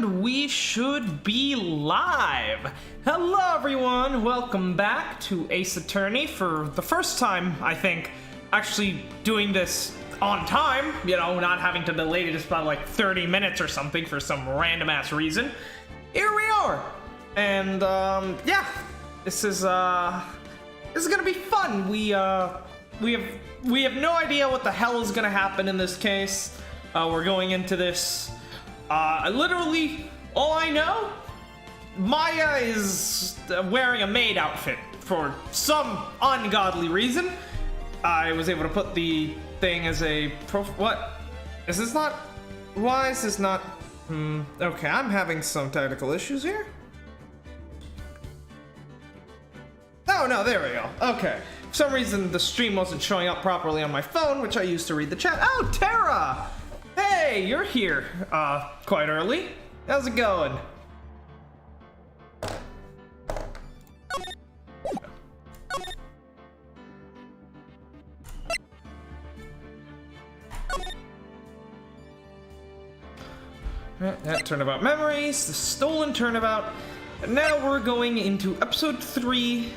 And we should be live. Hello everyone, welcome back to Ace Attorney for the first time, I think, actually doing this on time, you know, not having to delay it just about like 30 minutes or something for some random ass reason. Here we are. And yeah, this is gonna be fun. We have no idea what the hell is gonna happen in this case. We're going into this literally, all I know, Maya is wearing a maid outfit for some ungodly reason. I was able to put the thing as a what? Is this not? Why is this not? Okay, I'm having some technical issues here. Oh no, there we go. Okay. For some reason, the stream wasn't showing up properly on my phone, which I used to read the chat. Oh, Tara! Hey, you're here, quite early. How's it going? That Turnabout Memories, the stolen Turnabout. And now we're going into episode 3,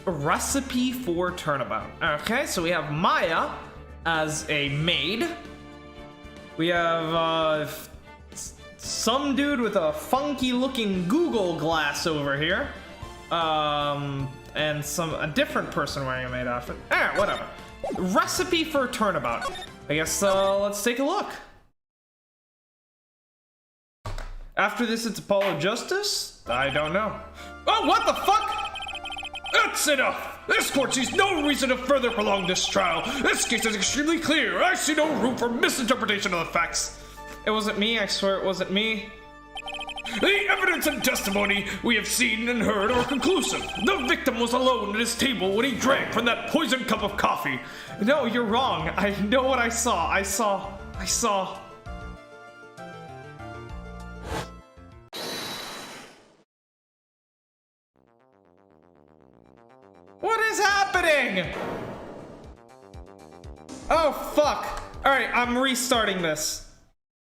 Recipe for Turnabout. Okay, so we have Maya as a maid. We have some dude with a funky looking Google glass over here. And a different person wearing a maid outfit. Alright, whatever. Recipe for Turnabout. I guess let's take a look. After this, it's Apollo Justice? I don't know. Oh, what the fuck? That's enough! This court sees no reason to further prolong this trial. This case is extremely clear. I see no room for misinterpretation of the facts. It wasn't me, I swear it wasn't me. The evidence and testimony we have seen and heard are conclusive. The victim was alone at his table when he drank from that poisoned cup of coffee. No, you're wrong. I know what I saw. I saw... What is happening? Oh, fuck. Alright, I'm restarting this.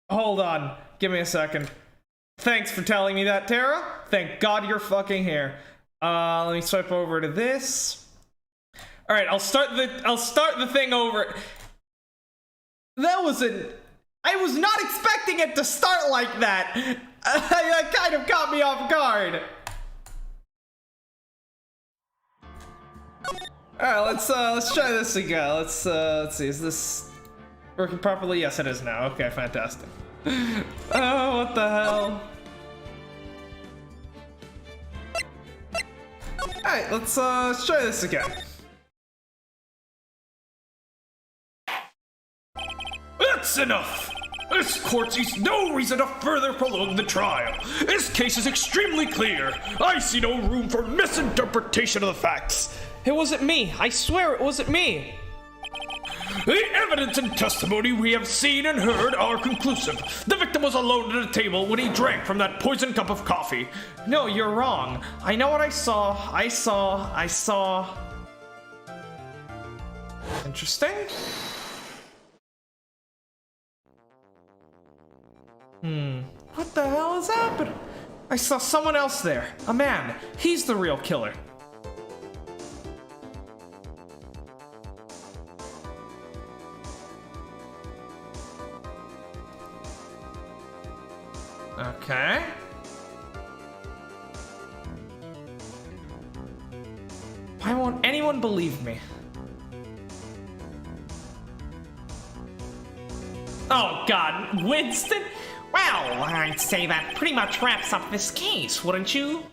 Hold on. Give me a second. Thanks for telling me that, Tara. Thank God you're fucking here. Let me swipe over to this. Alright, I'll start the thing over. That wasn't... I was not expecting it to start like that. That kind of caught me off guard. Alright, let's try this again. Let's see, is this working properly? Yes, it is now. Okay, fantastic. Oh, what the hell? Alright, let's try this again. That's enough! This court sees no reason to further prolong the trial. This case is extremely clear. I see no room for misinterpretation of the facts. It wasn't me. I swear it wasn't me. The evidence and testimony we have seen and heard are conclusive. The victim was alone at a table when he drank from that poisoned cup of coffee. No, you're wrong. I know what I saw. I saw... Interesting. What the hell is happening? I saw someone else there. A man. He's the real killer. Okay. Why won't anyone believe me? Oh God, Winston? Well, I'd say that pretty much wraps up this case, wouldn't you?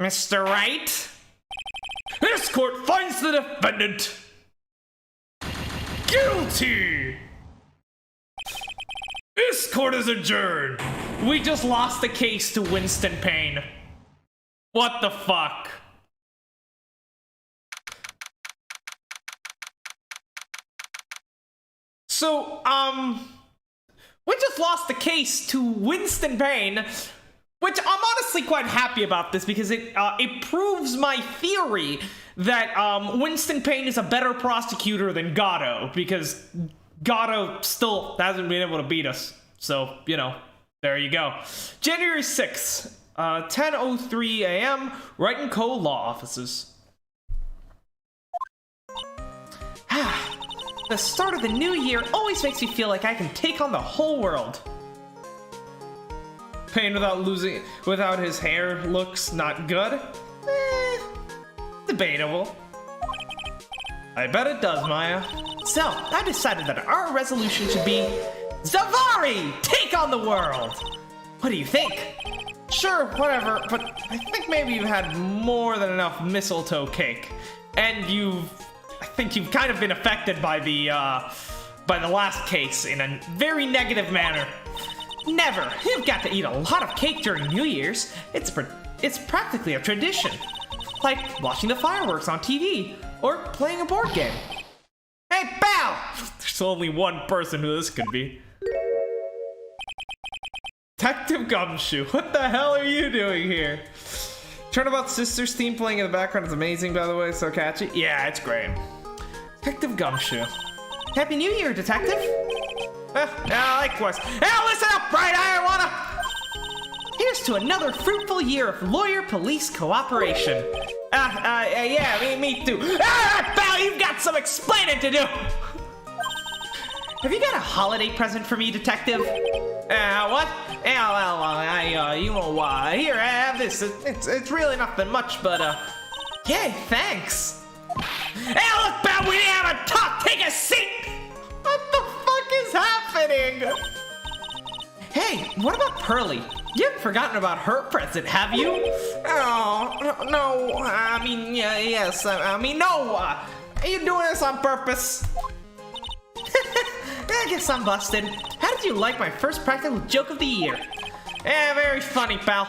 Mr. Wright? This court finds the defendant guilty! This court is adjourned. We just lost the case to Winston Payne. What the fuck? So, we just lost the case to Winston Payne, which I'm honestly quite happy about this because it proves my theory that Winston Payne is a better prosecutor than Gatto, because Gatto still hasn't been able to beat us. So, you know, There you go. January 6th, 10:03 a.m., Wright & Co. Law Offices. The start of the new year always makes me feel like I can take on the whole world. Pain without his hair looks not good? Debatable. I bet it does, Maya. So, I decided that our resolution should be Zavari! Take on the world! What do you think? Sure, whatever, but I think maybe you've had more than enough mistletoe cake. And I think you've kind of been affected by the last case in a very negative manner. Never! You've got to eat a lot of cake during New Year's. It's practically a tradition. Like watching the fireworks on TV, or playing a board game. Hey, pal! There's only one person who this could be. Detective Gumshoe, what the hell are you doing here? Turnabout Sisters theme playing in the background is amazing, by the way, so catchy. Yeah, it's great. Detective Gumshoe. Happy New Year, Detective! Likewise. Now listen up, Bright Iron Wanna! Here's to another fruitful year of lawyer-police cooperation. Yeah, me too. Pal, you've got some explaining to do! Have you got a holiday present for me, Detective? What? Here, I have this. It's really nothing much, but, yay, thanks. Hey, look, pal, we didn't have a talk! Take a seat! What the fuck is happening? Hey, what about Pearly? You haven't forgotten about her present, have you? Oh, no, yes, no. Are you doing this on purpose? I guess I'm busted. How did you like my first practical joke of the year? Very funny, pal.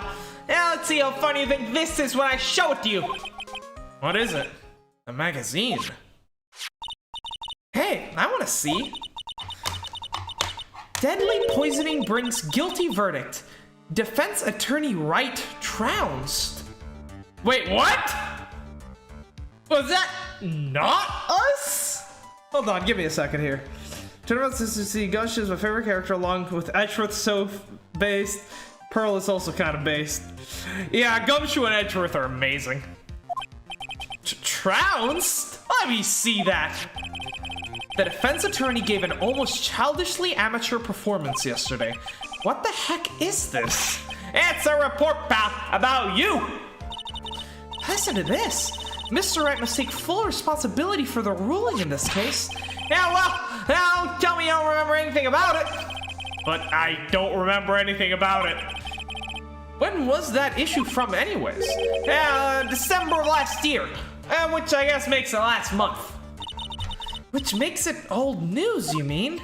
Now let's see how funny you think this is when I show it to you. What is it? A magazine? Hey, I want to see. Deadly poisoning brings guilty verdict. Defense attorney Wright trounced. Wait, what? Was that not us? Hold on, give me a second here. Turnabout Sisters see Gush is my favorite character along with Edgeworth, so based. Pearl is also kind of based. Yeah, Gumshoe and Edgeworth are amazing. Trounced? Let me see that. The defense attorney gave an almost childishly amateur performance yesterday. What the heck is this? It's a report, pal, about you! Listen to this. Mr. Wright must take full responsibility for the ruling in this case. Yeah, well, don't tell me you don't remember anything about it. But I don't remember anything about it. When was that issue from anyways? December of last year. Which I guess makes it last month. Which makes it old news, you mean?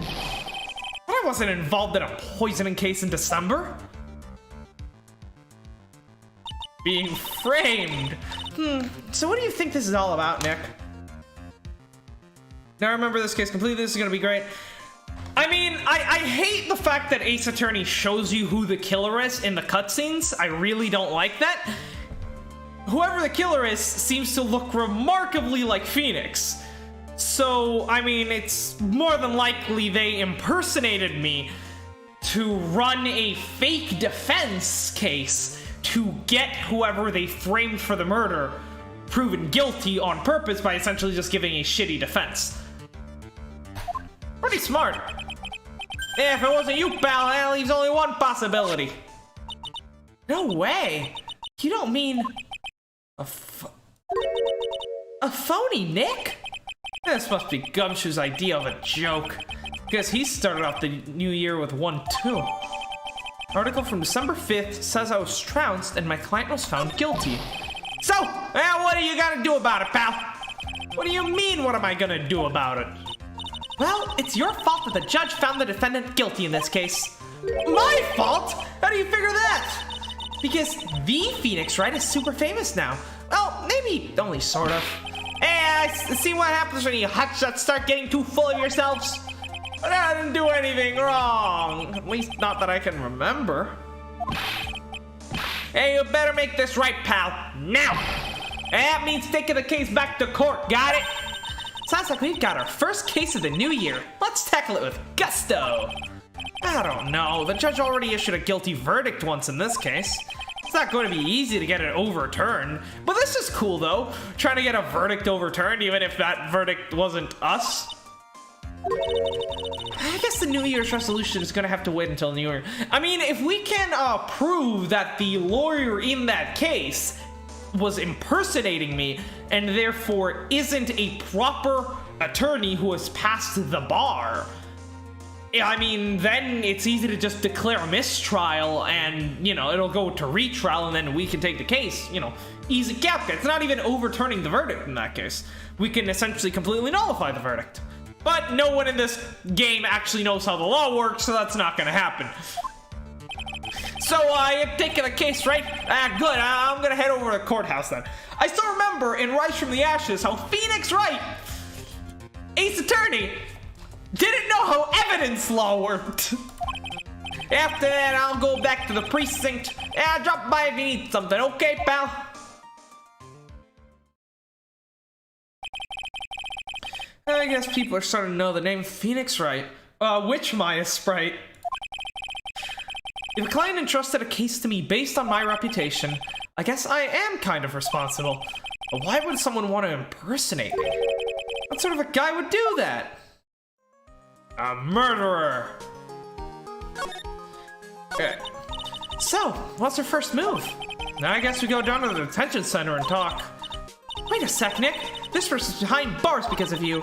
I wasn't involved in a poisoning case in December. Being framed. So what do you think this is all about, Nick? Now I remember this case completely. This is gonna be great. I mean, I hate the fact that Ace Attorney shows you who the killer is in the cutscenes. I really don't like that. Whoever the killer is seems to look remarkably like Phoenix. So, I mean, it's more than likely they impersonated me to run a fake defense case to get whoever they framed for the murder proven guilty on purpose by essentially just giving a shitty defense. Pretty smart. Yeah, if it wasn't you, pal, that leaves only one possibility. No way. You don't mean a phony Nick? This must be Gumshoe's idea of a joke. Guess he started off the new year with one too. Article from December 5th says I was trounced and my client was found guilty. So, what are you gonna do about it, pal? What do you mean, what am I gonna do about it? Well, it's your fault that the judge found the defendant guilty in this case. My fault? How do you figure that? Because the Phoenix, right, is super famous now. Well, maybe only sort of. Hey, see what happens when you hotshots start getting too full of yourselves? But I didn't do anything wrong. At least not that I can remember. Hey, you better make this right, pal. Now! And that means taking the case back to court, got it? Sounds like we've got our first case of the new year. Let's tackle it with gusto. I don't know. The judge already issued a guilty verdict once in this case. It's not going to be easy to get it overturned. But this is cool, though. Trying to get a verdict overturned, even if that verdict wasn't us. I guess the New Year's resolution is going to have to wait until New Year. I mean, if we can prove that the lawyer in that case was impersonating me and therefore isn't a proper attorney who has passed the bar, I mean, then it's easy to just declare a mistrial and, you know, it'll go to retrial and then we can take the case, you know, easy gap. It's not even overturning the verdict in that case. We can essentially completely nullify the verdict. But no one in this game actually knows how the law works, so that's not gonna happen. So, you're taking a case, right? Good, I'm gonna head over to the courthouse then. I still remember in Rise from the Ashes how Phoenix Wright, Ace Attorney, didn't know how evidence law worked. After that, I'll go back to the precinct. Drop by if you need something, okay, pal? I guess people are starting to know the name Phoenix Wright. Which Maya Sprite? If a client entrusted a case to me based on my reputation, I guess I am kind of responsible. But why would someone want to impersonate me? What sort of a guy would do that? A murderer. Okay. So, what's our first move? Now I guess we go down to the detention center and talk. Wait a sec, Nick. This person's behind bars because of you.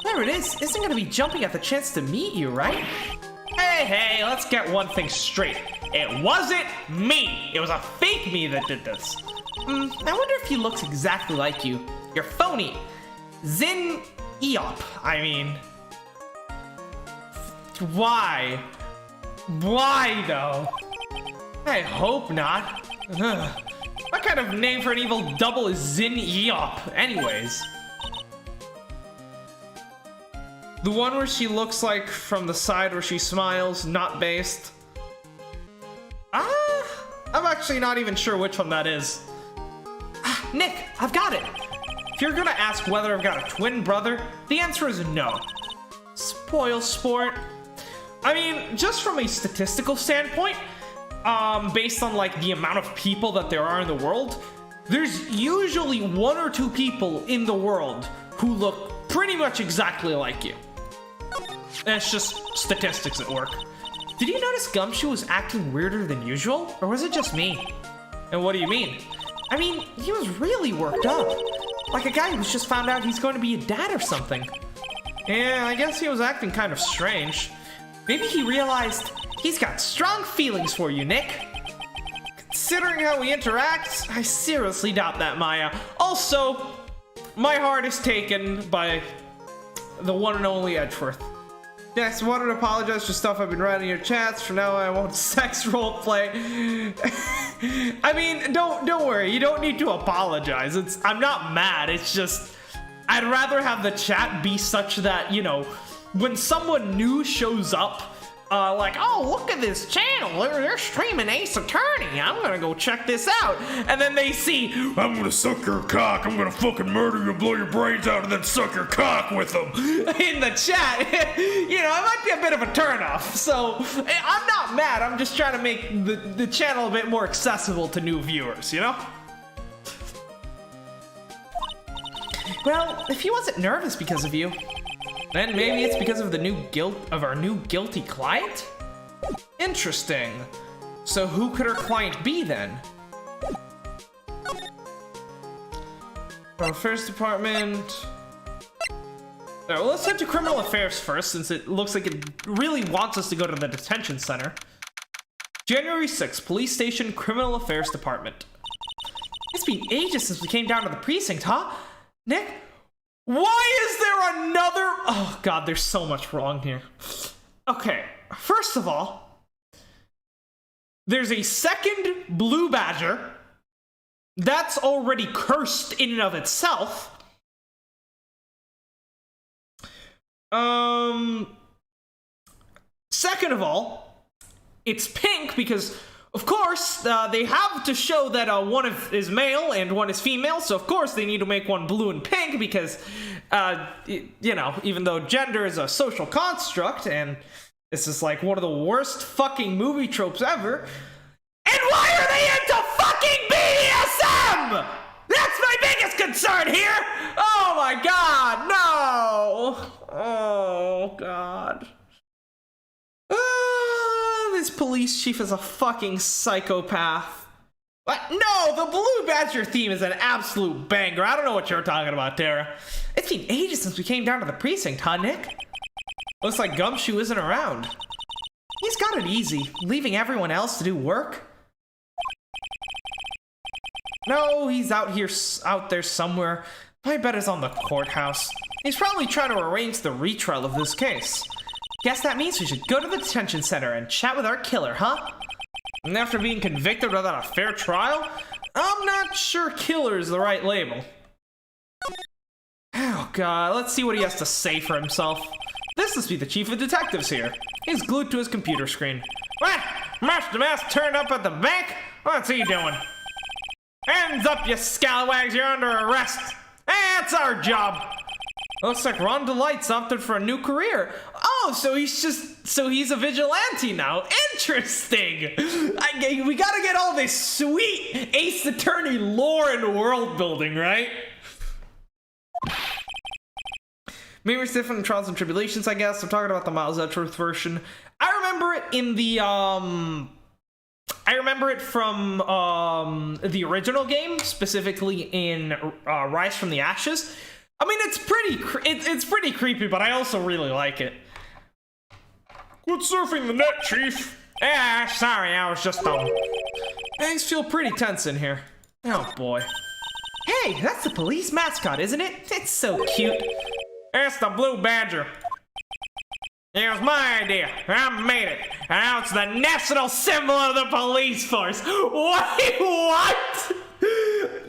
Whoever it is isn't going to be jumping at the chance to meet you, right? Hey, let's get one thing straight. It wasn't me. It was a fake me that did this. I wonder if he looks exactly like you. You're phony. Zin Eop, I mean. Why? Why, though? I hope not. Ugh. What kind of name for an evil double is Zin Eop, anyways? The one where she looks like from the side where she smiles, not based. I'm actually not even sure which one that is. Nick, I've got it. If you're gonna ask whether I've got a twin brother, the answer is no. Spoil sport. I mean, just from a statistical standpoint, based on like the amount of people that there are in the world, there's usually one or two people in the world who look pretty much exactly like you. And it's just statistics at work. Did you notice Gumshoe was acting weirder than usual? Or was it just me? And what do you mean? I mean, he was really worked up. Like a guy who's just found out he's going to be a dad or something. Yeah, I guess he was acting kind of strange. Maybe he realized he's got strong feelings for you, Nick. Considering how we interact, I seriously doubt that, Maya. Also, my heart is taken by the one and only Edgeworth. Yes, wanted to apologize for stuff I've been writing in your chats. From now on, I won't sex roleplay. I mean, don't worry. You don't need to apologize. I'm not mad. It's just I'd rather have the chat be such that, you know, when someone new shows up, like, oh, look at this channel. They're streaming Ace Attorney. I'm gonna go check this out. And then they see, I'm gonna suck your cock. I'm gonna fucking murder you, blow your brains out, and then suck your cock with them. In the chat. You know, it might be a bit of a turnoff. So, I'm not mad. I'm just trying to make the channel a bit more accessible to new viewers, you know? Well, if he wasn't nervous because of you, then maybe it's because of our new guilty client? Interesting. So who could our client be then? Our Affairs Department. Alright, well, let's head to Criminal Affairs first, since it looks like it really wants us to go to the detention center. January 6th, Police Station, Criminal Affairs Department. It's been ages since we came down to the precinct, huh? Nick? Why is there another? Oh god, there's so much wrong here. Okay, first of all, there's a second blue badger. That's already cursed in and of itself. Second of all, it's pink because, of course, they have to show that one is male and one is female, so of course they need to make one blue and pink because, you know, even though gender is a social construct and This is like one of the worst fucking movie tropes ever. And why are they into fucking BDSM? That's my biggest concern here! Oh my god, no! Oh god. This police chief is a fucking psychopath. What? No, the Blue Badger theme is an absolute banger. I don't know what you're talking about, Tara. It's been ages since we came down to the precinct, huh, Nick? Looks like Gumshoe isn't around. He's got it easy, leaving everyone else to do work. No, he's out there somewhere. My bet is on the courthouse. He's probably trying to arrange the retrial of this case. Guess that means we should go to the detention center and chat with our killer, huh? And after being convicted without a fair trial? I'm not sure killer is the right label. Oh god, let's see what he has to say for himself. This must be the chief of detectives here. He's glued to his computer screen. What? Master Mask turned up at the bank? What's he doing? Hands up, you scalawags, you're under arrest. That's our job. Looks like Ron Delight's opted for a new career. Oh, so he's a vigilante now. Interesting. We gotta get all this sweet Ace Attorney lore and world building, right? Maybe it's different in Trials and Tribulations, I guess. I'm talking about the Miles Edgeworth version. I remember it in the, I remember it from the original game, specifically in Rise from the Ashes. I mean, it's pretty creepy, but I also really like it. Quit surfing the net, Chief. Sorry, I was just things feel pretty tense in here. Oh boy. Hey, that's the police mascot, isn't it? It's so cute. It's the Blue Badger. It was my idea. I made it. And now it's the national symbol of the police force. Wait, what?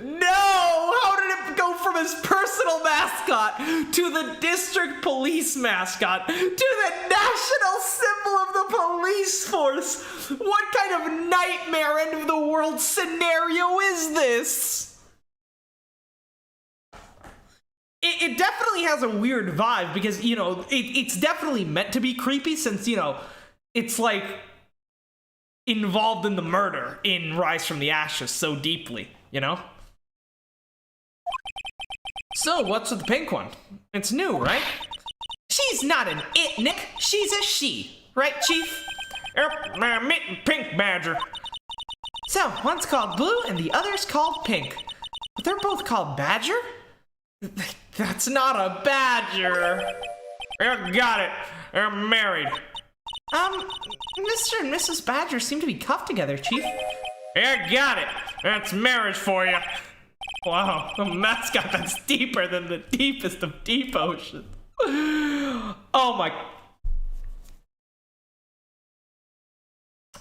No! How did it go from his personal mascot to the district police mascot to the national symbol of the police force? What kind of nightmare end of the world scenario is this? It definitely has a weird vibe because, you know, it's definitely meant to be creepy since, you know, it's like involved in the murder in Rise from the Ashes so deeply, you know? So, what's with the pink one? It's new, right? She's not an it, Nick. She's a she. Right, Chief? Yep, pink badger. So, one's called Blue and the other's called Pink. But they're both called Badger? That's not a badger. You got it. They're married. Mr. and Mrs. Badger seem to be cuffed together, Chief. You got it. That's marriage for you. Wow, a mascot that's deeper than the deepest of deep oceans. Oh my.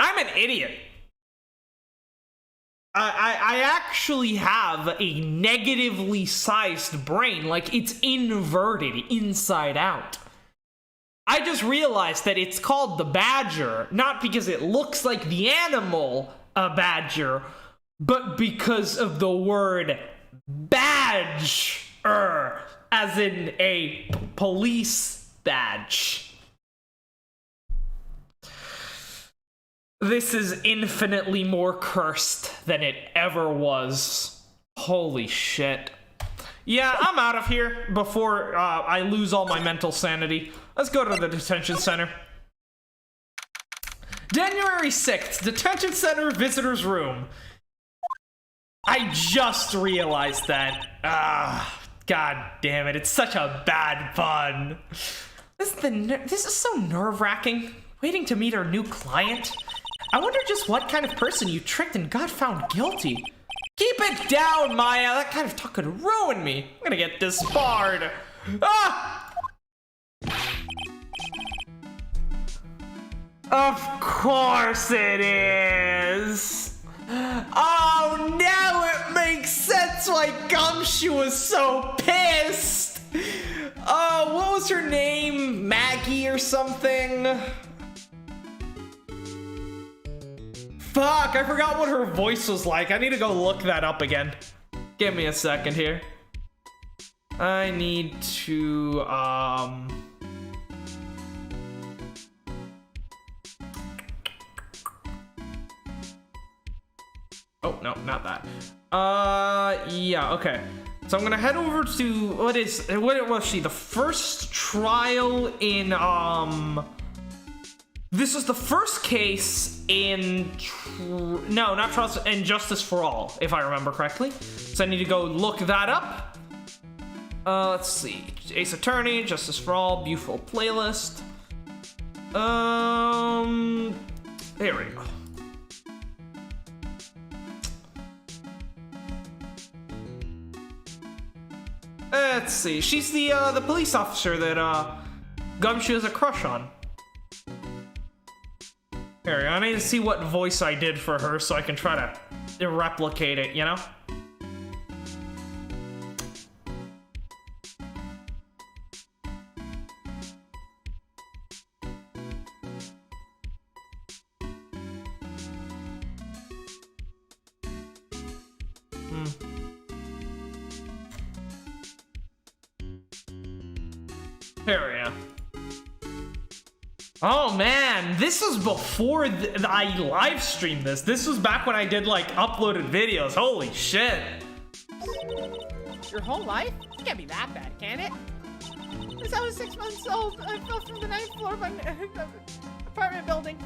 I'm an idiot. I actually have a negatively sized brain, like it's inverted inside out. I just realized that it's called the badger, not because it looks like the animal, a badger, but because of the word badge, as in a police badge. This is infinitely more cursed than it ever was. Holy shit. Yeah, I'm out of here before I lose all my mental sanity. Let's go to the detention center. January 6th, detention center visitors room. I just realized that. God damn it, it's such a bad pun. This is so nerve-wracking. Waiting to meet our new client. I wonder just what kind of person you tricked and got found guilty. Keep it down, Maya. That kind of talk could ruin me. I'm gonna get disbarred. Ah! Of course it is. Oh, now it makes sense why Gumshoe was so pissed. Oh, what was her name? Maggie or something? Fuck, I forgot what her voice was like. I need to go look that up again. Give me a second here. I need to, Oh, no, not that. Yeah, okay. So I'm gonna head over to, what was she? The first trial in, this is the first case in, no, not Trials, in Justice for All, if I remember correctly. So I need to go look that up. Let's see. Ace Attorney, Justice for All, beautiful playlist. There we go. Let's see. She's the police officer that Gumshoe has a crush on. Here, I need to see what voice I did for her so I can try to replicate it, you know? Here we go. Oh man, this was before I live streamed this. This was back when I did like uploaded videos. Holy shit. Your whole life? It can't be that bad, can it? Since I was 6 months old, I fell from the 9th floor of my apartment building.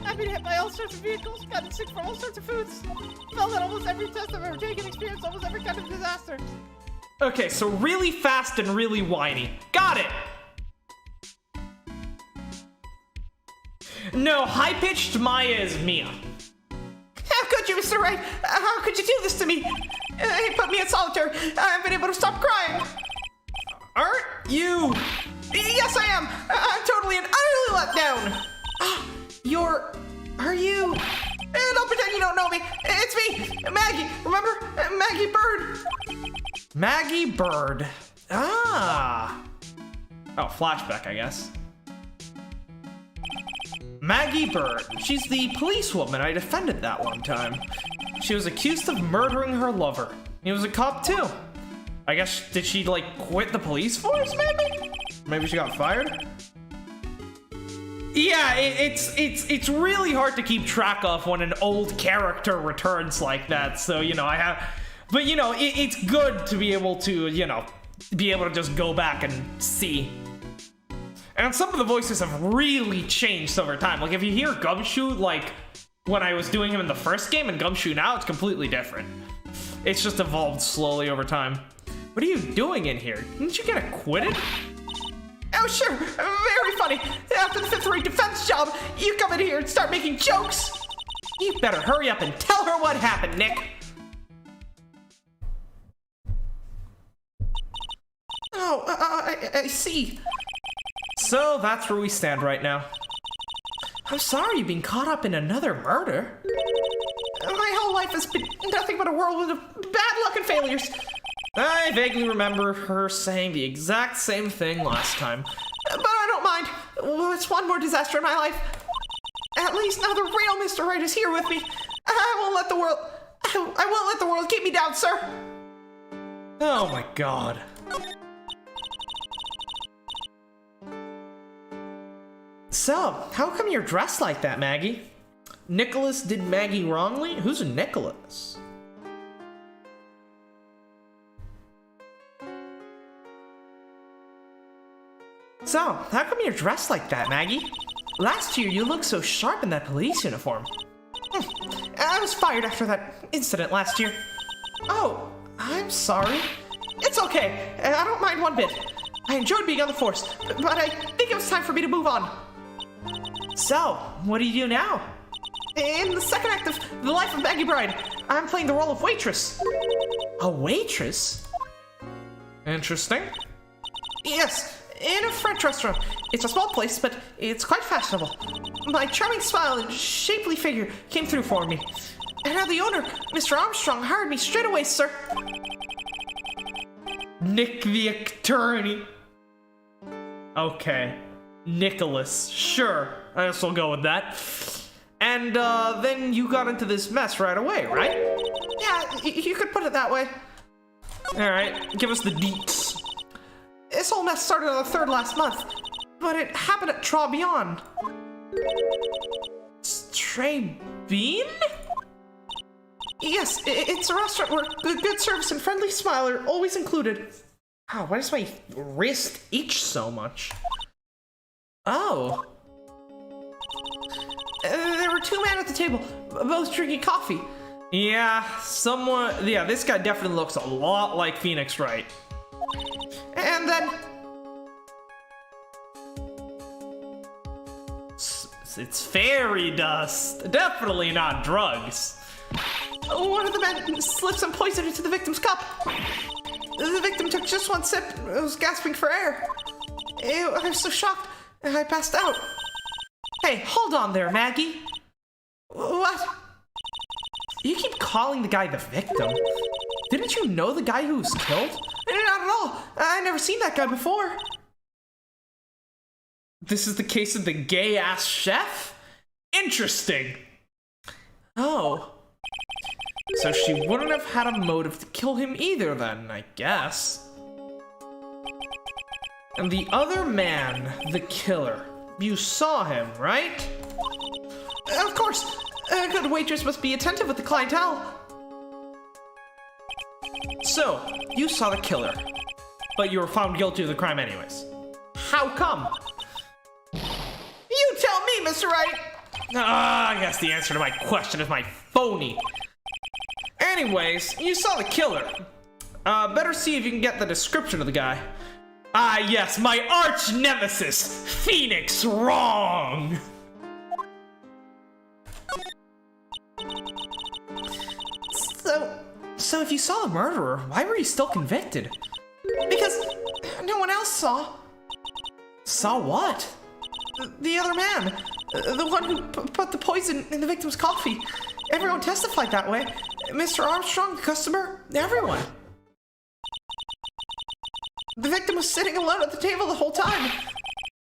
I've been hit by all sorts of vehicles, gotten sick from all sorts of foods. Fell on almost every test I've ever taken, experienced almost every kind of disaster. Okay, so really fast and really whiny. Got it! No, high-pitched Maya is Mia. How could you, Mr. Wright? How could you do this to me? He put me in solitary. I haven't been able to stop crying. Aren't you? Yes, I am. I'm totally and utterly let down. Are you? Don't pretend you don't know me. It's me, Maggie. Remember? Maggie Bird. Maggie Bird. Ah. Oh, flashback, I guess. Maggie Bird. She's the policewoman I defended that one time. She was accused of murdering her lover. He was a cop too. I guess, did she like quit the police force maybe? Maybe she got fired? Yeah, it's really hard to keep track of when an old character returns like that. So, you know, but you know, it's good to be able to, you know, just go back and see. And some of the voices have really changed over time. Like, if you hear Gumshoe, like, when I was doing him in the first game and Gumshoe now, it's completely different. It's just evolved slowly over time. What are you doing in here? Didn't you get acquitted? Oh, sure. Very funny. After the 5th rate defense job, you come in here and start making jokes. You better hurry up and tell her what happened, Nick. Oh, I see. So that's where we stand right now. I'm sorry you've been caught up in another murder. My whole life has been nothing but a whirlwind of bad luck and failures. I vaguely remember her saying the exact same thing last time. But I don't mind. Well, it's one more disaster in my life. At least now the real Mr. Right is here with me. I won't let the world keep me down, sir. Oh my god. So, how come you're dressed like that, Maggie? Nicholas did Maggie wrongly? Who's Nicholas? So, how come you're dressed like that, Maggie? Last year, you looked so sharp in that police uniform. I was fired after that incident last year. Oh, I'm sorry. It's okay. I don't mind one bit. I enjoyed being on the force, but I think it was time for me to move on. So, what do you do now? In the second act of The Life of Maggie Bride, I'm playing the role of waitress. A waitress? Interesting. Yes, in a French restaurant. It's a small place, but it's quite fashionable. My charming smile and shapely figure came through for me. And now the owner, Mr. Armstrong, hired me straight away, sir. Nick the attorney. Okay. Nicholas. Sure. I guess we'll go with that. And then you got into this mess right away, right? Yeah, you could put it that way. Alright, give us the deets. This whole mess started on the 3rd last month, but it happened at Tribulations. Stray Bean? Yes, it's a restaurant where good service and friendly smile are always included. Wow, why does my wrist itch so much? Oh. There were two men at the table, both drinking coffee. Yeah, this guy definitely looks a lot like Phoenix Wright. And then... It's fairy dust. Definitely not drugs. One of the men slipped some poison into the victim's cup. The victim took just one sip and was gasping for air. I was so shocked, I passed out. Hey, hold on there, Maggie. What? You keep calling the guy the victim. Didn't you know the guy who was killed? Not at all. I've never seen that guy before. This is the case of the gay-ass chef? Interesting. Oh. So she wouldn't have had a motive to kill him either then, I guess. And the other man, the killer, you saw him, right? Of course. A good waitress must be attentive with the clientele. So, you saw the killer, but you were found guilty of the crime anyways. How come? You tell me, Mr. Wright! I guess the answer to my question is my phony. Anyways, you saw the killer. Better see if you can get the description of the guy. Ah, yes, my arch nemesis, Phoenix Wrong! So if you saw the murderer, why were you still convicted? Because no one else saw. Saw what? The other man. The one who put the poison in the victim's coffee. Everyone testified that way. Mr. Armstrong, the customer, everyone. The victim was sitting alone at the table the whole time.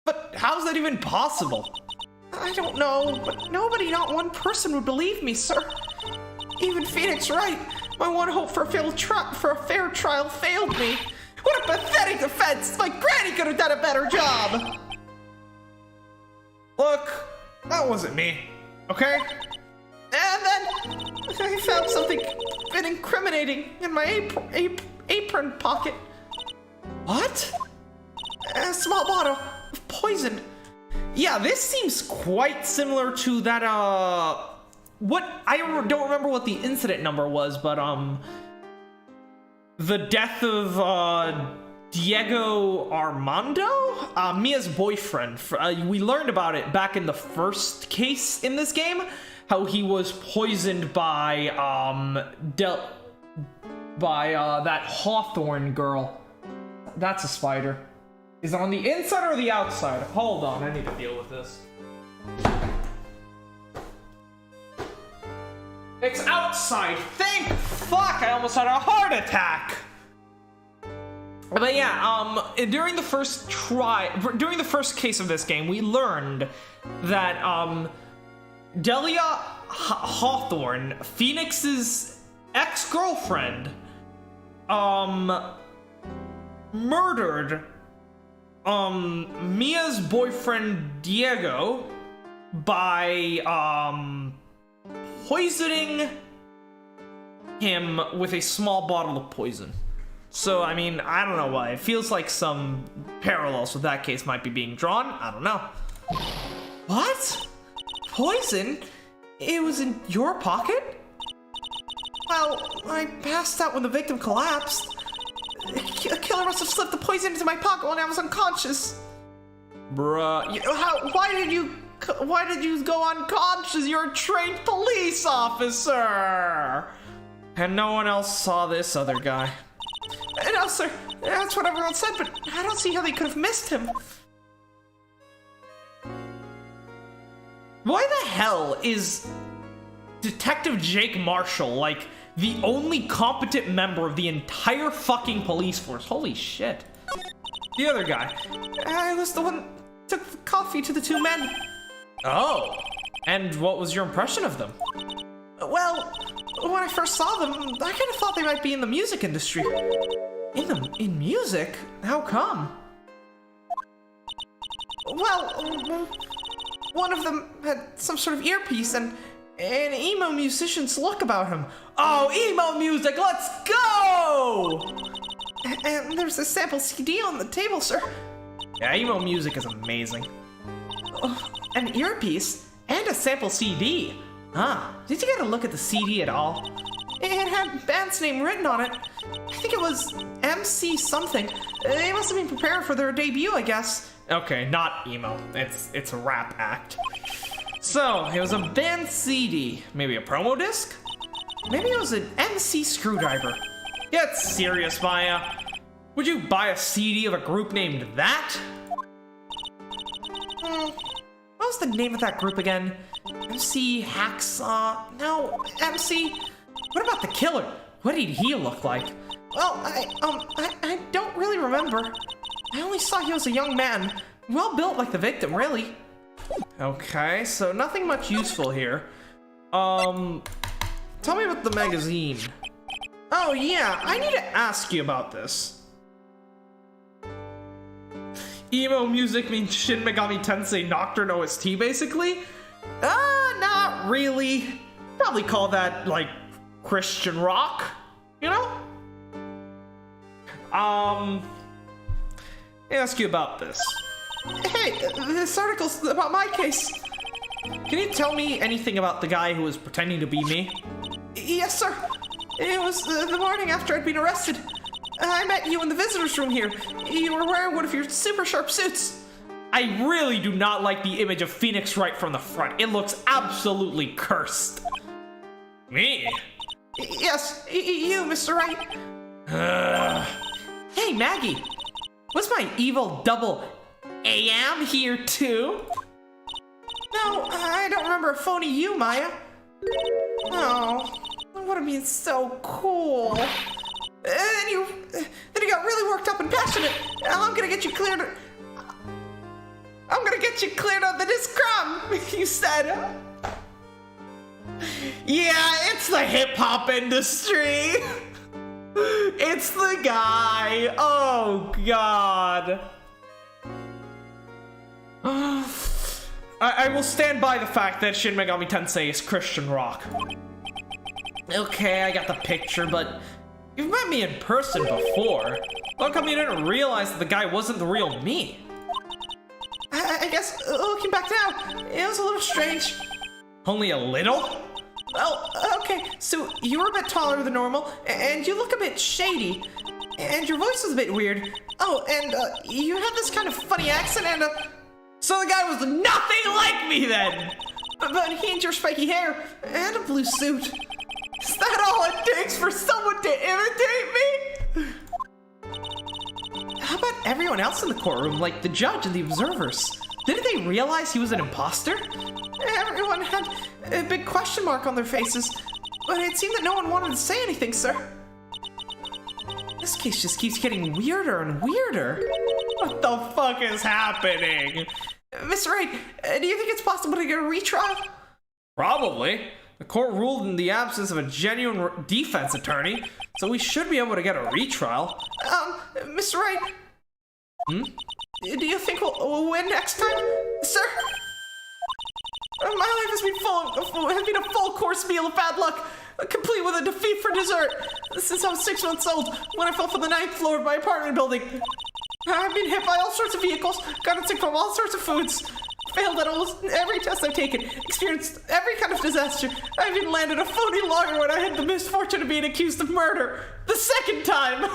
But how's that even possible? I don't know, but nobody, not one person would believe me, sir. Even Phoenix Wright, my one hope for a fair trial failed me. What a pathetic defense! My granny could have done a better job! Look, that wasn't me, okay? And then I found something a bit incriminating in my apron pocket. What? A small bottle of poison. Yeah, this seems quite similar to that, I don't remember what the incident number was, but, the death of, Diego Armando? Mia's boyfriend. We learned about it back in the first case in this game, how he was poisoned by, that Hawthorne girl. That's a spider. Is it on the inside or the outside? Hold on, I need to deal with this. It's outside! Thank fuck! I almost had a heart attack! But yeah, during the first case of this game, we learned that, Delia Hawthorne, Phoenix's ex-girlfriend, murdered, Mia's boyfriend Diego by, poisoning him with a small bottle of poison. So, I mean, I don't know why. It feels like some parallels with that case might be being drawn. I don't know. What? Poison? It was in your pocket? Well, I passed out when the victim collapsed. The killer must have slipped the poison into my pocket when I was unconscious. Bruh. Why did you go unconscious? You're a trained police officer! And no one else saw this other guy. No, sir. That's what everyone said, but I don't see how they could have missed him. Why the hell is Detective Jake Marshall, like, the only competent member of the entire fucking police force? Holy shit. The other guy. I was the one who took the coffee to the two men. Oh. And what was your impression of them? Well, when I first saw them, I kind of thought they might be in the music industry. In music? How come? Well, one of them had some sort of earpiece, and an emo musician's look about him. Oh, emo music, let's go! And there's a sample CD on the table, sir. Yeah, emo music is amazing. Oh, an earpiece and a sample CD. Ah, did you get a look at the CD at all? It had band's name written on it. I think it was MC something. They must have been preparing for their debut, I guess. Okay, not emo. It's a rap act. So, it was a band CD. Maybe a promo disc? Maybe it was an MC screwdriver. Get serious, Maya. Would you buy a CD of a group named that? What was the name of that group again? MC Hacksaw? No, MC... What about the killer? What did he look like? Well, I don't really remember. I only saw he was a young man. Well built like the victim, really. Okay, so nothing much useful here. Tell me about the magazine. Oh yeah, I need to ask you about this. Emo music means Shin Megami Tensei Nocturne OST, basically? Not really. Probably call that, like, Christian rock, you know? Let me ask you about this. Hey, this article's about my case. Can you tell me anything about the guy who was pretending to be me? Yes, sir. It was the morning after I'd been arrested. I met you in the visitor's room here. You were wearing one of your super sharp suits. I really do not like the image of Phoenix Wright from the front. It looks absolutely cursed. Me? Yes, you, Mr. Wright. Hey, Maggie. Was my evil double AM here too? No, I don't remember a phony you, Maya. Oh, that would have been so cool. Then you got really worked up and passionate. I'm gonna get you cleared. I'm gonna get you cleared of the scrum. You said. Yeah, it's the hip hop industry. It's the guy. Oh God. I will stand by the fact that Shin Megami Tensei is Christian rock. Okay, I got the picture, but you've met me in person before. How come you didn't realize that the guy wasn't the real me? I guess, looking back now, it was a little strange. Only a little? Well, okay, so you were a bit taller than normal, and you look a bit shady, and your voice was a bit weird. Oh, and you had this kind of funny accent, and so the guy was nothing like me then! But he had your spiky hair, and a blue suit. Is that all it takes for someone to imitate me? How about everyone else in the courtroom, like the judge and the observers? Didn't they realize he was an imposter? Everyone had a big question mark on their faces, but it seemed that no one wanted to say anything, sir. This case just keeps getting weirder and weirder. What the fuck is happening? Mr. Wright, do you think it's possible to get a retrial? Probably. The court ruled in the absence of a genuine defense attorney, so we should be able to get a retrial. Mr. Wright? Do you think we'll win next time, sir? My life has been a full course meal of bad luck, complete with a defeat for dessert. Since I was 6 months old, when I fell from the 9th floor of my apartment building. I've been hit by all sorts of vehicles, gotten sick from all sorts of foods, failed at almost every test I've taken, experienced every kind of disaster. I even landed a phony lawyer when I had the misfortune of being accused of murder. The second time!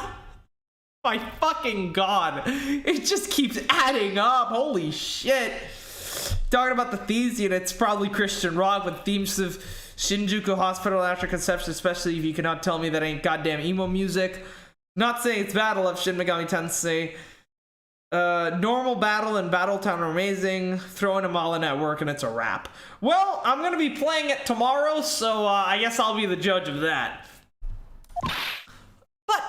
My fucking God. It just keeps adding up. Holy shit. Talking about the themes unit, it's probably Christian rock with themes of Shinjuku Hospital after conception, especially if you cannot tell me that ain't goddamn emo music. Not saying it's bad, I love Shin Megami Tensei. Normal battle and Battletown are amazing. Throw in a Mala Network and it's a wrap. Well, I'm gonna be playing it tomorrow, so I guess I'll be the judge of that. But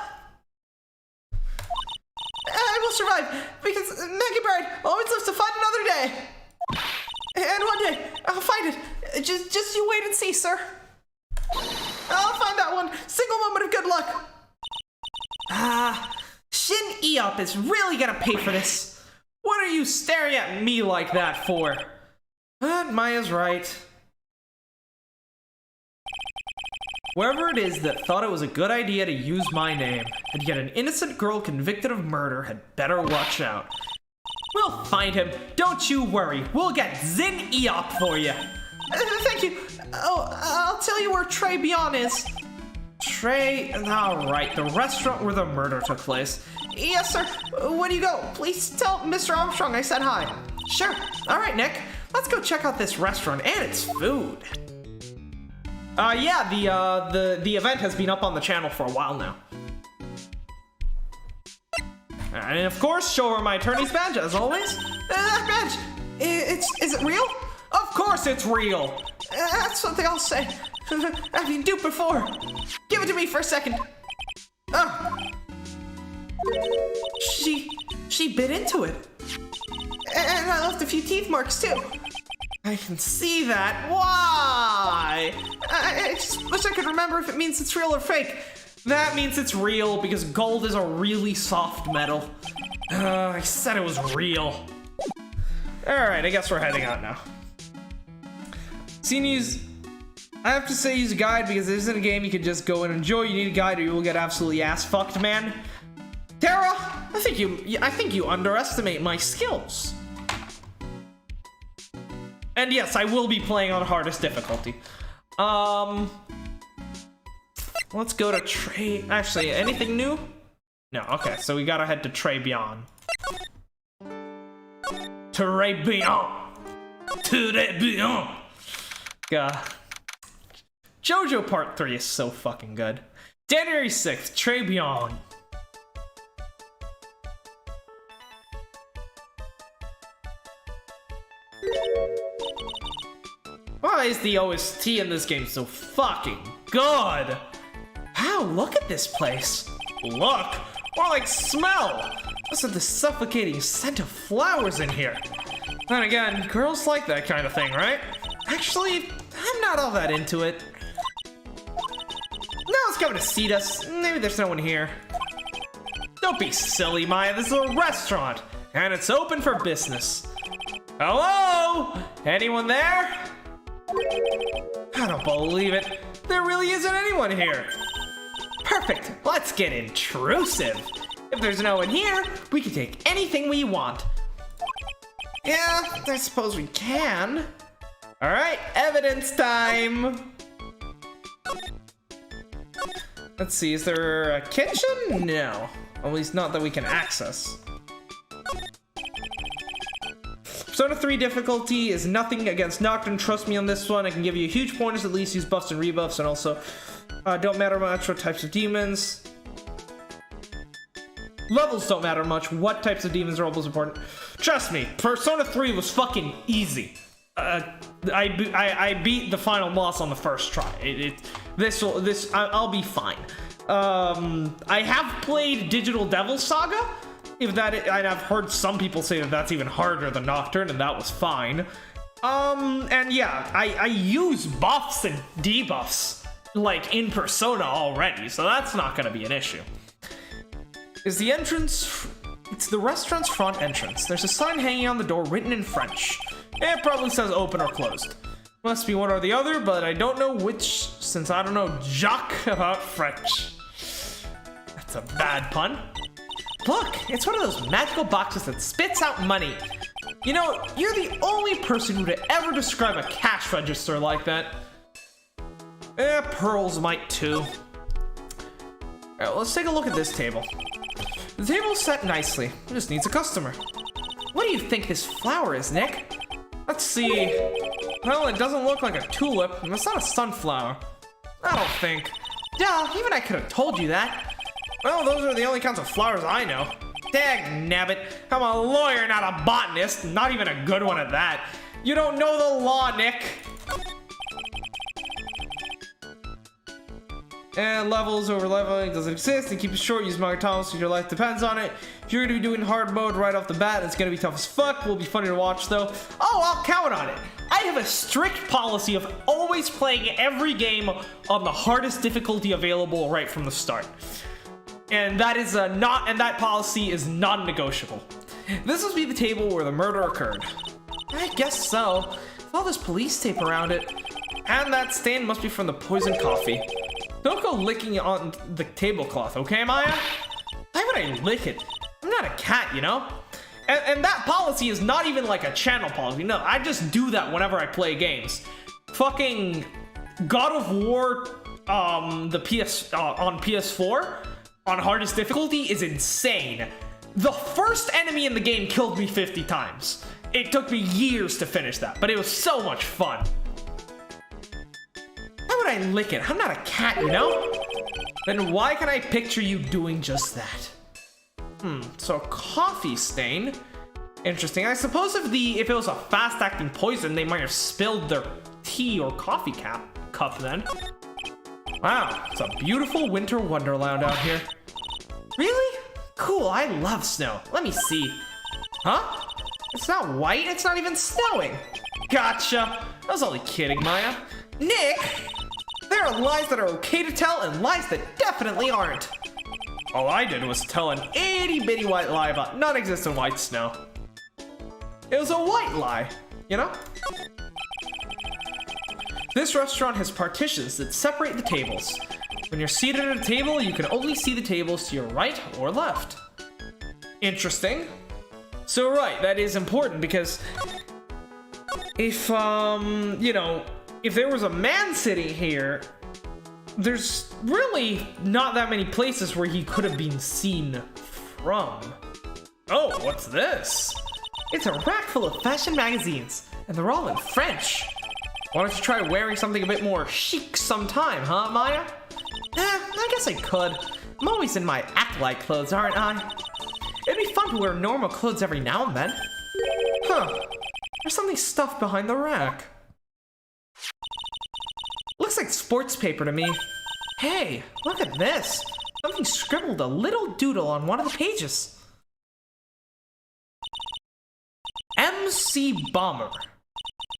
I will survive because Maggie Bride always lives to fight another day. And one day I'll find it. Just you wait and see, sir. I'll find that one single moment of good luck. Shin Eop is really gonna pay for this. What are you staring at me like that for? But Maya's right. Whoever it is that thought it was a good idea to use my name and get an innocent girl convicted of murder had better watch out. We'll find him. Don't you worry. We'll get Zin Eop for you. Thank you. Oh, I'll tell you where Trey Beyond is. Trey, all right, the restaurant where the murder took place. Yes, sir. Where do you go? Please tell Mr. Armstrong I said hi. Sure. All right, Nick. Let's go check out this restaurant and its food. Yeah, the event has been up on the channel for a while now. And of course, show her my attorney's badge as always. That badge, is it real? Of course it's real. That's what they all say. I've been duped before. Give it to me for a second. Oh. She bit into it. And I left a few teeth marks too. I can see that. Why? I just wish I could remember if it means it's real or fake. That means it's real because gold is a really soft metal. I said it was real. Alright, I guess we're heading out now. I have to say use a guide because this isn't a game you can just go and enjoy. You need a guide or you will get absolutely ass fucked, man. Tara, I think you underestimate my skills. And yes, I will be playing on hardest difficulty. Let's go to Trey. Actually, anything new? No, okay, so we gotta head to Trey Beyond. Trey Beyond. Trey Beyond. JoJo Part 3 is so fucking good. January 6th, Trey Beyond. Why is the OST in this game so fucking good? Wow, look at this place. Look, more like smell. Listen to the suffocating scent of flowers in here. Then again, girls like that kind of thing, right? Actually, I'm not all that into it. No one's coming to seat us. Maybe there's no one here. Don't be silly, Maya. This is a restaurant, and it's open for business. Hello? Anyone there? I don't believe it. There really isn't anyone here. Perfect. Let's get intrusive. If there's no one here, we can take anything we want. Yeah, I suppose we can. All right, evidence time. Let's see, is there a kitchen? No, at least not that we can access. Persona 3 difficulty is nothing against Nocturne. Trust me on this one. I can give you huge pointers, at least use buffs and rebuffs, and also don't matter much what types of demons. Levels don't matter much. What types of demons are almost important. Trust me, Persona 3 was fucking easy. I beat the final boss on the first try. I'll be fine. I have played Digital Devil Saga. And I've heard some people say that that's even harder than Nocturne, and that was fine. And yeah, I use buffs and debuffs like in Persona already, so that's not gonna be an issue. Is the entrance? It's the restaurant's front entrance. There's a sign hanging on the door written in French. It probably says open or closed. Must be one or the other, but I don't know which since I don't know jack about French. That's a bad pun. Look, it's one of those magical boxes that spits out money. You know, you're the only person who would ever describe a cash register like that. Pearls might too. Alright, let's take a look at this table. The table's set nicely. It just needs a customer. What do you think this flower is, Nick? Let's see. Well, it doesn't look like a tulip, and it's not a sunflower. I don't think. Duh, even I could have told you that. Well, those are the only kinds of flowers I know. Dag nabbit, I'm a lawyer, not a botanist. Not even a good one at that. You don't know the law, Nick. And levels over leveling doesn't exist. And keep it short, use Mark Thomas if your life depends on it. If you're gonna be doing hard mode right off the bat, it's gonna be tough as fuck. Will be funny to watch though. Oh, I'll count on it. I have a strict policy of always playing every game on the hardest difficulty available right from the start. And that is that policy is non-negotiable. This must be the table where the murder occurred. I guess so. With all this police tape around it. And that stain must be from the poisoned coffee. Don't go licking on the tablecloth, okay, Maya? Why would I lick it? I'm not a cat, you know? And that policy is not even like a channel policy. No, I just do that whenever I play games. Fucking God of War, on PS4, on hardest difficulty is insane. The first enemy in the game killed me 50 times. It took me years to finish that, but it was so much fun. Why would I lick it? I'm not a cat, you know? Then why can I picture you doing just that? So a coffee stain. Interesting. I suppose if it was a fast-acting poison, they might have spilled their tea or coffee cup then. Wow, it's a beautiful winter wonderland out here. Really? Cool, I love snow. Let me see. Huh? It's not white, it's not even snowing. Gotcha. I was only kidding, Maya. Nick! There are lies that are okay to tell and lies that definitely aren't. All I did was tell an itty-bitty white lie about non-existent white snow. It was a white lie, you know? This restaurant has partitions that separate the tables. When you're seated at a table, you can only see the tables to your right or left. Interesting. So right, that is important because if, you know, if there was a man sitting here, there's really not that many places where he could have been seen from. Oh, what's this? It's a rack full of fashion magazines, and they're all in French. Why don't you try wearing something a bit more chic sometime, huh, Maya? I guess I could. I'm always in my act-like clothes, aren't I? It'd be fun to wear normal clothes every now and then. Huh. There's something stuffed behind the rack. Looks like sports paper to me. Hey, look at this. Something scribbled a little doodle on one of the pages. MC Bomber.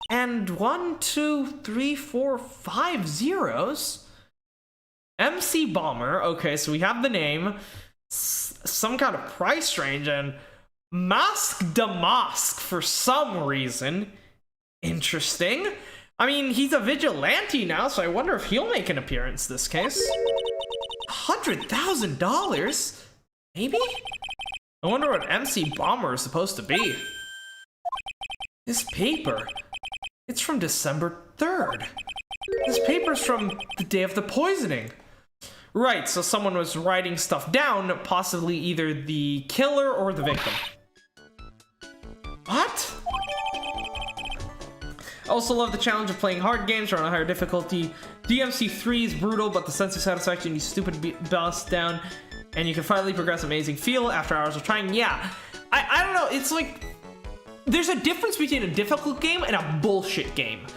And 1, 2, 3, 4, 5 zeros. MC Bomber. Okay, so we have the name, some kind of price range, and Masque de Masque for some reason. Interesting. I mean, he's a vigilante now, so I wonder if he'll make an appearance this case. $100,000? Maybe? I wonder what MC Bomber is supposed to be. This paper. It's from December 3rd. This paper's from the day of the poisoning. Right, so someone was writing stuff down, possibly either the killer or the victim. What? I also love the challenge of playing hard games or on a higher difficulty. DMC3 is brutal, but the sense of satisfaction you stupid boss down, and you can finally progress. Amazing feel after hours of trying. Yeah, I don't know. It's like there's a difference between a difficult game and a bullshit game.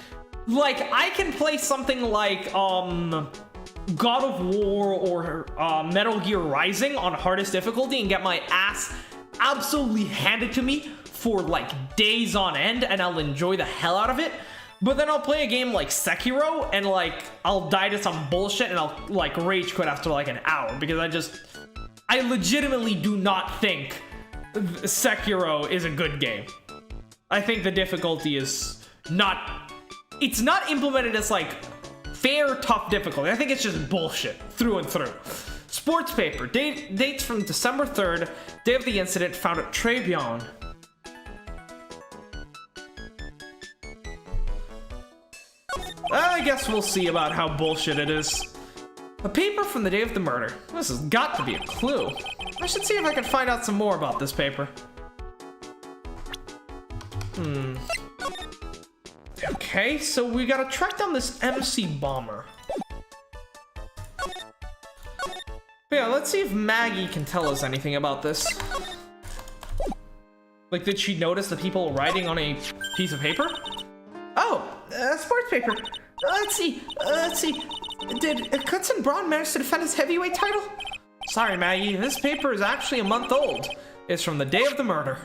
Like I can play something like God of War or Metal Gear Rising on hardest difficulty and get my ass absolutely handed to me for like days on end, and I'll enjoy the hell out of it. But then I'll play a game like Sekiro and like I'll die to some bullshit and I'll like rage quit after like an hour because I legitimately do not think Sekiro is a good game. I think the difficulty is not, it's not implemented as like fair, tough difficulty. I think it's just bullshit through and through. Sports paper, dates from December 3rd, day of the incident, found at Tribulations. I guess we'll see about how bullshit it is. A paper from the day of the murder. This has got to be a clue. I should see if I can find out some more about this paper. Okay, so we gotta track down this MC Bomber. Yeah, let's see if Maggie can tell us anything about this. Like, did she notice the people writing on a piece of paper? Oh, sports paper. Let's see. Did Cutson Braun manage to defend his heavyweight title? Sorry, Maggie. This paper is actually a month old. It's from the day of the murder.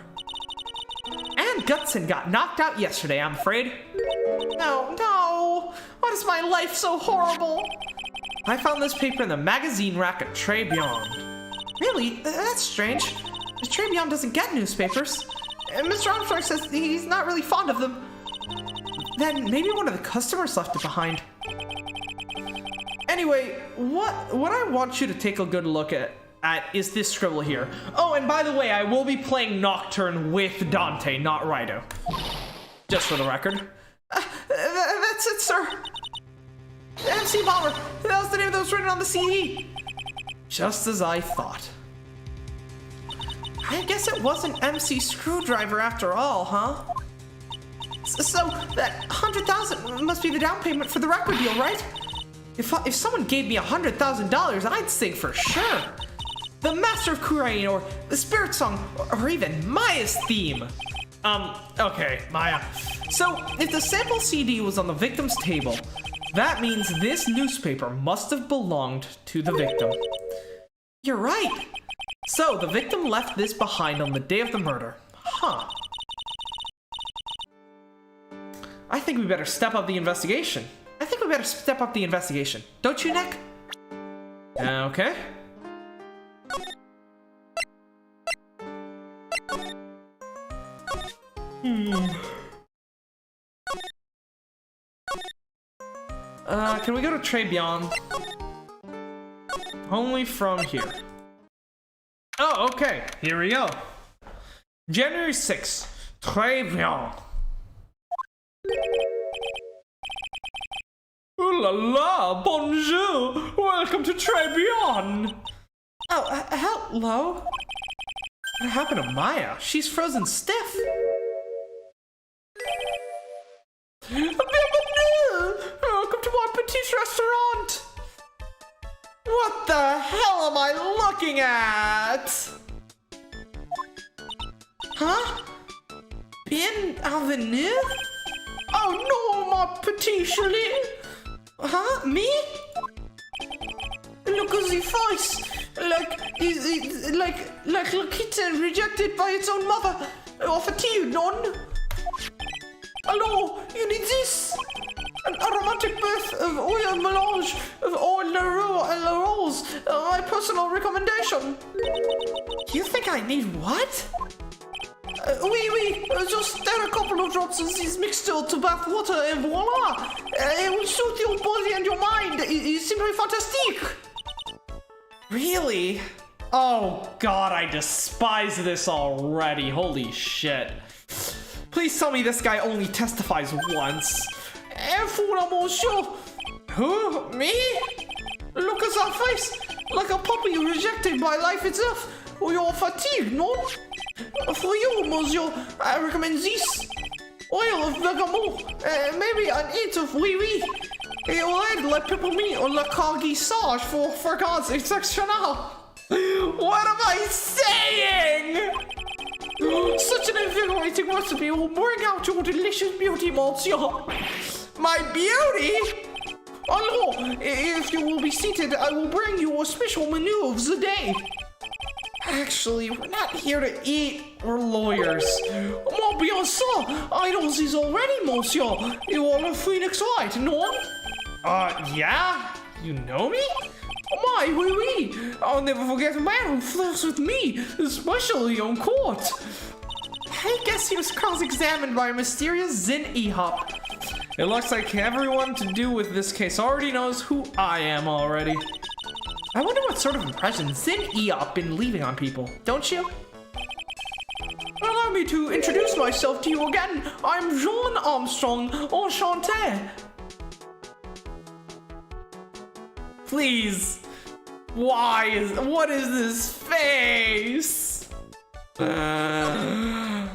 And Gutson got knocked out yesterday, I'm afraid. No. Why is my life so horrible? I found this paper in the magazine rack at Tribulations. Really? That's strange. Tribulations doesn't get newspapers. Mr. Armstrong says he's not really fond of them. Then maybe one of the customers left it behind. Anyway, what I want you to take a good look at is this scribble here. Oh, and by the way, I will be playing Nocturne with Dante, not Rido. Just for the record. That's it, sir. MC Bomber. That was the name that was written on the CD. Just as I thought. I guess it wasn't MC Screwdriver after all, huh? So that 100,000 must be the down payment for the record deal, right? If someone gave me $100,000, I'd sing for sure. The Master of Kurain, or the Spirit Song, or even Maya's theme. Okay, Maya. So, if the sample CD was on the victim's table, that means this newspaper must have belonged to the victim. You're right. So, the victim left this behind on the day of the murder. Huh. I think we better step up the investigation. Don't you, Nick? Okay. Can we go to Tribulations? Only from here. Oh, okay. Here we go. January 6th. Tribulations. Ooh la la, bonjour. Welcome to Tribulations. Oh, hello. What happened to Maya? She's frozen stiff. Bienvenue! Welcome to my petite restaurant! What the hell am I looking at? Huh? Bienvenue? Oh no, my petite chérie! Huh? Me? Look at the face! Like a kitten rejected by its own mother! Or fatigue, non? Hello, you need this? An aromatic bath of oil melange of oil Leroux and La Rose. My personal recommendation. You think I need what? Oui, just add a couple of drops of this mixture to bath water and voila! It will suit your body and your mind. It's simply fantastic. Really? Oh god, I despise this already. Holy shit. Please tell me this guy only testifies once. Monsieur. Who? Me? Look at that face. Like a puppy rejected by life itself. You're fatigued, no? For you, monsieur, I recommend this. Oil of bergamot. Maybe an hint of oui. It will add la peppermint or la cargi sage for God's exceptional. What am I saying? Such an invigorating recipe will bring out your delicious beauty, monsieur. My beauty? Hello, if you will be seated, I will bring you a special menu of the day. Actually, we're not here to eat. We're lawyers. Mon bien sûr, I know this already, monsieur. You are a Phoenix White, no? Yeah? You know me? My, oui. I'll never forget a man who flirts with me, especially on court. I guess he was cross-examined by a mysterious Zin E-Hop. It looks like everyone to do with this case already knows who I am already. I wonder what sort of impression Zin E-Hop been leaving on people, don't you? Allow me to introduce myself to you again. I'm Jean Armstrong, enchanté. Please. What is this face? I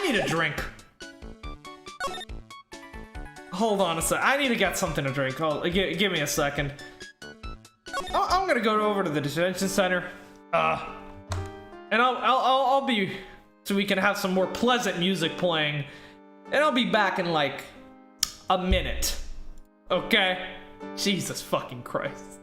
need a drink. Hold on a sec. I need to get something to drink. Give me a second. I'm gonna go over to the detention center. And I'll be, so we can have some more pleasant music playing. And I'll be back in like a minute. Okay? Jesus fucking Christ.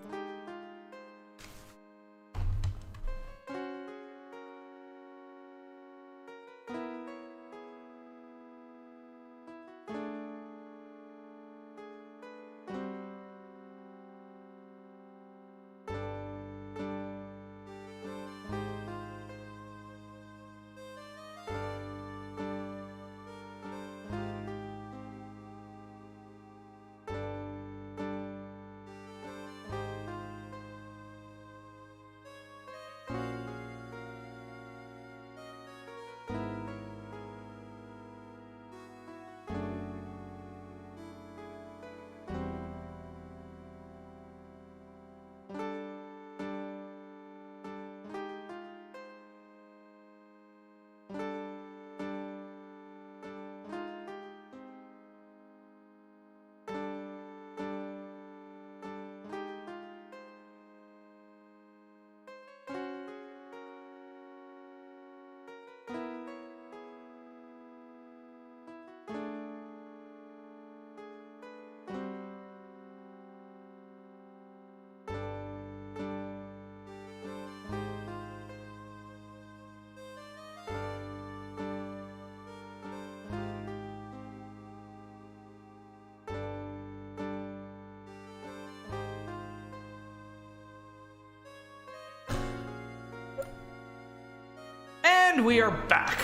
And we are back.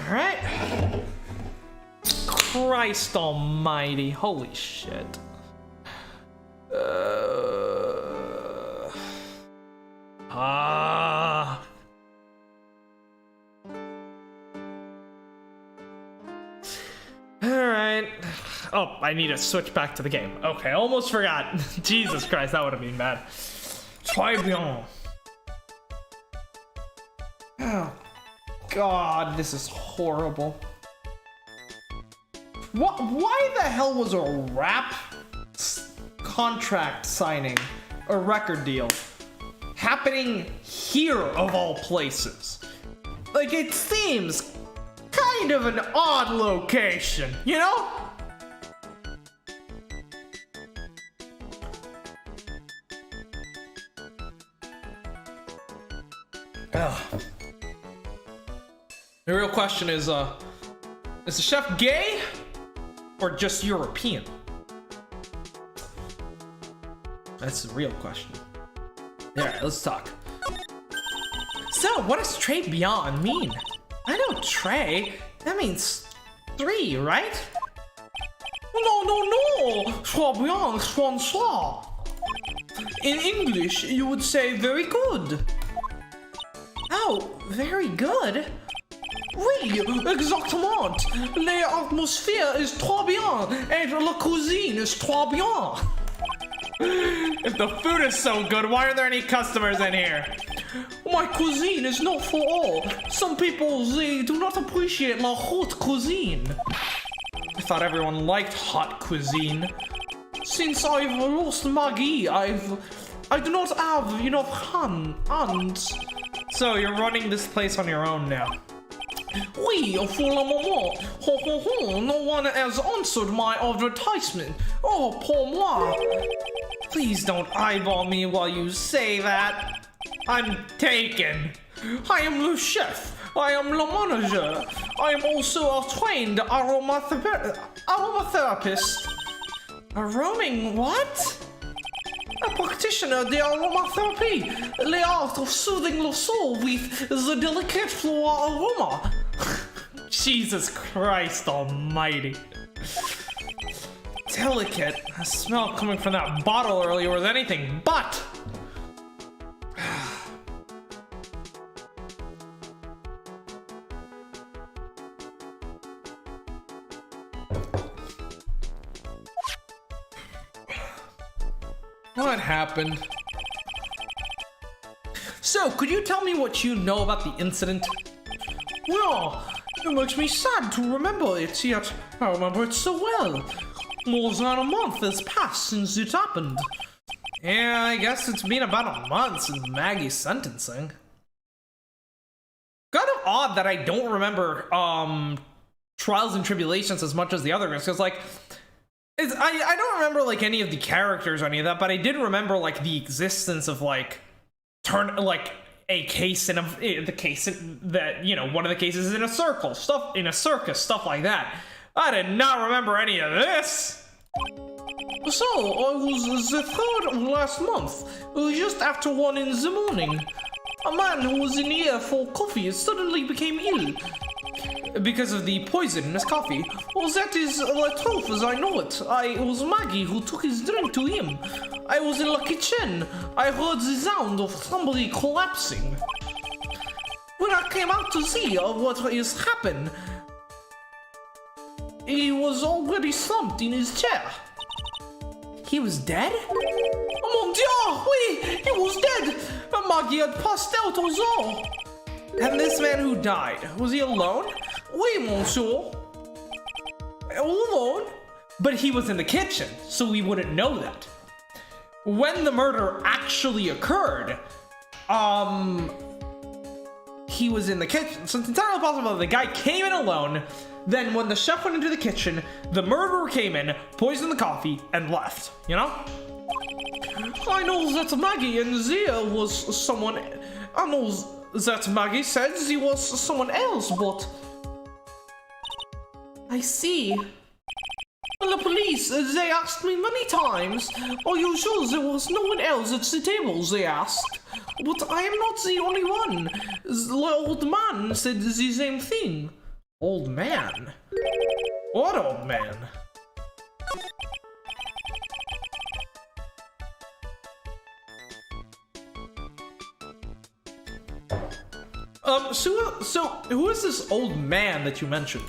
All right. Christ almighty. Holy shit. Alright. Oh, I need to switch back to the game. Okay, almost forgot. Jesus Christ, that would have been bad. Tribulations. Oh, God, this is horrible. What? Why the hell was a rap contract signing, a record deal, happening here of all places? Like, it seems kind of an odd location, you know? Ugh. The real question is the chef gay or just European? That's the real question. Alright, let's talk. So, what does Trey Beyond mean? I know Trey. That means 3, right? No. Tribulations, François. In English, you would say very good. Oh, very good? Oui, exactement. L'atmosphère est trop bien, and la cuisine is trop bien. If the food is so good, why are there any customers in here? My cuisine is not for all. Some people, they do not appreciate la haute cuisine. I thought everyone liked hot cuisine. Since I've lost Maggie, I do not have enough hands. So you're running this place on your own now. Oui, for le moment. No one has answered my advertisement. Oh, pour moi. Please don't eyeball me while you say that. I'm taken. I am le chef. I am le manager. I am also a trained aromatherapist. A roaming what? A practitioner de aromatherapy. The art of soothing the soul with the delicate floral aroma. Jesus Christ almighty. Delicate. The smell coming from that bottle earlier was anything but. What happened? So, could you tell me what you know about the incident? Well, it makes me sad to remember it, yet I remember it so well. More than a month has passed since it happened. Yeah, I guess it's been about a month since Maggie's sentencing. Kind of odd that I don't remember Trials and Tribulations as much as the other ones, because like I don't remember like any of the characters or any of that, but I did remember like the existence of like a case in the case that, you know, one of the cases is in a circus, stuff like that. I did not remember any of this. So, I was the 3rd of last month, just after 1 in the morning. A man who was in here for coffee suddenly became ill. Because of the poison in his coffee. Well, that is the truth as I know it. It was Maggie who took his drink to him. I was in the kitchen. I heard the sound of somebody collapsing. When I came out to see what has happened, he was already slumped in his chair. He was dead? Oh mon dieu, oui, he was dead. Maggie had passed out also. And this man who died, was he alone? Oui, monsieur. Alone? But he was in the kitchen, so we wouldn't know that. When the murder actually occurred, he was in the kitchen. So it's entirely possible that the guy came in alone, then when the chef went into the kitchen, the murderer came in, poisoned the coffee, and left, you know? I know that Maggie and Zia was someone... I know that Maggie said he was someone else, but... I see. The police, they asked me many times. Are you sure there was no one else at the table, they asked. But I am not the only one. The old man said the same thing. Old man? What old man? So who is this old man that you mentioned?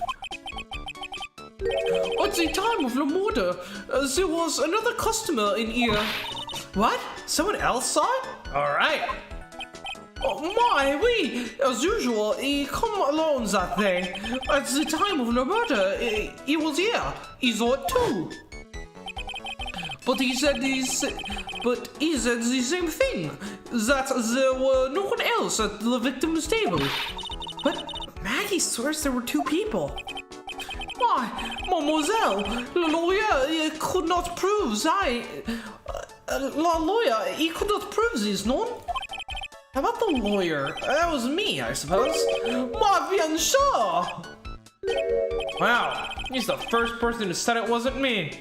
At the time of the murder, there was another customer in here. What? Someone else saw it? Alright. Oh my, as usual, he come alone that day. At the time of the murder, he was here. He saw it too. But he said the same thing, that there were no one else at the victim's table. But Maggie swears there were two people. Why, mademoiselle, the lawyer could not prove he could not prove this, no? How about the lawyer? That was me, I suppose. Ma bien sûr! Wow, he's the first person who said it wasn't me.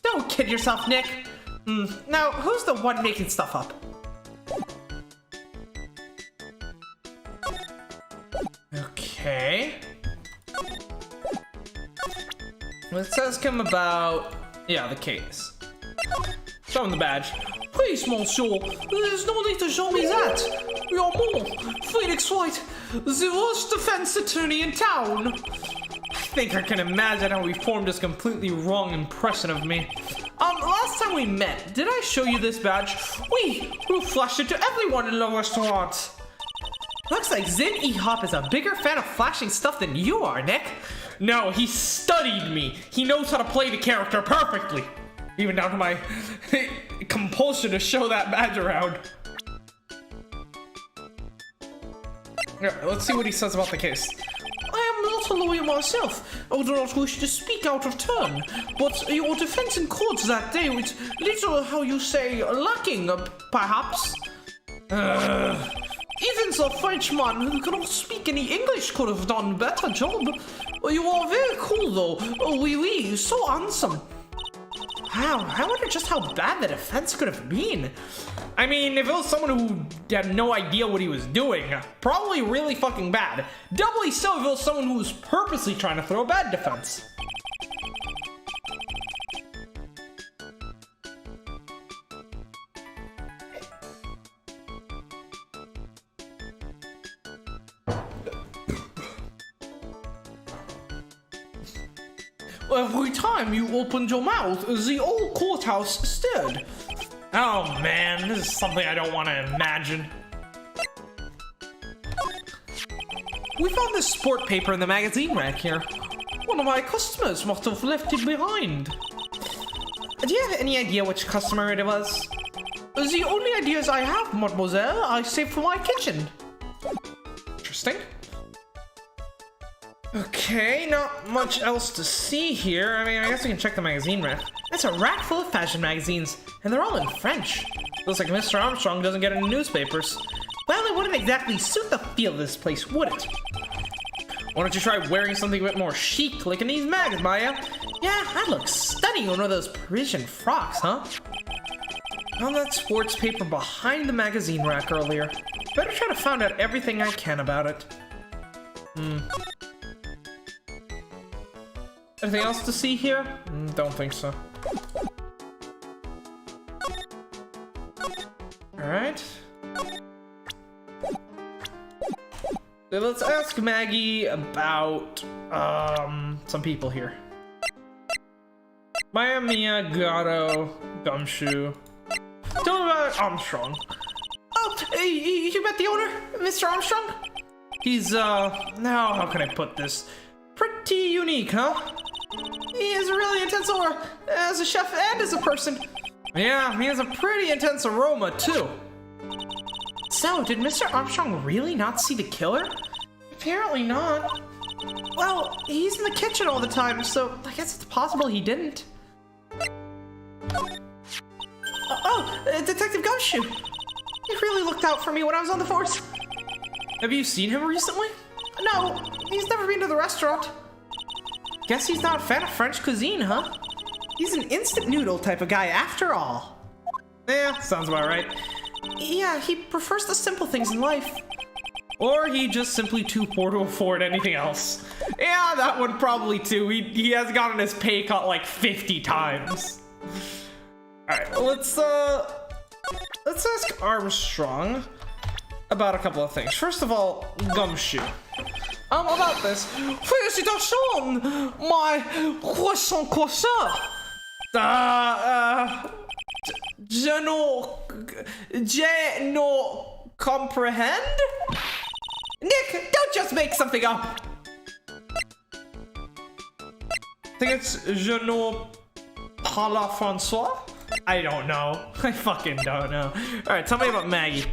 Don't kid yourself, Nick. Now, who's the one making stuff up? Okay. Let's ask him about, the case. Show him the badge. Please, monsieur, there's no need to show me that. You're more Phoenix White, the worst defense attorney in town. I think I can imagine how he formed this completely wrong impression of me. Last time we met, did I show you this badge? We flashed it to everyone in the restaurant. Looks like Zin E-Hop is a bigger fan of flashing stuff than you are, Nick. No, he studied me. He knows how to play the character perfectly. Even down to my compulsion to show that badge around. Yeah, let's see what he says about the case. I am not a lawyer myself. I do not wish to speak out of turn. But your defense in court that day was little, how you say, lacking, perhaps. Even the Frenchman who cannot speak any English could have done a better job. You are very cool, though. Oui, so handsome. Wow, I wonder just how bad the defense could have been. I mean, if it was someone who had no idea what he was doing, probably really fucking bad. Doubly so if it was someone who was purposely trying to throw a bad defense. Every time you opened your mouth, the old courthouse stirred. Oh man, this is something I don't want to imagine. We found this sport paper in the magazine rack here. One of my customers must have left it behind. Do you have any idea which customer it was? The only ideas I have, mademoiselle, I saved for my kitchen. Interesting. Okay, not much else to see here. I mean, I guess we can check the magazine rack. That's a rack full of fashion magazines, and they're all in French. Looks like Mr. Armstrong doesn't get any newspapers. Well, it wouldn't exactly suit the feel of this place, would it? Why don't you try wearing something a bit more chic, like in these mags, Maya? Yeah, that looks stunning on one of those Parisian frocks, huh? Found that sports paper behind the magazine rack earlier. Better try to find out everything I can about it. Anything else to see here? Don't think so. Alright. Let's ask Maggie about some people here. Maya, Mia, Gato, Gumshoe. Tell me about Armstrong. Oh, you met the owner, Mr. Armstrong? He's now how can I put this? Pretty unique, huh? He has a really intense aura, as a chef and as a person. Yeah, he has a pretty intense aroma, too. So, did Mr. Armstrong really not see the killer? Apparently not. Well, he's in the kitchen all the time, so I guess it's possible he didn't. Detective Gumshoe! He really looked out for me when I was on the force. Have you seen him recently? No, he's never been to the restaurant. Guess he's not a fan of French cuisine, huh? He's an instant noodle type of guy after all. Yeah, sounds about right. Yeah, he prefers the simple things in life. Or he just simply too poor to afford anything else. Yeah, that one probably too. He has gotten his pay cut like 50 times. Alright, let's ask Armstrong about a couple of things. First of all, Gumshoe. About this. Félicitations, my croissant. Je no comprehend? Nick, don't just make something up. I think it's je ne parle François? I don't know. I fucking don't know. Alright, tell me about Maggie.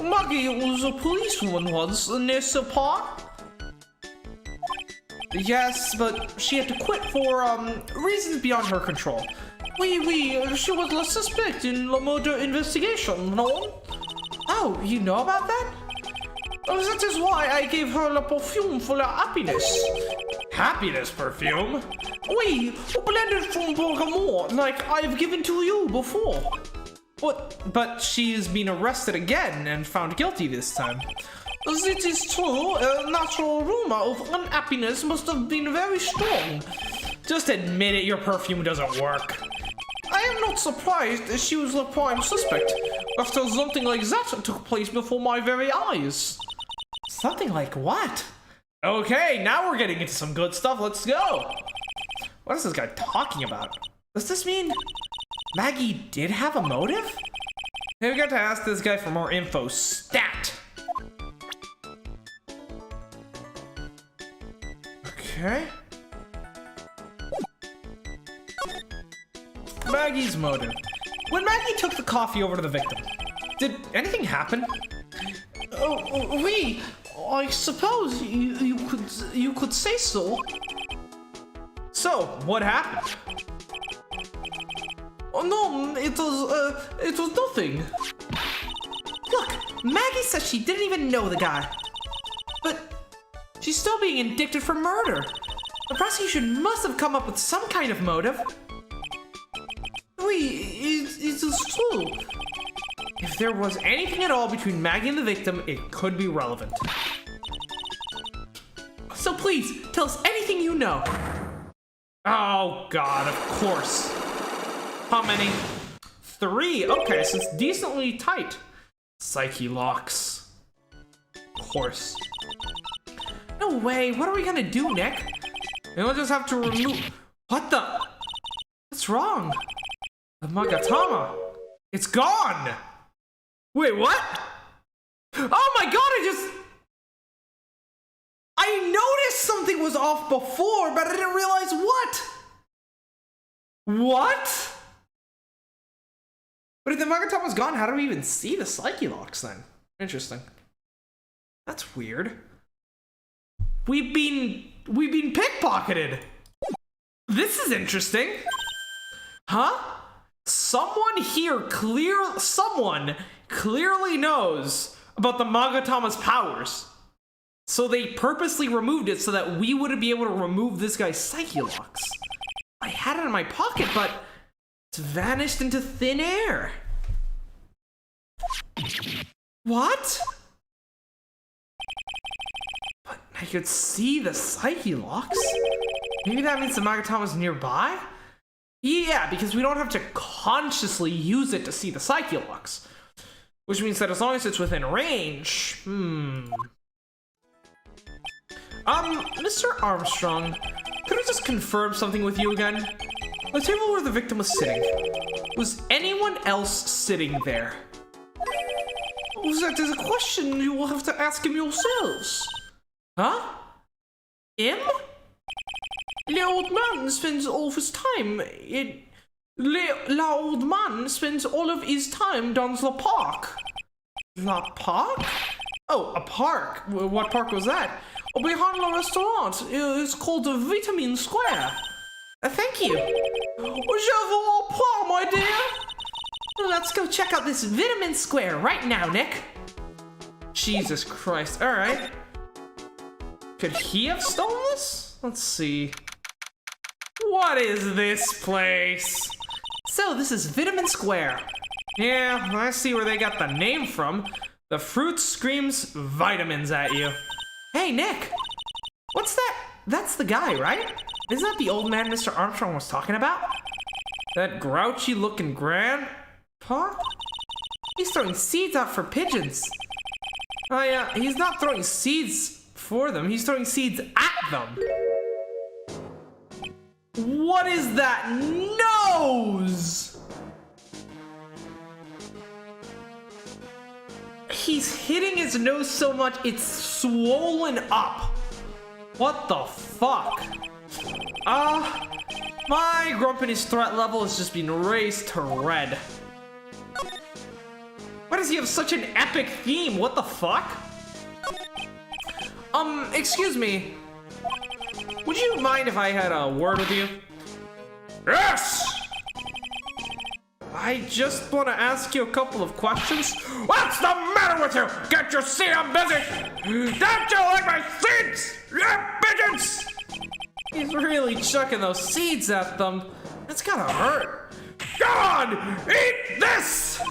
Maggie was a policewoman once, n'est-ce pas? Yes, but she had to quit for reasons beyond her control. Oui, she was a suspect in the murder investigation, no? Oh, you know about that? Oh, that is why I gave her la perfume for la happiness. Happiness perfume? Oui, blended from bergamot, like I've given to you before. But she's been arrested again and found guilty this time. It is true, a natural aroma of unhappiness must have been very strong. Just admit it, your perfume doesn't work. I am not surprised that she was the prime suspect, after something like that took place before my very eyes. Something like what? Okay, now we're getting into some good stuff, let's go! What is this guy talking about? Does this mean Maggie did have a motive? Hey, we got to ask this guy for more info. Stat! Okay. Maggie's motive. When Maggie took the coffee over to the victim, did anything happen? Oh, oui. I suppose you could say so. So, what happened? Oh no, it was nothing. Look, Maggie says she didn't even know the guy. But she's still being indicted for murder. The prosecution must have come up with some kind of motive. Oui, it is true. If there was anything at all between Maggie and the victim, it could be relevant. So please, tell us anything you know. Oh god, of course. How many? 3. Okay, so it's decently tight. Psyche locks. Of course. No way, what are we gonna do, Nick? We'll just have to remove... What the? What's wrong? The Magatama. It's gone! Wait, what? Oh my god, I noticed something was off before, but I didn't realize what? What? But if the Magatama's gone, how do we even see the Psyche locks then? Interesting. That's weird. We've been pickpocketed. This is interesting. Huh? Someone clearly knows about the Magatama's powers. So they purposely removed it so that we wouldn't be able to remove this guy's Psyche locks. I had it in my pocket, but it's vanished into thin air. What? But I could see the Psyche locks? Maybe that means the Magatama's nearby? Yeah, because we don't have to consciously use it to see the Psyche locks. Which means that as long as it's within range... Mr. Armstrong, could I just confirm something with you again? The table where the victim was sitting. Was anyone else sitting there? That is a question you will have to ask him yourselves. Huh? Him? The old man spends all of his time in... The old man spends all of his time down the park. The park? Oh, a park. What park was that? Oh, behind the restaurant. It's called the Vitamin Square. Thank you. Je vous reprends, my dear. Let's go check out this Vitamin Square right now, Nick. Jesus Christ. All right. Could he have stolen this? Let's see. What is this place? So, this is Vitamin Square. Yeah, I see where they got the name from. The fruit screams vitamins at you. Hey, Nick! What's that? That's the guy, right? Isn't that the old man Mr. Armstrong was talking about? That grouchy looking grandpa? He's throwing seeds out for pigeons. Oh yeah, he's not throwing seeds for them, he's throwing seeds at them. What is that nose? He's hitting his nose so much it's swollen up. What the fuck? My grumpiness threat level has just been raised to red. Why does he have such an epic theme? What the fuck? Excuse me. Would you mind if I had a word with you? Yes! I just want to ask you a couple of questions. What's the matter with you? Get your seat, I'm busy! Don't you like my seeds? Yeah, pigeons! He's really chucking those seeds at them. That's gotta hurt. Go on! Eat this!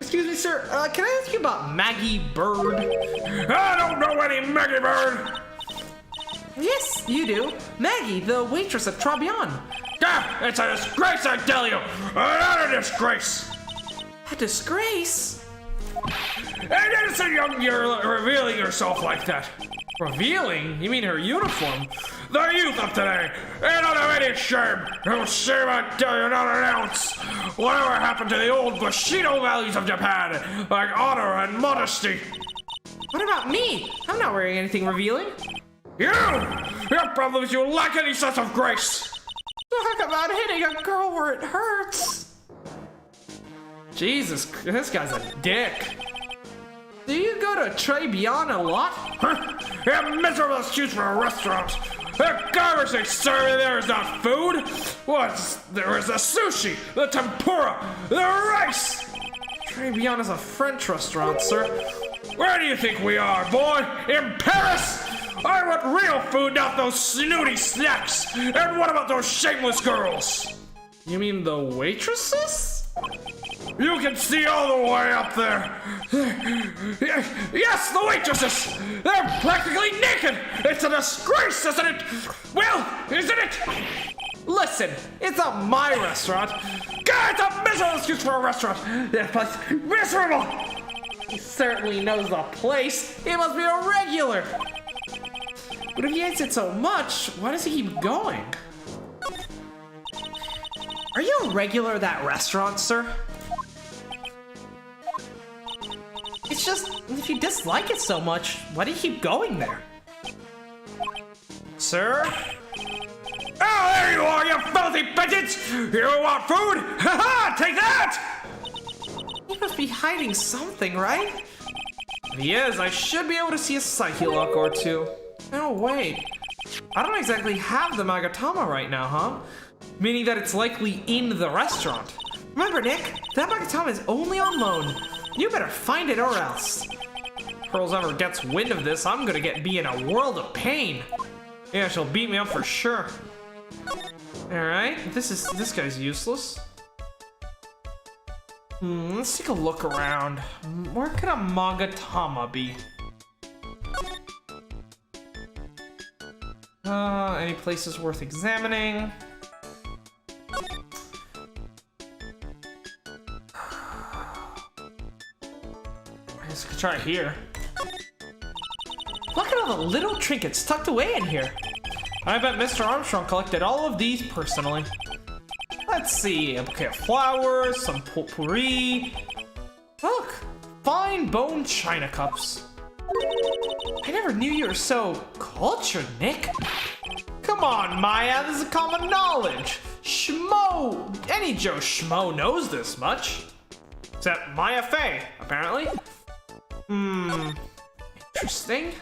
Excuse me, sir. Can I ask you about Maggie Bird? I don't know any Maggie Bird! Yes, you do. Maggie, the waitress at Tribulations. Ah, it's a disgrace, I tell you! Another disgrace! A disgrace? And innocent young girl revealing herself like that. Revealing? You mean her uniform? The youth of today, they don't have any shame. No shame, I tell you, not an ounce. Whatever happened to the old Bushido values of Japan, like honor and modesty? What about me? I'm not wearing anything revealing. You! Your problem is you lack any sense of grace. Talk about hitting a girl where it hurts. Jesus, this guy's a dick. Do you go to Tribulations a lot? Huh? A miserable excuse for a restaurant. The garbage they serve in there is not food. There is the sushi, the tempura, the rice. Tribulations is a French restaurant, sir. Where do you think we are, boy? In Paris? I want real food, not those snooty snacks. And what about those shameless girls? You mean the waitresses? You can see all the way up there. Yes, the waitresses! They're practically naked! It's a disgrace, isn't it? Well, isn't it? Listen, it's not my restaurant. God, it's a miserable excuse for a restaurant. That place, miserable! He certainly knows the place. He must be a regular. But if he hates it so much, why does he keep going? Are you a regular at that restaurant, sir? It's just, if you dislike it so much, why do you keep going there? Sir? Oh, there you are, you filthy pigeons! You want food? Ha-ha! Take that! He must be hiding something, right? If he is, I should be able to see a psyche lock or two. No, wait. I don't exactly have the Magatama right now, huh? Meaning that it's likely in the restaurant. Remember, Nick, that Magatama is only on loan. You better find it or else. Pearls ever gets wind of this, I'm gonna be in a world of pain. Yeah, she'll beat me up for sure. Alright, this guy's useless. Let's take a look around. Where could a Magatama be? Any places worth examining? Let's try here. Look at all the little trinkets tucked away in here. I bet Mr. Armstrong collected all of these personally. Let's see, a bouquet of flowers, some potpourri. Look, fine bone china cups. I never knew you were so cultured, Nick. Come on, Maya, this is common knowledge. Schmo, any Joe Schmo knows this much. Except Maya Fey, apparently. Interesting.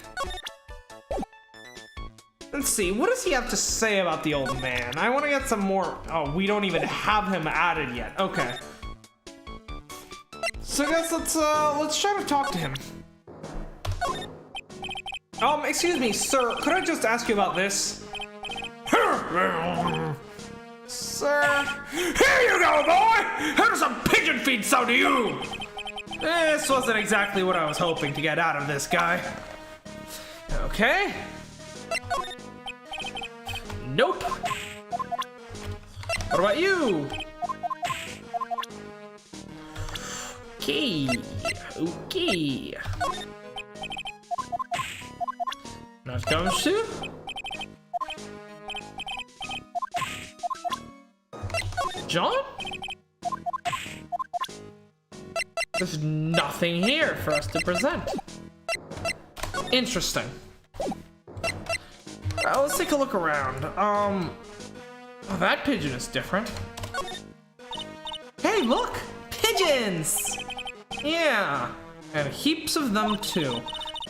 Let's see, what does he have to say about the old man? I want to get some more. Oh, we don't even have him added yet. Okay. So I guess let's try to talk to him. Excuse me, sir, could I just ask you about this? sir. Here you go, boy! How does some pigeon feed sound to you? This wasn't exactly what I was hoping to get out of this guy. Okay. Nope. What about you? Okay. Okay. Now it comes to John? There's nothing here for us to present. Interesting. Let's take a look around. Oh, that pigeon is different. Hey, look! Pigeons! Yeah, and heaps of them too.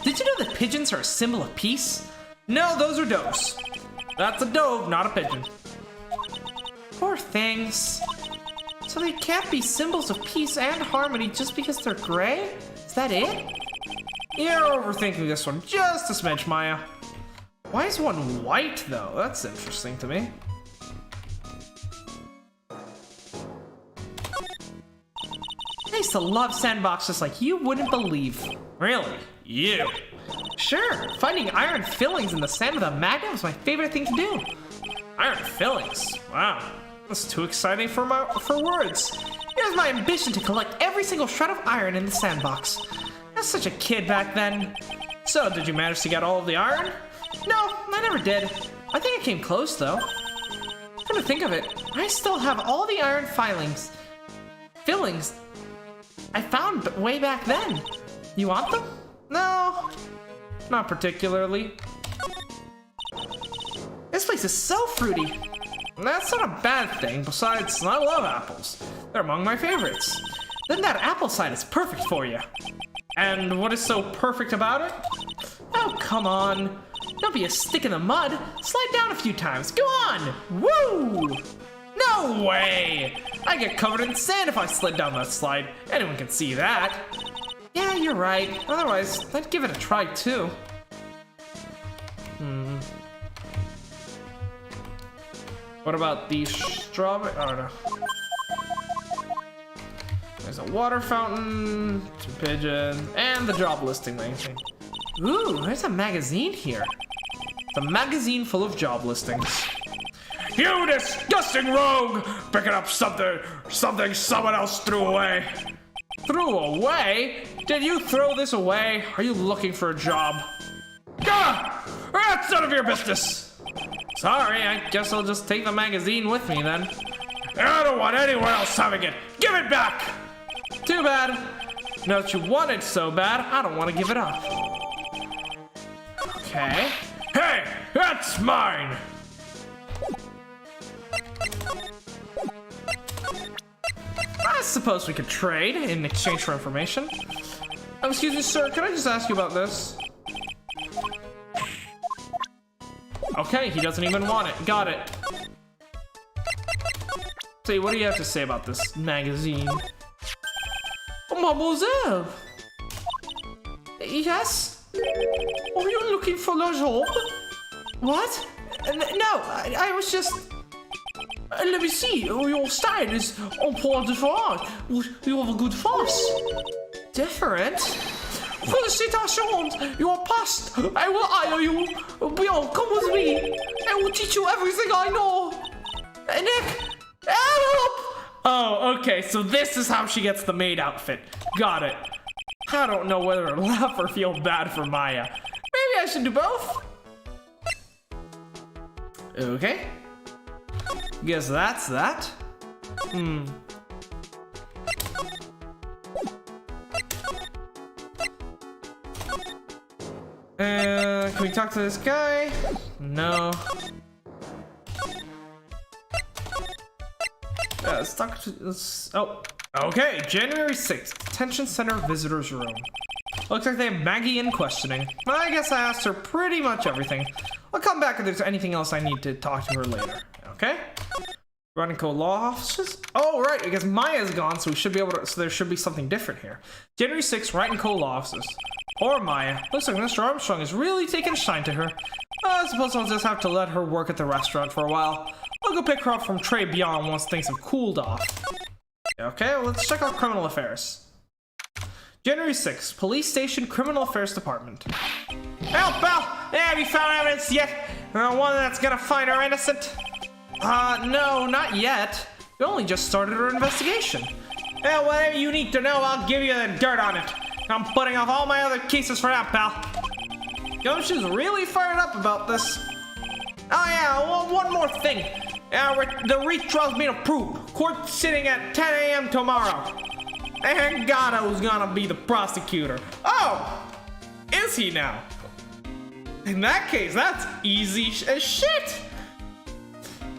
Did you know that pigeons are a symbol of peace? No, those are doves. That's a dove, not a pigeon. Poor things. So they can't be symbols of peace and harmony just because they're gray? Is that it? You're overthinking this one just a smidge, Maya. Why is one white, though? That's interesting to me. I used to love sandboxes like you wouldn't believe. Really? You? Sure, finding iron fillings in the sand of the magnet was my favorite thing to do. Iron fillings? Wow, that's too exciting for words. It was my ambition to collect every single shred of iron in the sandbox. I was such a kid back then. So, did you manage to get all of the iron? No, I never did. I think I came close, though. Come to think of it, I still have all the iron fillings I found way back then. You want them? No, not particularly. This place is so fruity. That's not a bad thing, besides I love apples. They're among my favorites. Then that apple cider is perfect for you. And what is so perfect about it? Oh, come on. Don't be a stick in the mud. Slide down a few times. Go on! Woo! No way! I get covered in sand if I slid down that slide. Anyone can see that. Yeah, you're right. Otherwise, I'd give it a try too. What about these strawberry? I don't know. There's a water fountain, some pigeons, and the job listing thing. Ooh, there's a magazine here. It's a magazine full of job listings. You disgusting rogue! Picking up something someone else threw away. Threw away? Did you throw this away? Are you looking for a job? Ah! That's none of your business. Sorry, I guess I'll just take the magazine with me then. I don't want anyone else having it. Give it back! Too bad. Now that you want it so bad, I don't want to give it up. Okay. Hey, that's mine! I suppose we could trade in exchange for information. Excuse me, sir, can I just ask you about this? Okay, he doesn't even want it. Got it. See, what do you have to say about this magazine? Mademoiselle! Yes? Are you looking for a job? What? No, I was just... let me see, your style is on point different. You have a good face. Different? Felicitations, you are passed. I will hire you. Beyond, come with me. I will teach you everything I know. Nick, help! Oh, okay, so this is how she gets the maid outfit. Got it. I don't know whether to laugh or feel bad for Maya. Maybe I should do both. Okay. Guess that's that. Can we talk to this guy? No. Let's talk to this. Oh, okay. January 6th, Detention Center Visitors Room. Looks like they have Maggie in questioning. I guess I asked her pretty much everything. I'll come back if there's anything else I need to talk to her later. Okay? Running Co law offices? Oh, right, because Maya's gone, so we should be able to, so there should be something different here. January 6th, Wright & Co law offices. Poor Maya. Looks like Mr. Armstrong is really taking a shine to her. I suppose I'll just have to let her work at the restaurant for a while. I'll go pick her up from Trey Beyond once things have cooled off. Okay, well, let's check out criminal affairs. January 6th, Police Station Criminal Affairs Department. Help, pal! Have you found evidence yet? One that's gonna find her innocent? No, not yet. We only just started our investigation. Well, whatever you need to know, I'll give you the dirt on it. I'm putting off all my other cases for now, pal. Gumshoe's really fired up about this. Oh yeah, well, one more thing. The retrial's been approved. Court sitting at 10 a.m. tomorrow. And Gatto's gonna be the prosecutor. Oh! Is he now? In that case, that's easy as shit.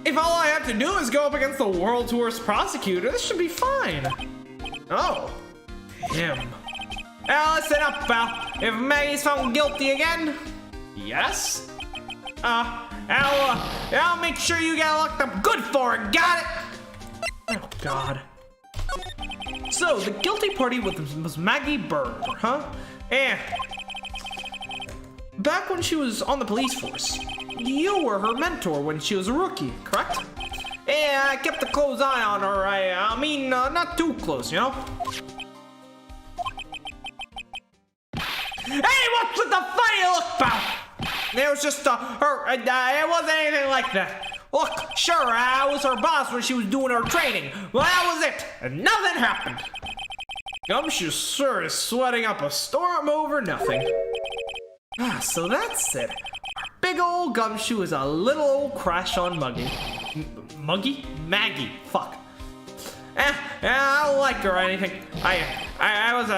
If all I have to do is go up against the world's worst prosecutor, this should be fine. Oh. Him. Now listen up, pal. If Maggie's found guilty again, yes? I'll make sure you get locked up good for it, got it? Oh, God. So, the guilty party was Maggie Bird, huh? And back when she was on the police force, you were her mentor when she was a rookie, correct? Yeah, I kept a close eye on her. I mean, not too close, you know? Hey, what's with the funny look, pal? It was just her. It wasn't anything like that. Look, sure, I was her boss when she was doing her training. Well, that was it, and nothing happened. Gumshoe sure is sweating up a storm over nothing. So that's it. Our big old Gumshoe is a little old crash on Muggy. Maggie. Fuck. I don't like her or anything. I was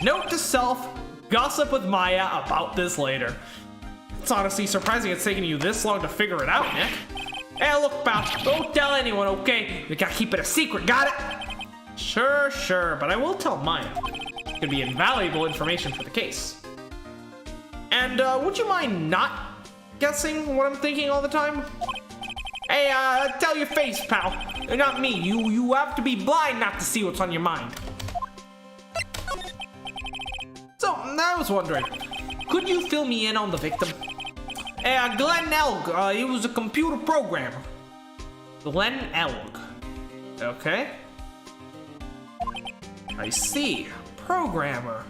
Note to self, gossip with Maya about this later. It's honestly surprising it's taking you this long to figure it out, Nick. Hey, look, pal, don't tell anyone, okay? You gotta keep it a secret, got it? Sure, but I will tell Maya. It could be invaluable information for the case. And, would you mind not guessing what I'm thinking all the time? Hey, tell your face, pal. Not me. You have to be blind not to see what's on your mind. So, I was wondering, could you fill me in on the victim? Glenn Elg, he was a computer programmer. Glenn Elg. Okay. I see. Programmer.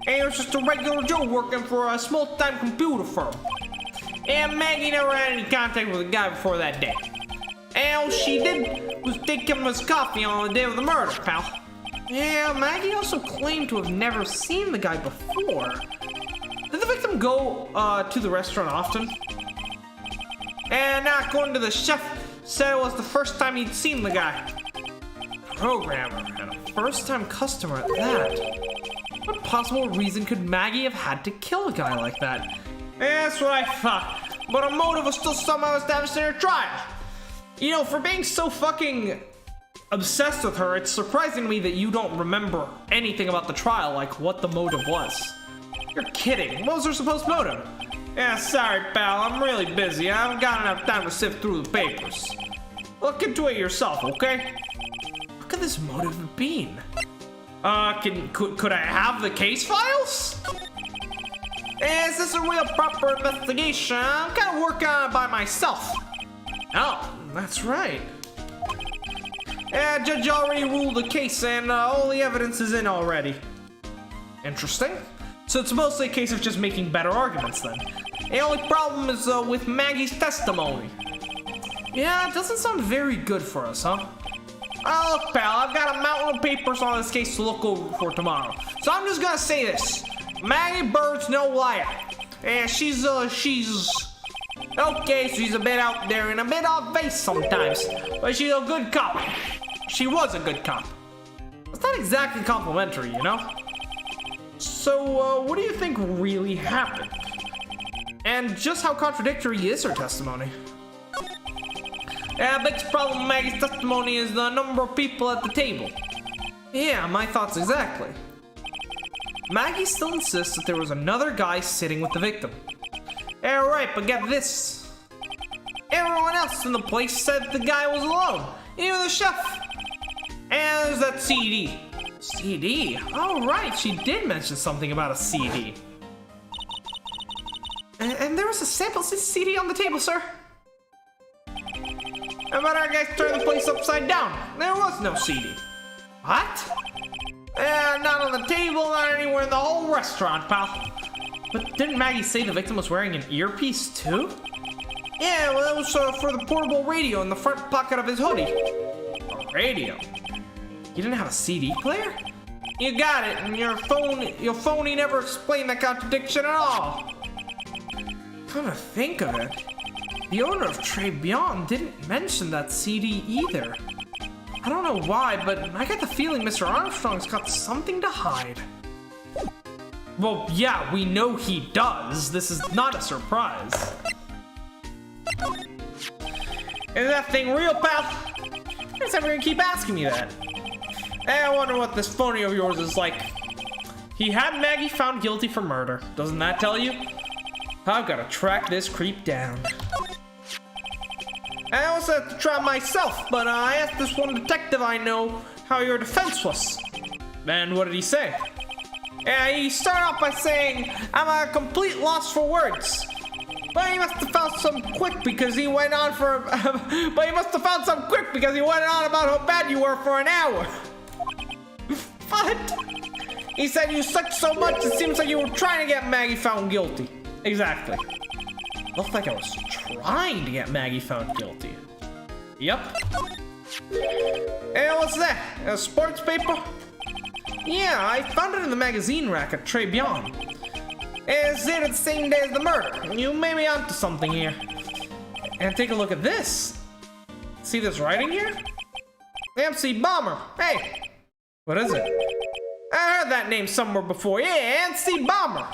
He was just a regular Joe working for a small-time computer firm. And Maggie never had any contact with the guy before that day. And all she did was take him his coffee on the day of the murder, pal. Yeah, Maggie also claimed to have never seen the guy before. Did the victim go to the restaurant often? And according to the chef, said it was the first time he'd seen the guy. Programmer and a first-time customer at that. What possible reason could Maggie have had to kill a guy like that? Yeah, that's what I thought. But her motive was still somehow established in her trial. You know, for being so fucking obsessed with her, it's surprising to me that you don't remember anything about the trial, like what the motive was. You're kidding. What was her supposed motive? Yeah, sorry, pal. I'm really busy. I haven't got enough time to sift through the papers. Look into it yourself, okay? What could this motive have been? Could I have the case files? Is this a real proper investigation? I'm kind of working on it by myself. Oh, that's right. Judge already ruled the case and all the evidence is in already. Interesting. So it's mostly a case of just making better arguments then. The only problem is with Maggie's testimony. Yeah, it doesn't sound very good for us, huh? Oh, look, pal, I've got a mountain of papers on this case to look over for tomorrow. So I'm just gonna say this. Maggie Bird's no liar. And she's okay, she's a bit out there and a bit off base sometimes. But she's a good cop. She was a good cop. It's not exactly complimentary, you know? So, what do you think really happened? And just how contradictory is her testimony? Yeah, biggest problem with Maggie's testimony is the number of people at the table. Yeah, my thoughts exactly. Maggie still insists that there was another guy sitting with the victim. Yeah, right, but get this. Everyone else in the place said the guy was alone. Even the chef. And there's that CD. CD? Oh, right, she did mention something about a CD. And there was a sample CD on the table, sir. But our guys turned the place upside down. There was no CD. What? Not on the table, not anywhere in the whole restaurant, pal. But didn't Maggie say the victim was wearing an earpiece too? Yeah, well, that was for the portable radio in the front pocket of his hoodie. A radio? You didn't have a CD player? You got it, and your phony never explained that contradiction at all. Come to think of it, the owner of Tribulations didn't mention that CD either. I don't know why, but I get the feeling Mr. Armstrong's got something to hide. Well, yeah, we know he does. This is not a surprise. Is that thing real, pal? I guess I'm gonna keep asking me that. Hey, I wonder what this phony of yours is like. He had Maggie found guilty for murder. Doesn't that tell you? I've got to track this creep down. I also have to try myself, but I asked this one detective I know how your defense was. And what did he say? He started off by saying, I'm a complete loss for words. But he must have found some quick because he went on about how bad you were for an hour. What? He said you sucked so much it seems like you were trying to get Maggie found guilty. Exactly. Looked like I was trying to get Maggie found guilty. Yep. Hey, what's that? A sports paper? Yeah, I found it in the magazine rack at Tribulations. It's dated the same day as the murder. You may be onto something here. And take a look at this. See this writing here? MC Bomber. Hey, what is it? I heard that name somewhere before. Yeah, MC Bomber.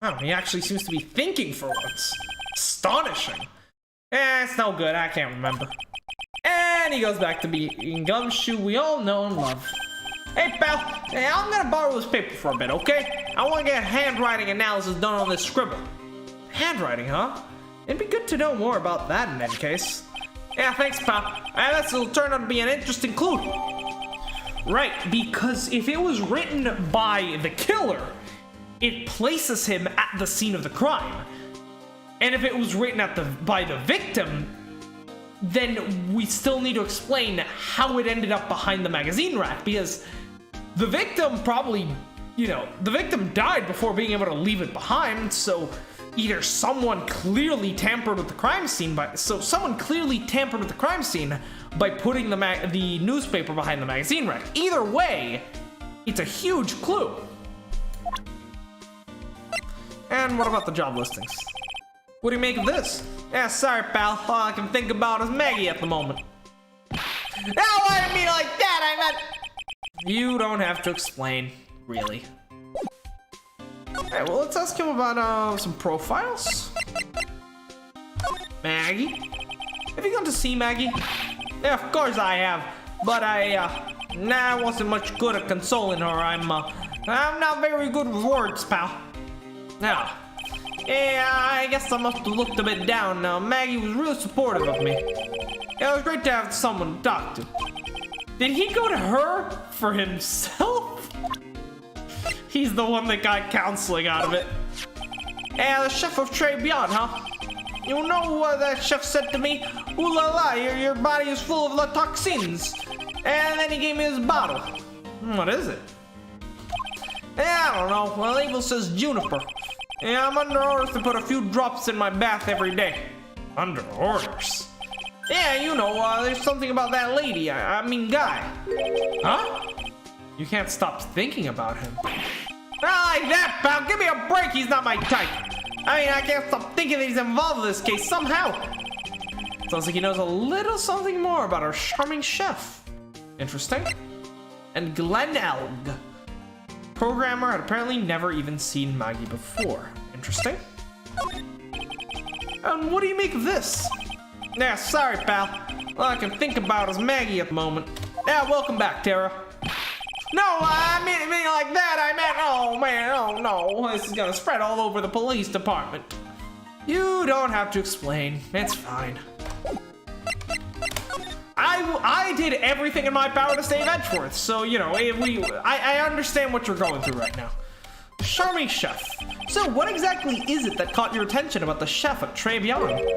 Oh, he actually seems to be thinking for once. Astonishing. It's no good, I can't remember. And he goes back to being Gumshoe we all know and love. Hey, pal. Hey, I'm gonna borrow this paper for a bit, okay? I want to get handwriting analysis done on this scribble. Handwriting, huh? It'd be good to know more about that in any case. Yeah, thanks, pal. This will turn out to be an interesting clue. Right, because if it was written by the killer, it places him at the scene of the crime. And if it was written by the victim, then we still need to explain how it ended up behind the magazine rack, because the victim probably, the victim died before being able to leave it behind, so either someone clearly tampered with the crime scene by putting the newspaper behind the magazine rack. Either way, it's a huge clue. And what about the job listings? What do you make of this? Yeah, sorry, pal. All I can think about is Maggie at the moment. No, I didn't mean it like that. I meant... You don't have to explain, really. Alright, well, let's ask him about some profiles. Maggie? Have you gone to see Maggie? Yeah, of course I have. But I wasn't much good at consoling her. I'm not very good with words, pal. Now, yeah, I guess I must have looked a bit down. Now, Maggie was real supportive of me. Yeah, it was great to have someone to talk to. Did he go to her for himself? He's the one that got counseling out of it. Yeah, the chef of Tribulations, huh? You know what that chef said to me? Ooh la la, your body is full of the toxins. And then he gave me his bottle. What is it? Yeah, I don't know. Well, label says juniper. Yeah, I'm under orders to put a few drops in my bath every day. Under orders? Yeah, there's something about that lady. I mean guy. Huh? You can't stop thinking about him. Not like that, pal. Give me a break. He's not my type. I mean, I can't stop thinking that he's involved in this case somehow. Sounds like he knows a little something more about our charming chef. Interesting. And Glenn Elg. Programmer had apparently never even seen Maggie before. Interesting. And what do you make of this? Yeah, sorry, pal. All I can think about is Maggie at the moment. Yeah, welcome back, Tara. No, I mean like that. I meant, oh man, oh no. This is gonna spread all over the police department. You don't have to explain. It's fine. I did everything in my power to save Edgeworth, so, I understand what you're going through right now. Charming chef. So what exactly is it that caught your attention about the chef at Tribulations?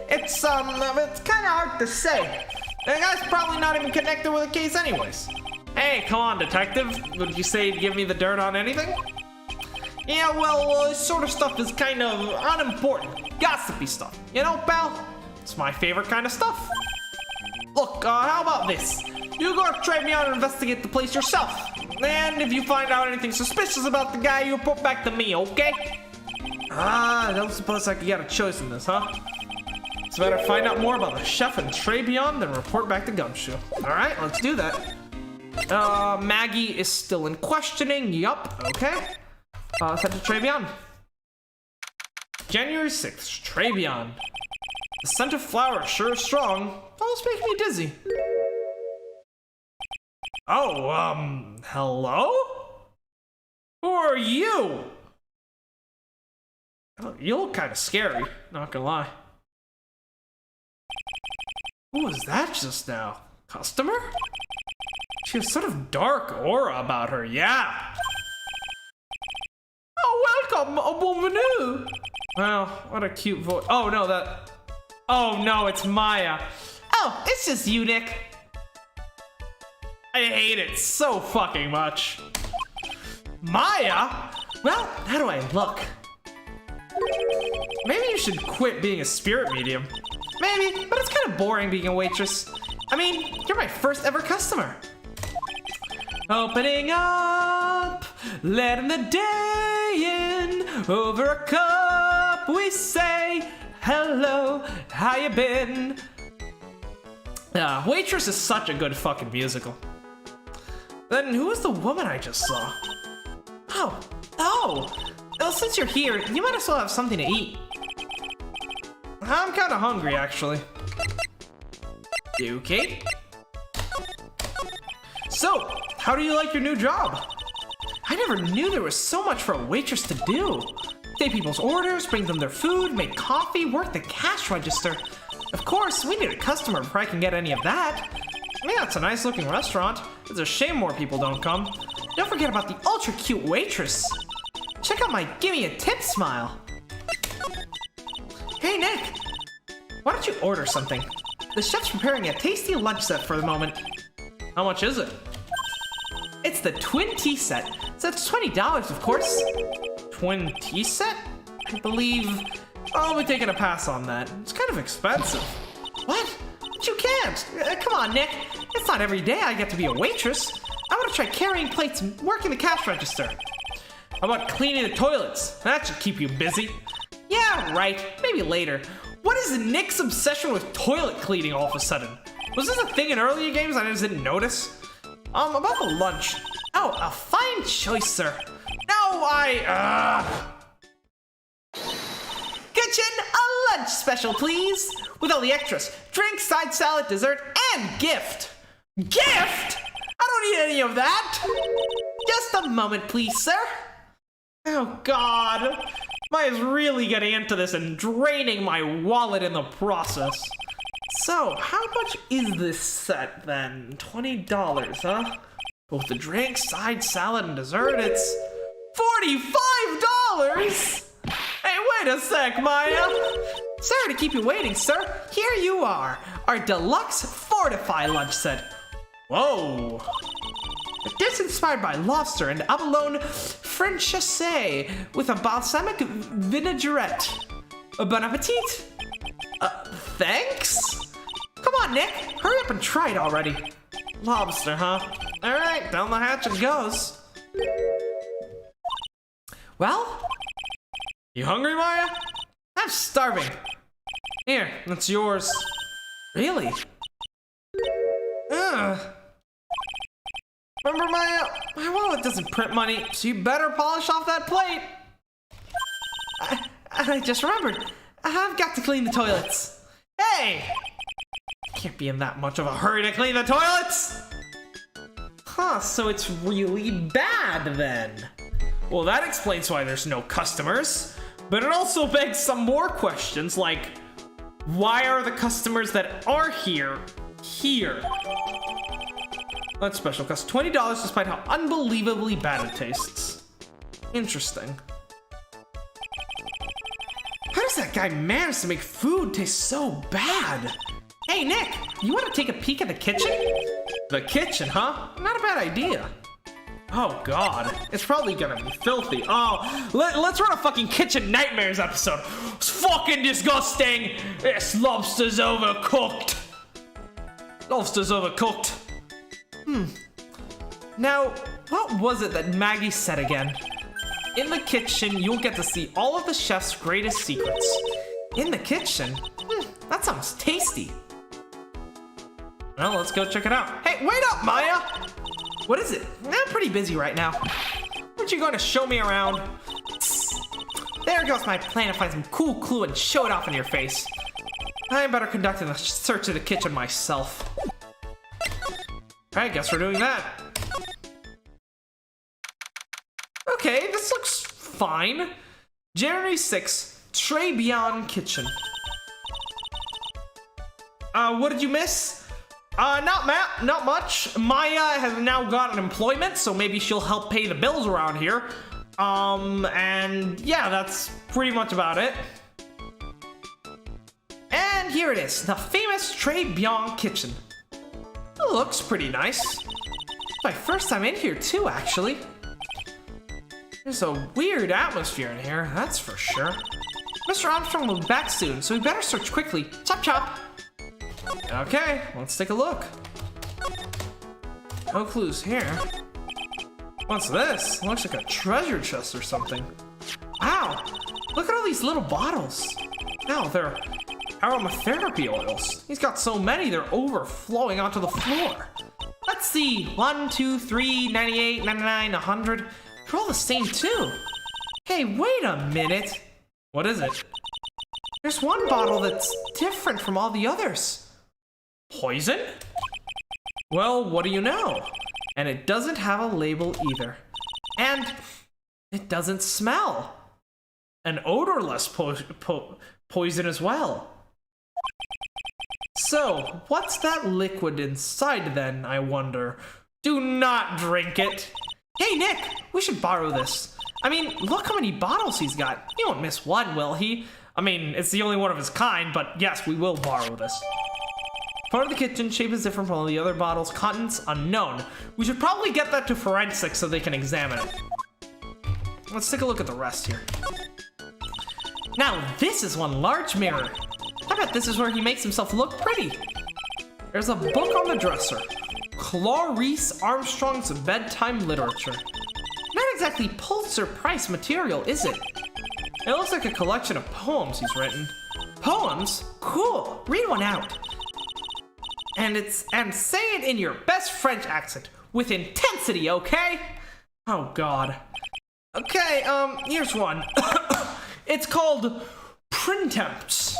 It's kind of hard to say. The guy's probably not even connected with the case anyways. Hey, come on, detective. Would you say you'd give me the dirt on anything? Yeah, well, this sort of stuff is kind of unimportant. Gossipy stuff. You know, pal? It's my favorite kind of stuff. Look, how about this? You go to Tribulations and investigate the place yourself. And if you find out anything suspicious about the guy, you report back to me, okay? I don't suppose I could get a choice in this, huh? It's better find out more about the chef and Tribulations than report back to Gumshoe. Alright, let's do that. Maggie is still in questioning. Yup, okay. Sent to Tribulations. January 6th, Tribulations. The scent of flower sure is strong. Almost making me dizzy. Oh, hello? Who are you? Oh, you look kind of scary, not gonna lie. Who was that just now? Customer? She has sort of dark aura about her, yeah. Oh, welcome, bienvenue. Wow, what a cute voice. Oh, no, oh, no, it's Maya. Oh, it's just you, Nick. I hate it so fucking much. Maya? Well, how do I look? Maybe you should quit being a spirit medium. Maybe, but it's kind of boring being a waitress. I mean, you're my first ever customer. Opening up, letting the day in. Over a cup, we say, hello, how you been? Waitress is such a good fucking musical. Then who was the woman I just saw? Well, since you're here, you might as well have something to eat. I'm kind of hungry, actually. Okay. So, how do you like your new job? I never knew there was so much for a waitress to do. Take people's orders, bring them their food, make coffee, work the cash register. Of course, we need a customer before I can get any of that. Yeah, it's a nice looking restaurant. It's a shame more people don't come. Don't forget about the ultra cute waitress. Check out my gimme a tip smile. Hey Nick, why don't you order something? The chef's preparing a tasty lunch set for the moment. How much is it? It's the twin tea set. So it's $20, of course. Twin tea set? I believe I'll be taking a pass on that. It's kind of expensive. What? But you can't. Come on, Nick. It's not every day I get to be a waitress. I want to try carrying plates and working the cash register. How about cleaning the toilets? That should keep you busy. Yeah, right. Maybe later. What is Nick's obsession with toilet cleaning all of a sudden? Was this a thing in earlier games I just didn't notice? About the lunch. Oh, a fine choice, sir. No, Kitchen, a lunch special, please. With all the extras. Drink, side salad, dessert, and gift. Gift? I don't need any of that. Just a moment, please, sir. Oh, God. Maya's really getting into this and draining my wallet in the process. So, how much is this set, then? $20, huh? Both the drink, side salad, and dessert, it's $45! Hey, wait a sec, Maya. Sorry to keep you waiting, sir. Here you are, our deluxe Fortify lunch set. Whoa. A dish inspired by lobster and abalone francaise with a balsamic vinaigrette. Bon appetit. Thanks? Come on, Nick. Hurry up and try it already. Lobster, huh? All right, down the hatch it goes. Well? You hungry, Maya? I'm starving. Here, that's yours. Really? Remember, Maya, my wallet doesn't print money, so you better polish off that plate. I just remembered. I've got to clean the toilets. Hey! Can't be in that much of a hurry to clean the toilets! Huh, so it's really bad then. Well, that explains why there's no customers. But it also begs some more questions, like, why are the customers that are here? That special costs $20 despite how unbelievably bad it tastes. Interesting. does that guy manage to make food taste so bad? Hey, Nick, you want to take a peek at the kitchen? The kitchen, huh? Not a bad idea. Oh, God. It's probably gonna be filthy. Oh, let's run a fucking Kitchen Nightmares episode. It's fucking disgusting. This lobster's overcooked. Lobster's overcooked. Now, what was it that Maggie said again? In the kitchen, you'll get to see all of the chef's greatest secrets. In the kitchen? That sounds tasty. Well, let's go check it out. Hey, wait up, Maya! What is it? I'm pretty busy right now. Aren't you going to show me around? There goes my plan to find some cool clue and show it off in your face. I better conduct a search of the kitchen myself. Alright, guess we're doing that. Okay, this looks fine. January 6th, Tribulations Kitchen. What did you miss? Not much. Maya has now gotten employment, so maybe she'll help pay the bills around here. And yeah, that's pretty much about it. And here it is, the famous Tribulations Kitchen. It looks pretty nice. It's my first time in here too, actually. There's a weird atmosphere in here, that's for sure. Mr. Armstrong will be back soon, so we better search quickly. Chop chop! Okay, let's take a look. No clues here. What's this? It looks like a treasure chest or something. Wow, look at all these little bottles. Wow, they're aromatherapy oils. He's got so many, they're overflowing onto the floor. Let's see, 1, 2, 3, 98, 99, 100. They're all the same too. Hey, wait a minute. What is it? There's one bottle that's different from all the others. Poison? Well, what do you know? And it doesn't have a label either. And it doesn't smell. An odorless poison as well. So, what's that liquid inside then, I wonder? Do not drink it. Hey, Nick, we should borrow this. I mean, look how many bottles he's got. He won't miss one, will he? I mean, it's the only one of his kind, but yes, we will borrow this. Part of the kitchen, shape is different from all the other bottles, contents unknown. We should probably get that to forensics so they can examine it. Let's take a look at the rest here. Now, this is one large mirror. I bet this is where he makes himself look pretty. There's a book on the dresser. Clarice Armstrong's Bedtime Literature. Not exactly Pulitzer Prize material, is it? It looks like a collection of poems he's written. Poems? Cool. Read one out. And say it in your best French accent with intensity, okay? Oh God. Okay, here's one. It's called Printemps.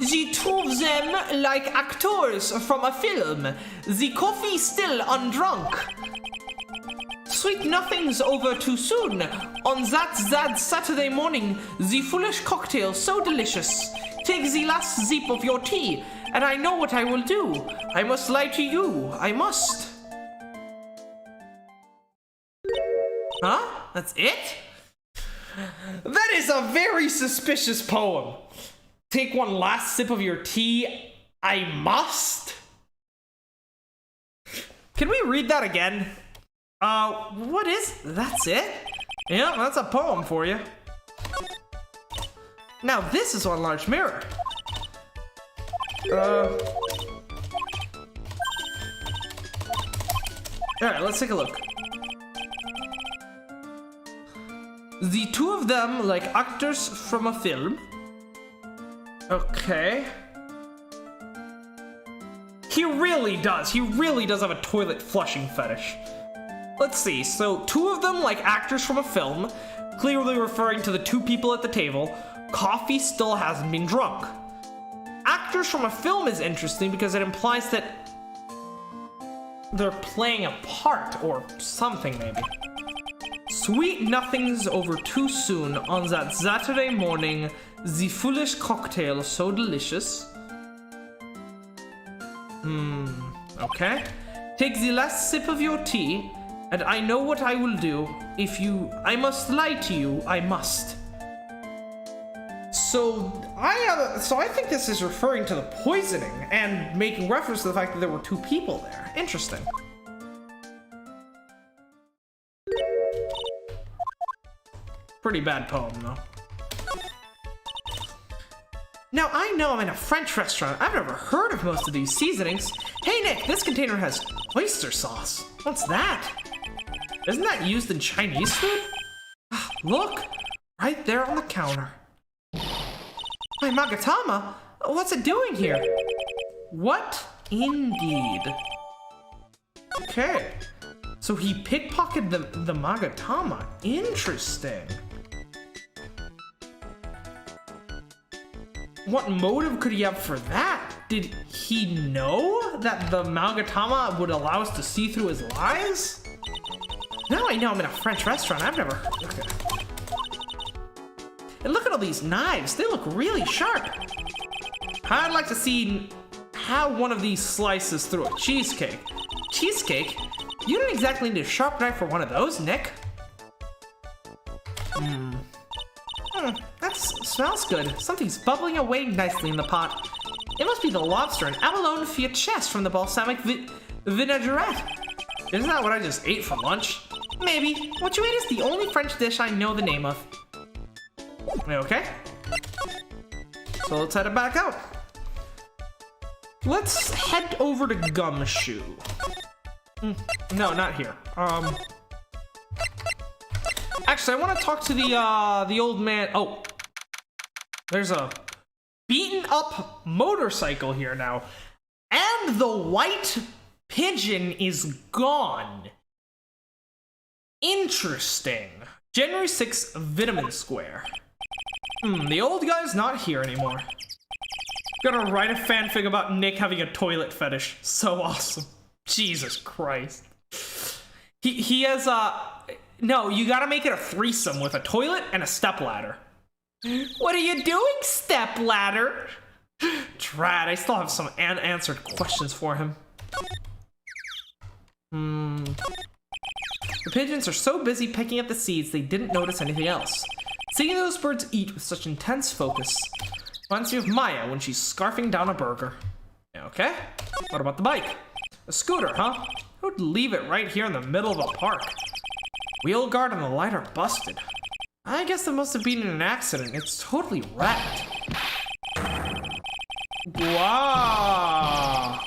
Je trouve them like actors from a film. The coffee still undrunk. Sweet nothings over too soon. On that Saturday morning, the foolish cocktail so delicious. Take the last sip of your tea, and I know what I will do. I must lie to you. I must. Huh? That's it? That is a very suspicious poem. Take one last sip of your tea. I must. Can we read that again? What is... That's it? Yeah, that's a poem for you. Now this is one large mirror. Alright, let's take a look. The two of them like actors from a film. Okay. He really does have a toilet flushing fetish. Let's see, so two of them like actors from a film, clearly referring to the two people at the table. Coffee still hasn't been drunk. Actors from a film is interesting because it implies that they're playing a part or something maybe. Sweet nothings over too soon on that Saturday morning, the foolish cocktail so delicious. Okay. Take the last sip of your tea, and I know what I will do. I must lie to you, I must. So I think this is referring to the poisoning and making reference to the fact that there were two people there. Interesting. Pretty bad poem, though. Now, I know I'm in a French restaurant. I've never heard of most of these seasonings. Hey, Nick, this container has oyster sauce. What's that? Isn't that used in Chinese food? Look, right there on the counter. My Magatama? What's it doing here? What? Indeed. Okay. So he pickpocketed the Magatama. Interesting. What motive could he have for that? Did he know that the Magatama would allow us to see through his lies? Now I know I'm in a French restaurant. I've never... Okay. And look at all these knives. They look really sharp. I'd like to see how one of these slices through a cheesecake. Cheesecake? You don't exactly need a sharp knife for one of those, Nick. That smells good. Something's bubbling away nicely in the pot. It must be the lobster and abalone fianchetto from the balsamic vinaigrette. Isn't that what I just ate for lunch? Maybe. What you ate is the only French dish I know the name of. Okay. So let's head it back out. Let's head over to Gumshoe. No, not here. Actually, I want to talk to the old man. Oh, there's a beaten up motorcycle here now, and the white pigeon is gone. Interesting. January 6th, Vitamin Square. The old guy's not here anymore. Gonna write a fanfic about Nick having a toilet fetish. So awesome. Jesus Christ. He has no, you gotta make it a threesome with a toilet and a stepladder. What are you doing, stepladder? Drat, I still have some unanswered questions for him. The pigeons are so busy picking up the seeds they didn't notice anything else. Seeing those birds eat with such intense focus reminds me of Maya when she's scarfing down a burger. Okay, what about the bike? A scooter, huh? Who'd leave it right here in the middle of a park? Wheel guard and the light are busted. I guess it must have been in an accident. It's totally wrecked. Wow.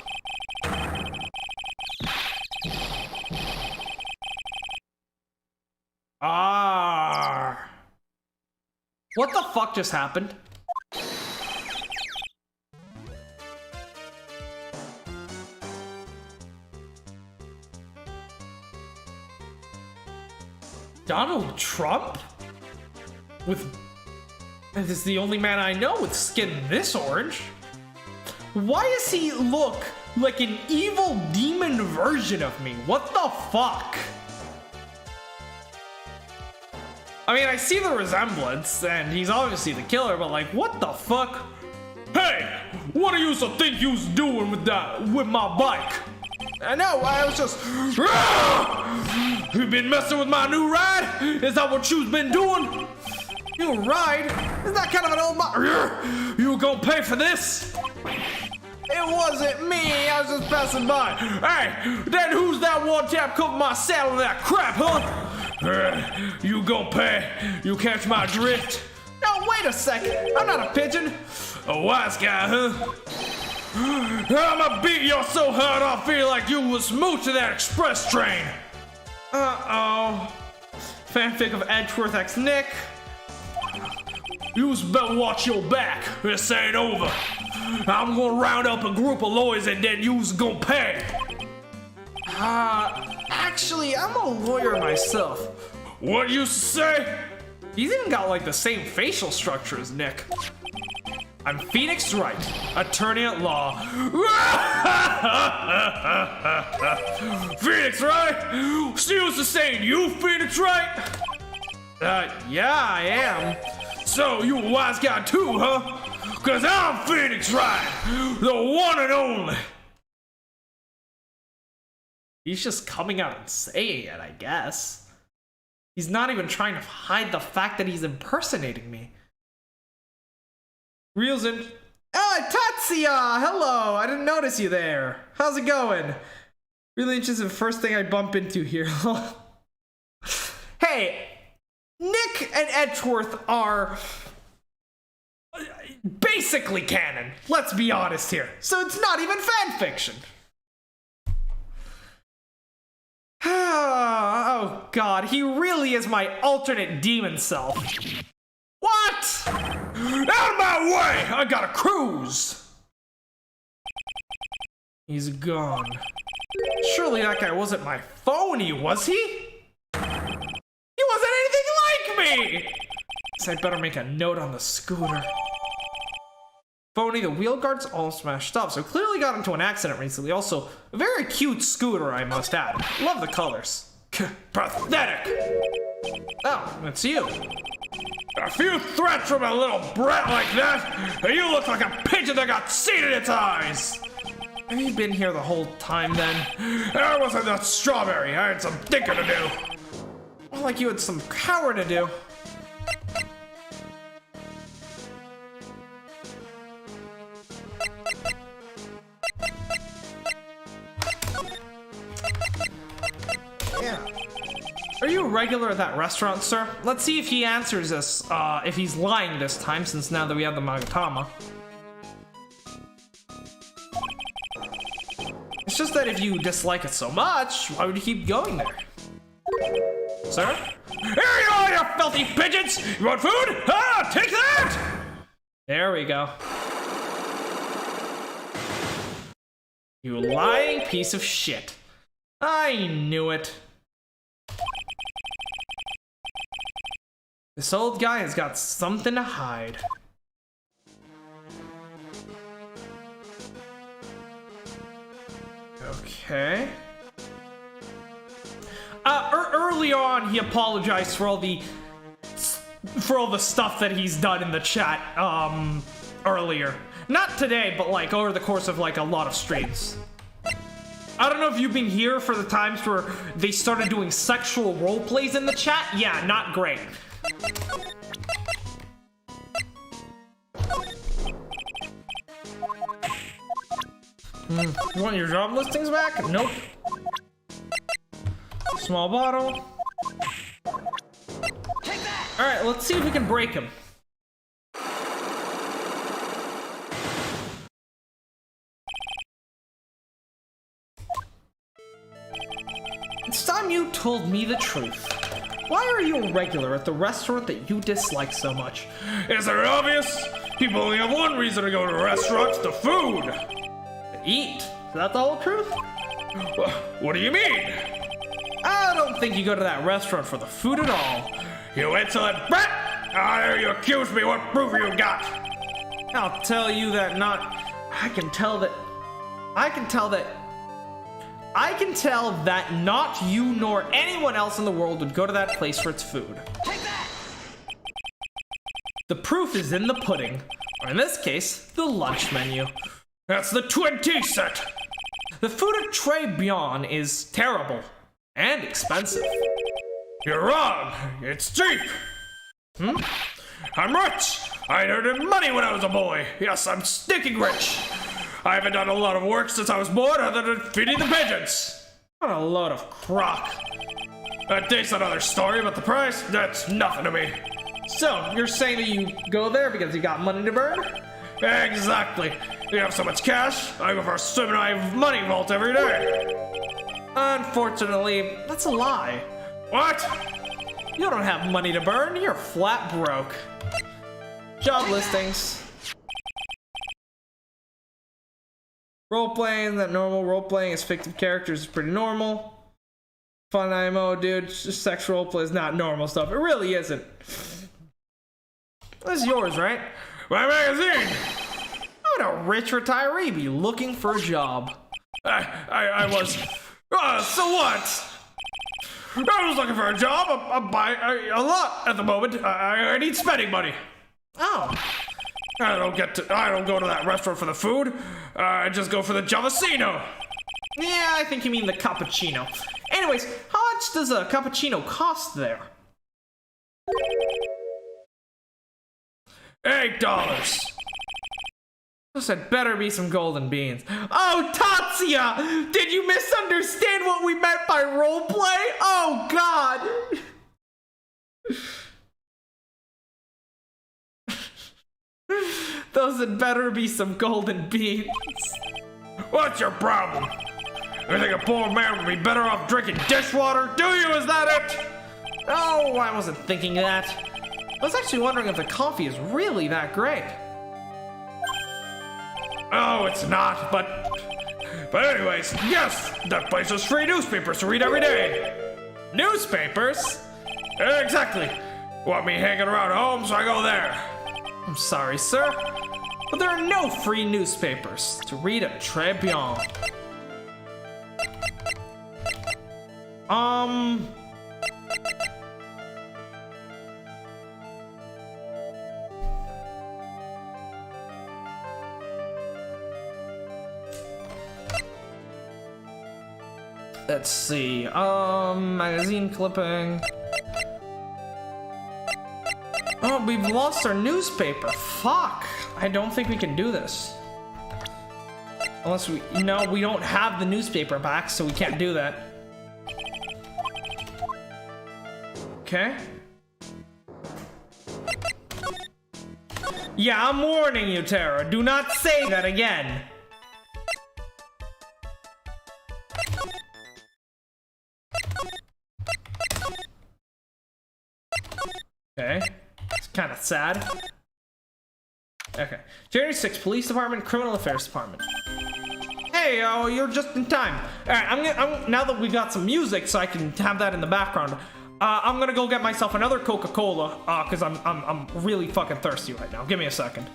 What the fuck just happened? Donald Trump? This is the only man I know with skin this orange. Why does he look like an evil demon version of me? What the fuck? I mean, I see the resemblance, and he's obviously the killer, but like, what the fuck? Hey, what do you think you was doing with my bike? I know, I was just... You been messing with my new ride? Is that what you've been doing? New ride? Is that kind of an old You gonna pay for this? It wasn't me, I was just passing by. Hey, then who's that one tap cover my saddle and that crap, huh? You gon' pay. You catch my drift? No, wait a second. I'm not a pigeon. A wise guy, huh? I'ma beat you so hard I feel like you was smooching that express train. Uh-oh. Fanfic of Edgeworth x Nick. You better watch your back. This ain't over. I'm gonna round up a group of lawyers and then you's gonna pay. Actually, I'm a lawyer myself. What you say? He's even got like the same facial structure as Nick. I'm Phoenix Wright, attorney at law. Phoenix Wright? She was the saying, you Phoenix Wright? Yeah, I am. So you a wise guy too, huh? Cause I'm Phoenix Wright, the one and only. He's just coming out and saying it, I guess. He's not even trying to hide the fact that he's impersonating me. Reels in. Oh, Tatsuya! Hello! I didn't notice you there. How's it going? Really interested in the first thing I bump into here. Hey, Nick and Edgeworth are basically canon. Let's be honest here. So it's not even fan fiction. Oh god, he really is my alternate demon self. What? Out of my way! I gotta cruise! He's gone. Surely that guy wasn't my phony, was he? He wasn't anything like me! So I better make a note on the scooter. Phony, the wheel guards all smashed up, so clearly got into an accident recently. Also, a very cute scooter, I must add. Love the colors. Pathetic! Oh, it's you. A few threats from a little brat like that, and you look like a pigeon that got seed in its eyes! Have you been here the whole time then? I wasn't that strawberry, I had some thinking to do. Well, like you had some coward to do. Yeah. Are you a regular at that restaurant, sir? Let's see if he answers us, if he's lying this time, since now that we have the Magatama. It's just that if you dislike it so much, why would you keep going there? Sir? Here you are, you filthy pigeons! You want food? Ah, take that! There we go. You lying piece of shit. I knew it. This old guy has got something to hide. Okay. Early on, he apologized for all the stuff that he's done in the chat earlier. Not today, but like over the course of like a lot of streams. I don't know if you've been here for the times where they started doing sexual role plays in the chat. Yeah, not great. You want your job listings back? Nope. Small bottle. Alright, let's see if we can break him. It's time you told me the truth. Why are you a regular at the restaurant that you dislike so much? Isn't it obvious? People only have one reason to go to restaurants: the food. To eat. Is that the whole truth? What do you mean? I don't think you go to that restaurant for the food at all. You insolent brat! How dare you accuse me? What proof you got? I'll tell you that not... I can tell that not you nor anyone else in the world would go to that place for its food. Take that! The proof is in the pudding, or in this case, the lunch menu. That's the twin tea set! The food at Tribulations is terrible and expensive. You're wrong! It's cheap! I'm rich! I earned money when I was a boy! Yes, I'm stinking rich! I haven't done a lot of work since I was born other than feeding the pigeons! What a load of crock! That tastes another story, but the price, that's nothing to me. So, you're saying that you go there because you got money to burn? Exactly! You have so much cash, I go for a swim in my money vault every day! Unfortunately, that's a lie. What? You don't have money to burn, you're flat broke. Job listings. Role-playing, that normal. Role-playing as fictive characters is pretty normal. Fun IMO, dude. Just sex role-play is not normal stuff. It really isn't. This is yours, right? My magazine! How would a rich retiree be looking for a job? I was... so what? I was looking for a job. I'm buying a lot at the moment. I need spending money. Oh. I don't go to that restaurant for the food. I just go for the Javasino. Yeah, I think you mean the cappuccino. Anyways, how much does a cappuccino cost there? $8. I said better be some golden beans. Oh, Tatsuya! Did you misunderstand what we meant by roleplay? Oh, God! Those had better be some golden beans. What's your problem? You think a poor man would be better off drinking dishwater? Do you? Is that it? Oh, I wasn't thinking that. I was actually wondering if the coffee is really that great. Oh, it's not, but anyways, yes, that place has free newspapers to read every day. Newspapers? Exactly. Want me hanging around home, so I go there. I'm sorry, sir, but there are no free newspapers to read at Tribune. Let's see, magazine clipping. Oh, we've lost our newspaper. Fuck. I don't think we can do this. Unless we don't have the newspaper back, so we can't do that. Okay. Yeah, I'm warning you, Tara. Do not say that again. Okay. It's kind of sad. Okay. January 6th, Police Department, Criminal Affairs Department. Hey, oh, you're just in time. All right, I'm now that we got some music, so I can have that in the background. I'm gonna go get myself another Coca-Cola, cause I'm really fucking thirsty right now. Give me a second.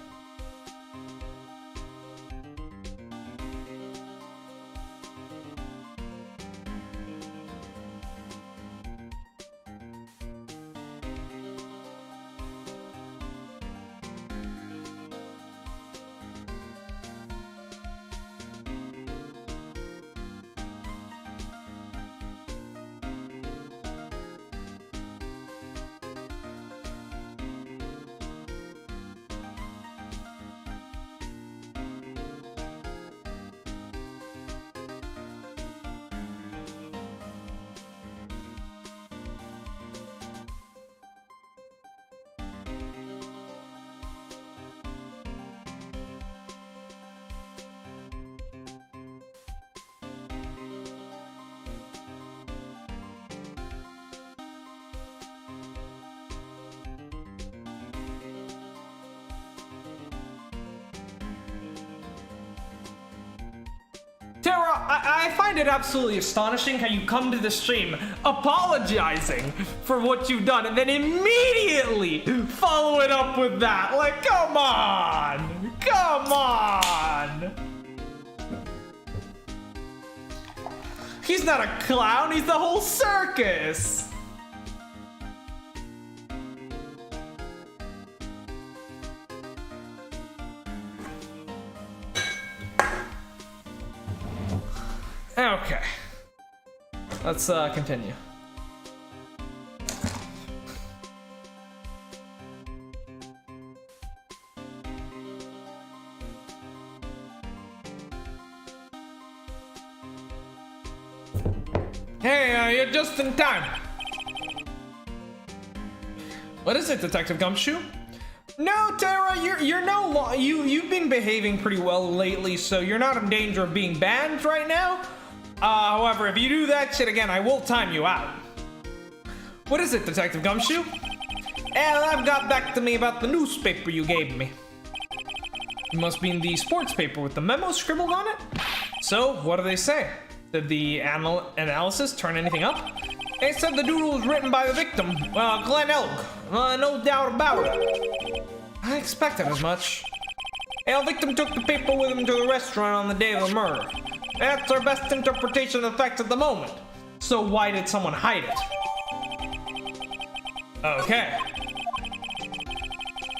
Tara, I find it absolutely astonishing how you come to the stream apologizing for what you've done and then immediately follow it up with that. Like, come on! Come on! He's not a clown, he's the whole circus! Okay. Let's continue. Hey, you're just in time. What is it, Detective Gumshoe? No, Tara, you've been behaving pretty well lately, so you're not in danger of being banned right now. However, if you do that shit again, I will time you out. What is it, Detective Gumshoe? I've got back to me about the newspaper you gave me. It must be in the sports paper with the memo scribbled on it? So, what do they say? Did the analysis turn anything up? They said the doodle was written by the victim, Glenn Elk. No doubt about it. I expected as much. The victim took the paper with him to the restaurant on the day of the murder. That's our best interpretation of the facts at the moment. So why did someone hide it? Okay.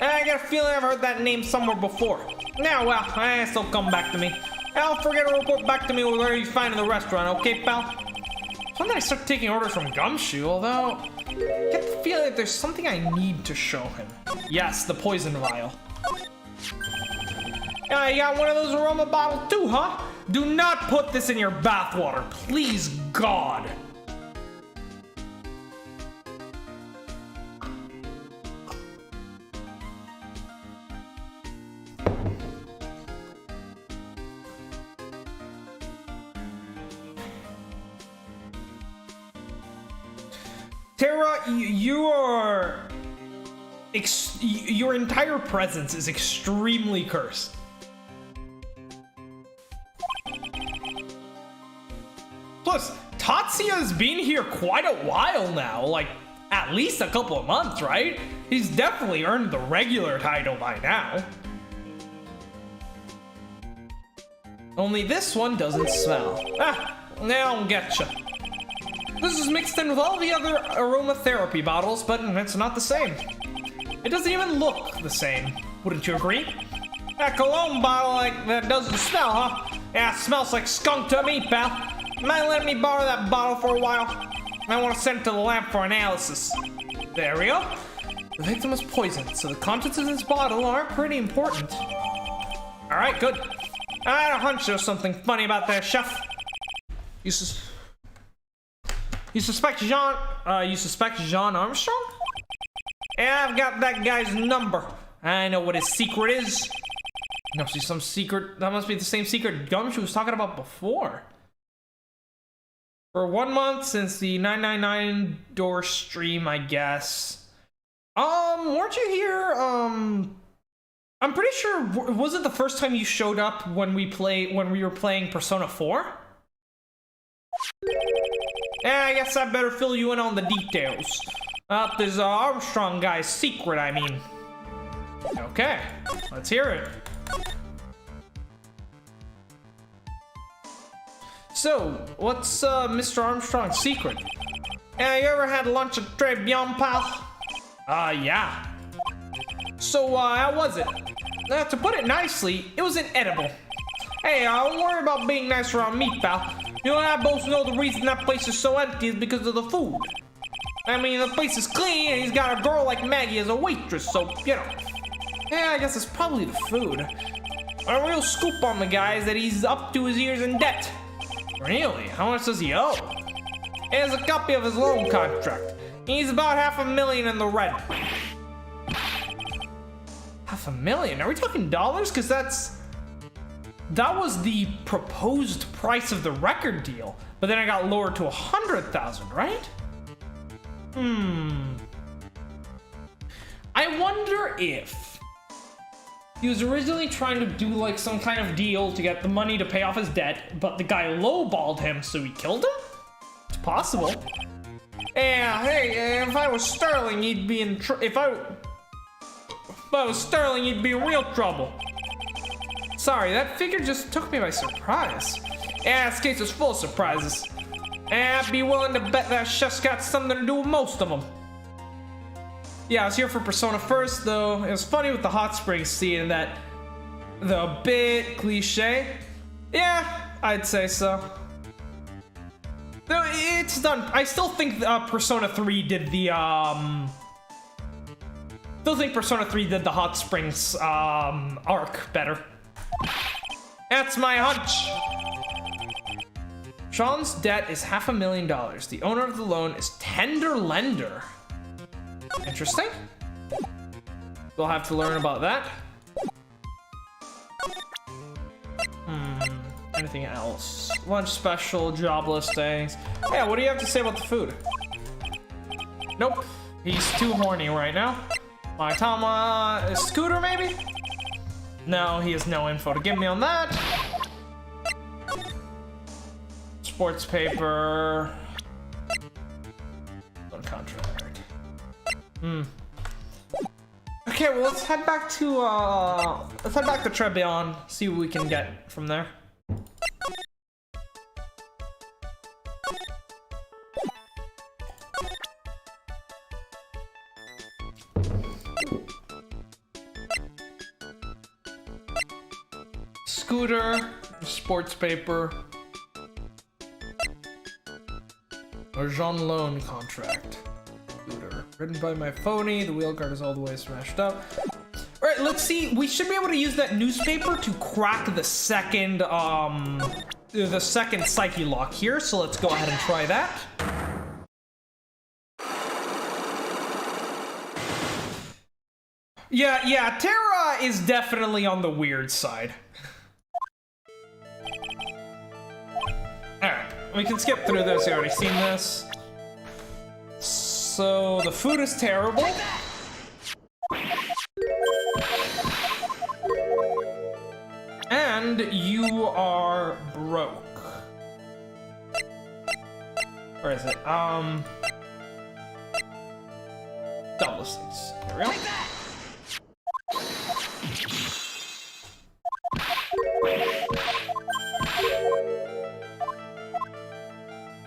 I got a feeling I've heard that name somewhere before. Now, well, I guess it'll come back to me. I'll forget to report back to me where you find in the restaurant, okay, pal? When did I start taking orders from Gumshoe, although I get the feeling that there's something I need to show him. Yes, the poison vial. You got one of those aroma bottles too, huh? Do not put this in your bathwater, please God. Tara, your entire presence is extremely cursed. Plus, Tatsuya's been here quite a while now, like at least a couple of months, right? He's definitely earned the regular title by now. Only this one doesn't smell. Ah, I don't getcha. This is mixed in with all the other aromatherapy bottles, but it's not the same. It doesn't even look the same. Wouldn't you agree? That cologne bottle like that doesn't smell, huh? Yeah, it smells like skunk to me, pal. Mind letting me borrow that bottle for a while? I want to send it to the lab for analysis. There we go. The victim was poisoned, so the contents of this bottle are pretty important. All right, good. I had a hunch there was something funny about that, chef. You suspect Jean Armstrong? Yeah, I've got that guy's number. I know what his secret is. Must be some secret. That must be the same secret Gumshoe was talking about before. For 1 month since the 999 door stream, I guess. Weren't you here? I'm pretty sure. Was it the first time you showed up when we were playing Persona 4? Yeah, I guess I better fill you in on the details. This Armstrong guy's secret, I mean. Okay, let's hear it. So, what's Mr. Armstrong's secret? Yeah, you ever had lunch at Tribulations, pal? Yeah. So, how was it? To put it nicely, it was inedible. Hey, don't worry about being nice around me, pal. You and I both know the reason that place is so empty is because of the food. I mean, the place is clean, and he's got a girl like Maggie as a waitress, so, you know. Yeah, I guess it's probably the food. A real scoop on the guy is that he's up to his ears in debt. Really? How much does he owe? He has a copy of his loan contract. He's about $500,000 in the red. $500,000? Are we talking dollars? Because that was the proposed price of the record deal, but then I got lowered to 100,000, right? I wonder if he was originally trying to do like some kind of deal to get the money to pay off his debt, but the guy lowballed him, so he killed him? It's possible. Yeah, hey, if I was Sterling, he'd be in if I was Sterling, he'd be in real trouble. Sorry, that figure just took me by surprise. Yeah, this case is full of surprises. And I'd be willing to bet that chef's got something to do with most of them. Yeah, I was here for Persona first, though. It was funny with the hot springs scene that the bit cliche. Yeah, I'd say so. Though it's done. I still think Persona 3 did the Still think Persona 3 did the hot springs arc better. That's my hunch. Sean's debt is $500,000. The owner of the loan is tender lender. Interesting. We'll have to learn about that. Anything else? Lunch special, job listings. Yeah, what do you have to say about the food? Nope. He's too horny right now. My Tama Scooter, maybe? No, he has no info to give me on that. Sports paper. On contract. Okay, well let's head back to Tribulations, see what we can get from there. Scooter, sports paper, or Jean loan contract. Scooter, written by my phony. The wheel guard is all the way smashed up. All right, right, let's see. We should be able to use that newspaper to crack the second psyche lock here. So let's go ahead and try that. Yeah, Terra is definitely on the weird side. Alright, we can skip through this. You already seen this. So the food is terrible. And you are broke. Where is it? Double six. Here we go.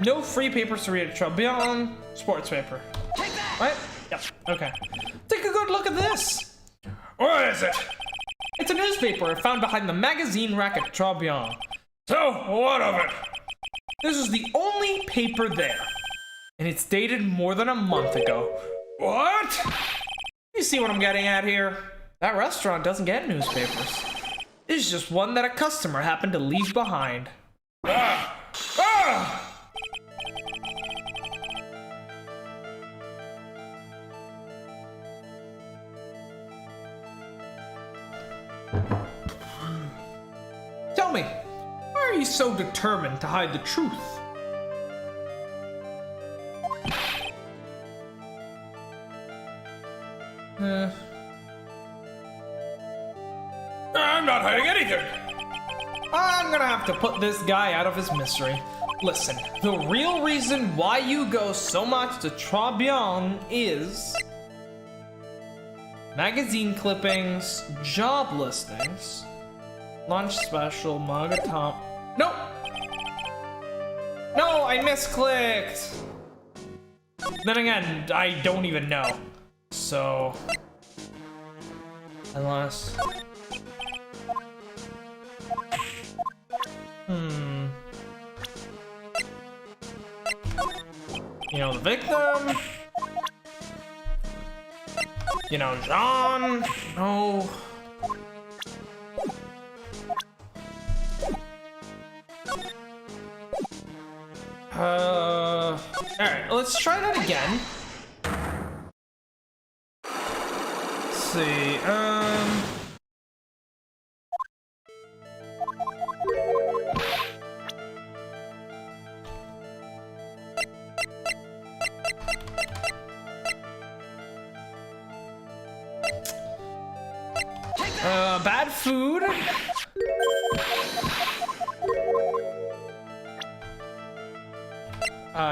No free papers to read at Tribulations. Sports paper. Right? Yep. Okay. Take a good look at this. What is it? It's a newspaper found behind the magazine rack at Tribulations. So, what of it? This is the only paper there. And it's dated more than a month ago. What? You see what I'm getting at here? That restaurant doesn't get newspapers. It's just one that a customer happened to leave behind. Ah! Tell me, why are you so determined to hide the truth? I'm not hiding anything. I'm gonna have to put this guy out of his misery. Listen, the real reason why you go so much to Tribulations is magazine clippings, job listings, lunch special, mug at top. Nope. No, I misclicked. Then again, I don't even know. So, unless. You know, the victim. You know, Jean. No. Alright, let's try that again. Let's see, bad food.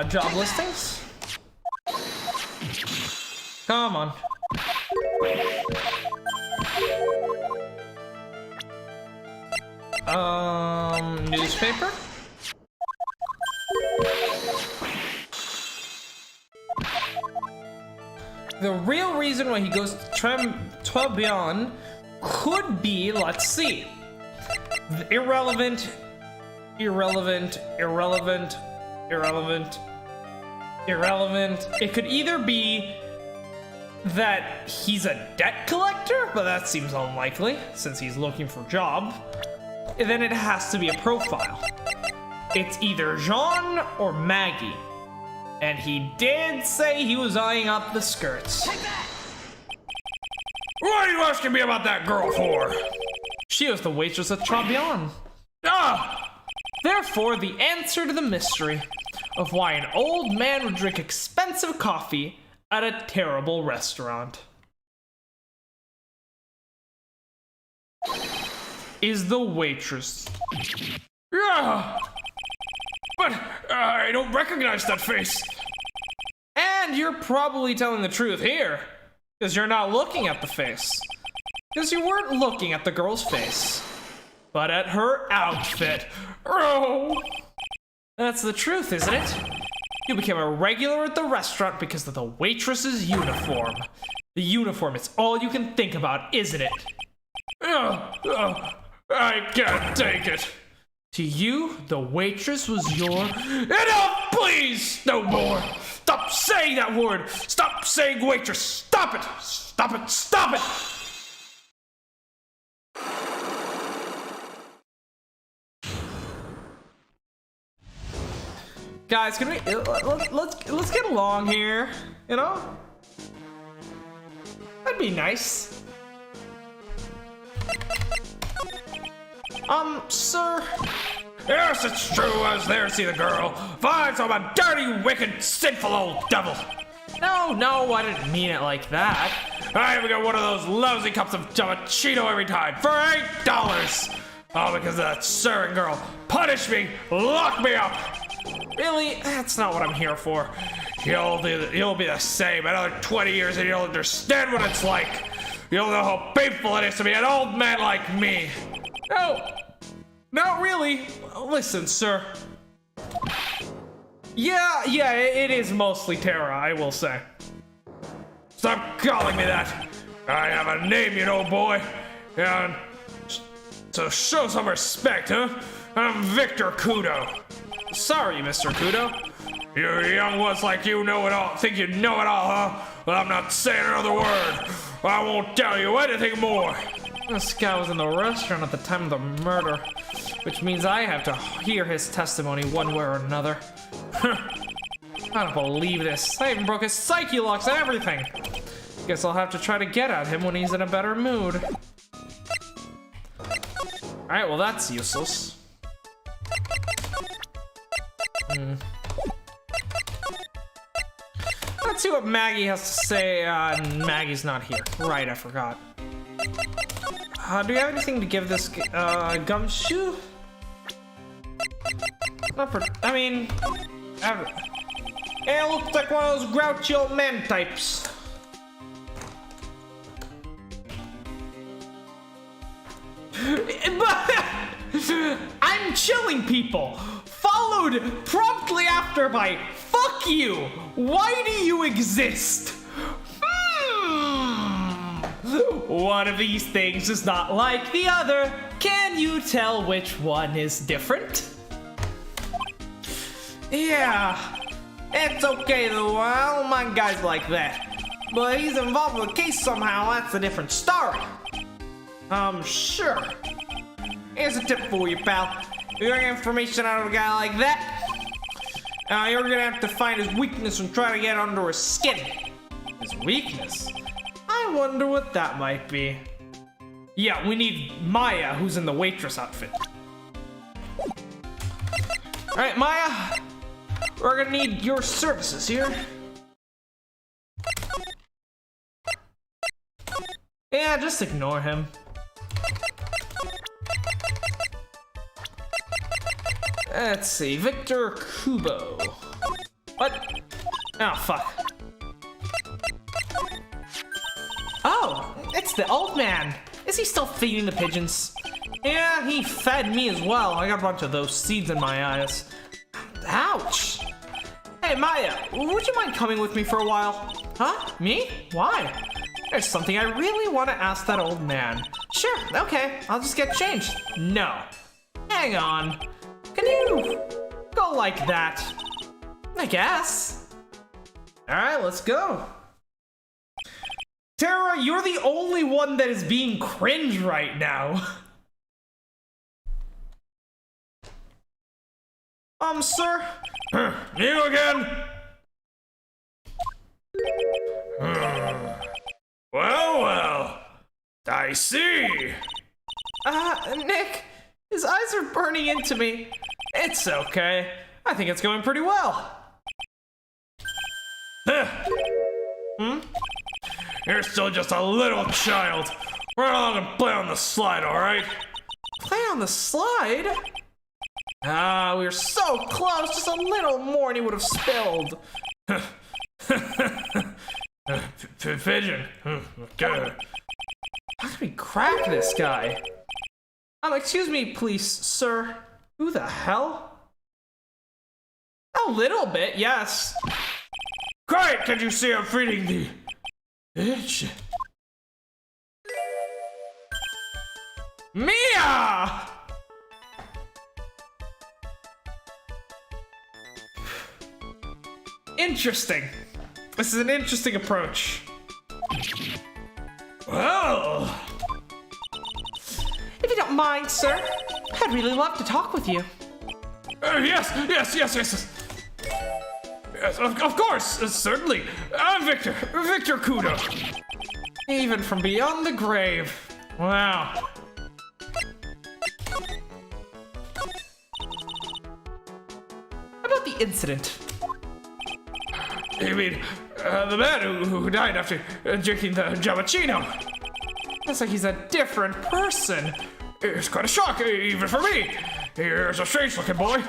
Job listings. Come on. Newspaper. The real reason why he goes to Tribulations could be, let's see, irrelevant. It could either be that he's a debt collector, but that seems unlikely since he's looking for a job. And then it has to be a profile. It's either Jean or Maggie. And he did say he was eyeing up the skirts. What are you asking me about that girl for? She was the waitress at Tribulations. Ah! Therefore, the answer to the mystery of why an old man would drink expensive coffee at a terrible restaurant is the waitress. Yeah! But I don't recognize that face. And you're probably telling the truth here, because you're not looking at the face. Because you weren't looking at the girl's face, but at her outfit. Oh! That's the truth, isn't it? You became a regular at the restaurant because of the waitress's uniform. The uniform is all you can think about, isn't it? I can't take it. To you, the waitress was your... Enough, please! No more! Stop saying that word! Stop saying waitress! Stop it! Stop it! Stop it! Guys, can we let's get along here, you know? That'd be nice. Sir. Yes, it's true. I was there to see the girl. Fine, so I'm a dirty, wicked, sinful old devil. No, I didn't mean it like that. I even got one of those lousy cups of Cheeto every time for $8. All because of that serving girl. Punish me, lock me up. Really? That's not what I'm here for. You'll be the same. Another 20 years and you'll understand what it's like. You'll know how painful it is to be an old man like me. No, not really. Listen, sir. Yeah, it is mostly Terra, I will say. Stop calling me that. I have a name, you know, boy. And so show some respect, huh? I'm Victor Kudo. Sorry, Mr. Kudo. You young ones like you know it all, think you know it all, huh? Well, I'm not saying another word. I won't tell you anything more. This guy was in the restaurant at the time of the murder, which means I have to hear his testimony one way or another. I don't believe this. I even broke his psyche locks and everything. Guess I'll have to try to get at him when he's in a better mood. Alright, well that's useless. Let's see what Maggie has to say. Maggie's not here. Right, I forgot. Do you have anything to give this gumshoe? Not for. I mean, it looks like one of those grouchy old man types. I'm chilling people, followed promptly after by "fuck you." Why do you exist? One of these things is not like the other. Can you tell which one is different? Yeah, it's okay though. I don't mind guys like that. But he's involved with a case somehow. That's a different story. Sure. Here's a tip for you, pal. You're getting information out of a guy like that, you're gonna have to find his weakness and try to get under his skin. His weakness? I wonder what that might be. Yeah, we need Maya, who's in the waitress outfit. Alright, Maya. We're gonna need your services here. Yeah, just ignore him. Let's see, Victor Kubo. What? Oh, fuck. Oh, it's the old man. Is he still feeding the pigeons? Yeah, he fed me as well. I got a bunch of those seeds in my eyes. Ouch. Hey, Maya, would you mind coming with me for a while? Huh? Me? Why? There's something I really want to ask that old man. Sure, okay, I'll just get changed. No. Hang on. Can you go like that? I guess. Alright, let's go. Tara, you're the only one that is being cringe right now. Sir? You again? Well, I see. Nick, his eyes are burning into me. It's okay. I think it's going pretty well. You're still just a little child. Run along and play on the slide, alright? Play on the slide? Ah, we were so close. Just a little more and he would have spilled. Pigeon. Good. How can we crack this guy? Excuse me, please, sir. Who the hell? A little bit, yes. Great! Can't you see I'm feeding the itch? Mia! Interesting. This is an interesting approach. Well, if you don't mind, sir, I'd really love to talk with you. yes. Yes, of course, certainly. I'm Victor Kudo. Even from beyond the grave. Wow. How about the incident? You mean, the man who died after drinking the Giammaccino? Looks like he's a different person. It's quite a shock, even for me. Here's a strange-looking boy.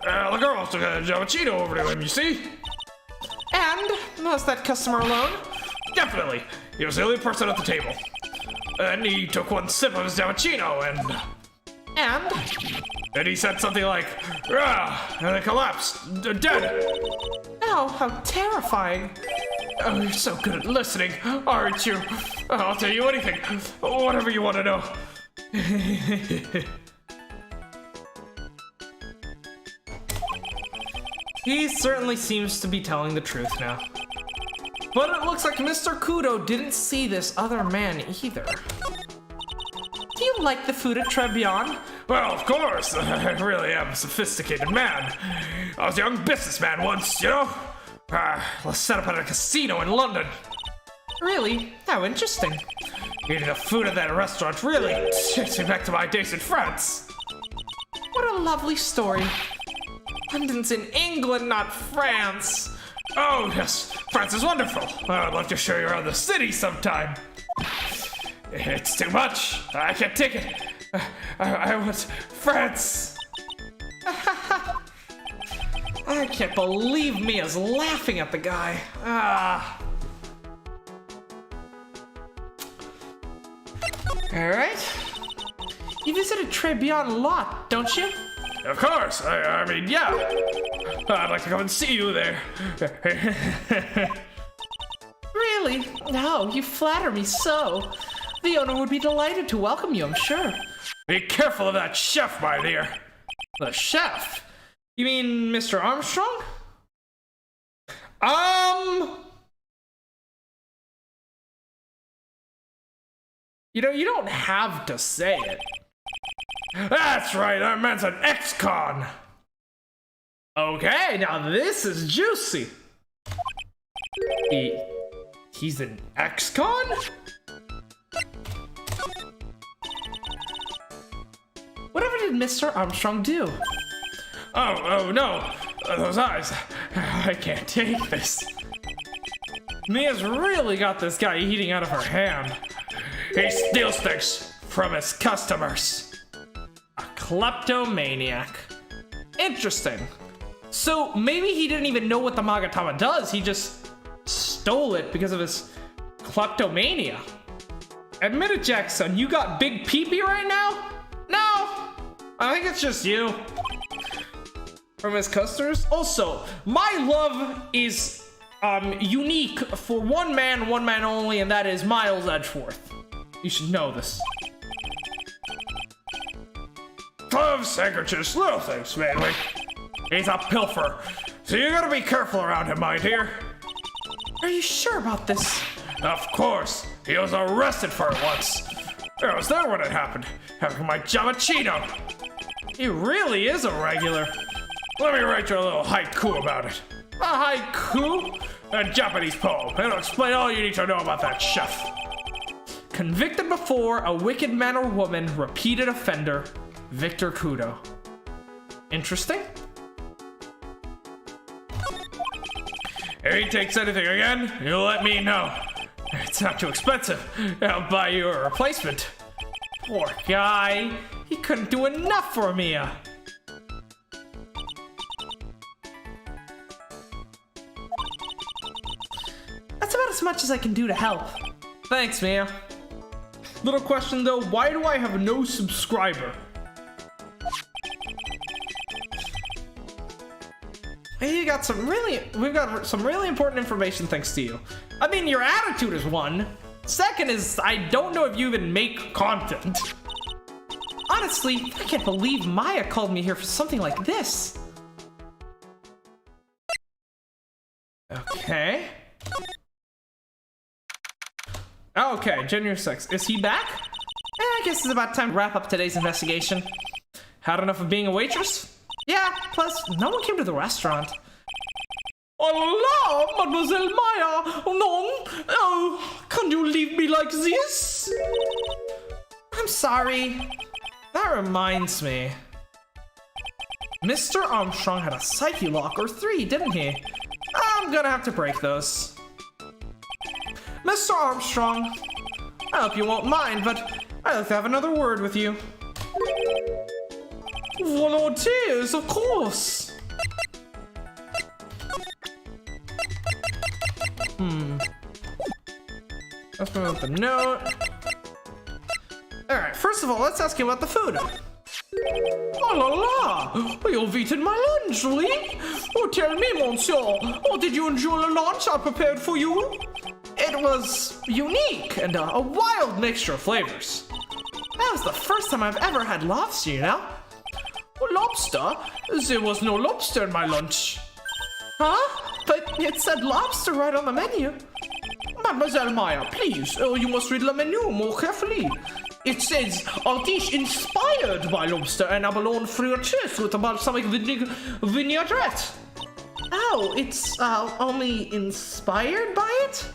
The girl took a Giammaccino over to him, you see? And was that customer alone? Definitely. He was the only person at the table. And he took one sip of his Giammaccino and he said something like, "Ah," and then collapsed, dead. Oh, how terrifying. Oh, you're so good at listening, aren't you? I'll tell you anything, whatever you want to know. He certainly seems to be telling the truth now. But it looks like Mr. Kudo didn't see this other man either. Do you like the food at Trebion? Well, of course, I really am a sophisticated man. I was a young businessman once, you know? Let's set up at a casino in London. Really? How interesting. Eating the food at that restaurant really takes me back to my days in France. What a lovely story. London's in England, not France. Oh, yes, France is wonderful. I'd love to show you around the city sometime. It's too much. I can't take it. I want France. I can't believe Mia's laughing at the guy. Alright. You visited Trebion a lot, don't you? Of course. I mean, yeah. I'd like to come and see you there. Really? No, you flatter me so. The owner would be delighted to welcome you, I'm sure. Be careful of that chef, my dear. The chef? You mean Mr. Armstrong? You know, you don't have to say it. That's right, that man's an ex-con. Okay, now this is juicy. He's an ex-con? Whatever did Mr. Armstrong do? Oh no, those eyes. I can't take this. Mia's really got this guy eating out of her hand. He steals things from his customers. A kleptomaniac. Interesting. So maybe he didn't even know what the Magatama does, he just stole it because of his kleptomania. Admit it, Jackson, you got big peepee right now? No, I think it's just you. From his customers? Also, my love is unique for one man only, and that is Miles Edgeworth. You should know this. Gloves, handkerchiefs, little things, mainly. He's a pilfer, so you gotta be careful around him, my dear. Are you sure about this? Of course, he was arrested for it once. I was there when it happened, having my Giammaccino. He really is a regular. Let me write you a little haiku about it. A haiku? A Japanese poem. It'll explain all you need to know about that chef. Convicted before, a wicked man or woman, repeated offender, Victor Kudo. Interesting. If he takes anything again, you let me know. It's not too expensive. I'll buy you a replacement. Poor guy. He couldn't do enough for Mia. That's about as much as I can do to help. Thanks, Mia. Little question though, why do I have no subscriber? We've got some really important information thanks to you. I mean, your attitude is one. Second is, I don't know if you even make content. Honestly, I can't believe Maya called me here for something like this. Okay. Okay, January 6th. Is he back? I guess it's about time to wrap up today's investigation. Had enough of being a waitress? Yeah, plus no one came to the restaurant. la, Mademoiselle Maya. No. Oh, can you leave me like this? I'm sorry. That reminds me. Mr. Armstrong had a Psyche Lock or 3, didn't he? I'm gonna have to break those. Mr. Armstrong, I hope you won't mind, but I'd like to have another word with you. Volunteers, of course. Let's bring up the note. Alright, first of all, let's ask you about the food. Oh la la! You've eaten my lunch, oui? Oh, tell me, monsieur. Oh, did you enjoy the lunch I prepared for you? It was unique and a wild mixture of flavors. That was the first time I've ever had lobster, you know? Oh, lobster? There was no lobster in my lunch. Huh? But it said lobster right on the menu. Mademoiselle Maya, please, you must read the menu more carefully. It says, a dish inspired by lobster and abalone frites with a balsamic vinaigrette. Oh, it's only inspired by it?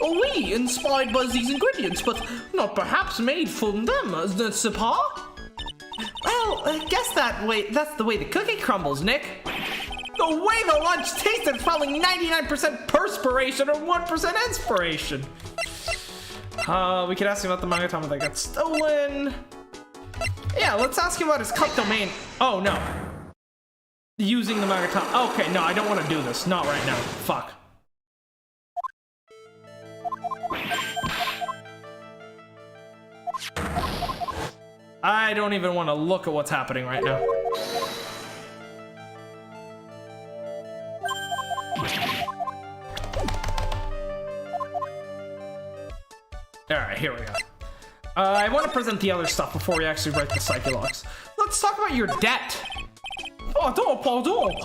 Oh, oui, inspired by these ingredients, but not perhaps made from them, n'est-ce pas? Well, I guess that's the way the cookie crumbles, Nick. The way the lunch tasted is probably 99% perspiration or 1% inspiration. We could ask him about the Magatama that got stolen. Yeah, let's ask him about his cup domain. Oh, no. Using the Magatama. Okay, no, I don't want to do this. Not right now. Fuck. I don't even want to look at what's happening right now. Alright, here we go. I want to present the other stuff before we actually break the Psyche Locks. Let's talk about your debt. Pardon.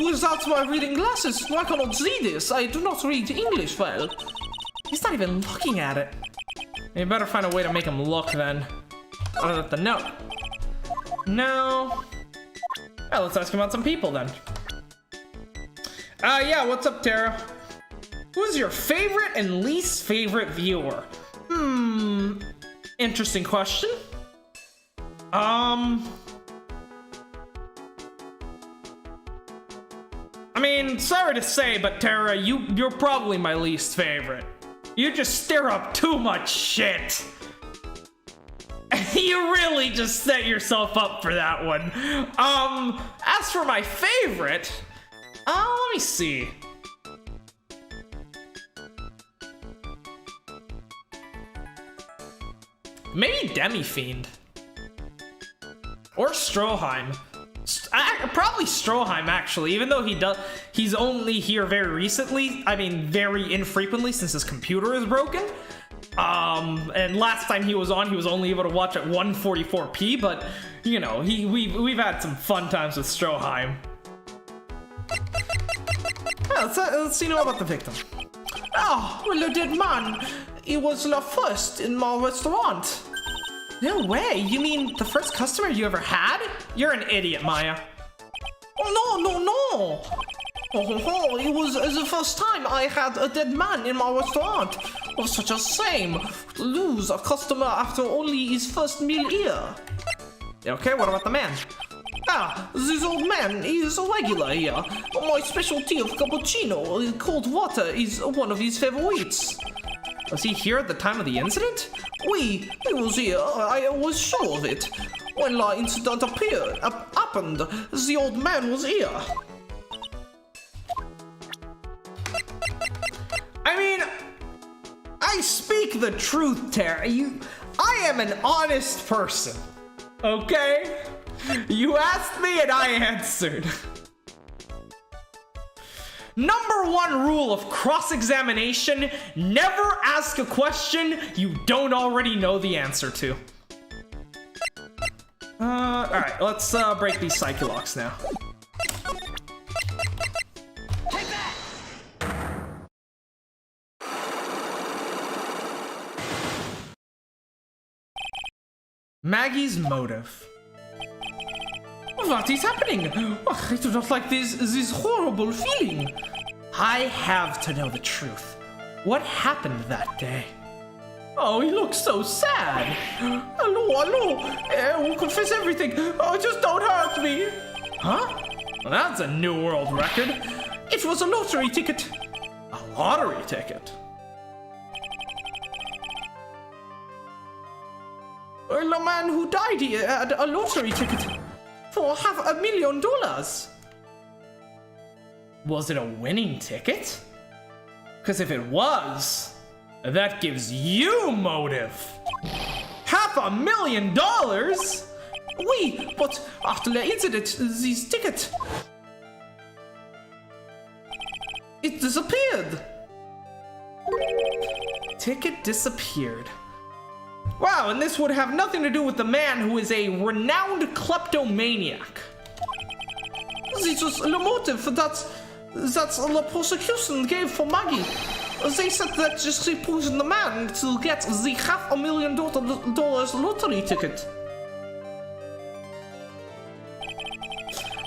Without my reading glasses, I cannot see this. I do not read English well. He's not even looking at it. You better find a way to make him look then. Other than the note. No. Well, let's ask him about some people then. Yeah, what's up, Tara? Who's your favorite and least favorite viewer? Interesting question. I mean, sorry to say, but Tara, you're probably my least favorite. You just stir up too much shit. You really just set yourself up for that one. As for my favorite, let me see. Maybe Demi-Fiend. Or Stroheim. Probably Stroheim, actually, even though he's only here very recently. I mean, very infrequently since his computer is broken. And last time he was on, he was only able to watch at 144p, but, you know, we've had some fun times with Stroheim. Yeah, let's see more about the victim. Oh, well, the dead man. He was the first in my restaurant. No way, you mean the first customer you ever had? You're an idiot, Maya. Oh, no. It was the first time I had a dead man in my restaurant. It was such a shame to lose a customer after only his first meal here. Okay, what about the man? This old man is a regular here. My specialty of cappuccino, cold water, is one of his favorites. Was he here at the time of the incident? Oui, he was here. I was sure of it. When the incident happened, the old man was here. I mean, I speak the truth, Tara. I am an honest person. Okay? You asked me and I answered. Number one rule of cross-examination, never ask a question you don't already know the answer to. Alright, let's break these Psyche Locks now. Take that! Maggie's motive. What is happening? Oh, I do not like this horrible feeling. I have to know the truth. What happened that day? Oh, he looks so sad. Hello. I will confess everything. Oh, just don't hurt me. Huh? Well, that's a new world record. It was a lottery ticket. A lottery ticket? Well, the man who died here had a lottery ticket for $500,000. Was it a winning ticket? Because if it was, that gives you motive. $500,000? Oui, but after the incident, this ticket, it disappeared. Ticket disappeared. Wow, and this would have nothing to do with the man who is a renowned kleptomaniac. This was the motive that the prosecution gave for Maggie. They said that she poisoned the man to get the $500,000 lottery ticket.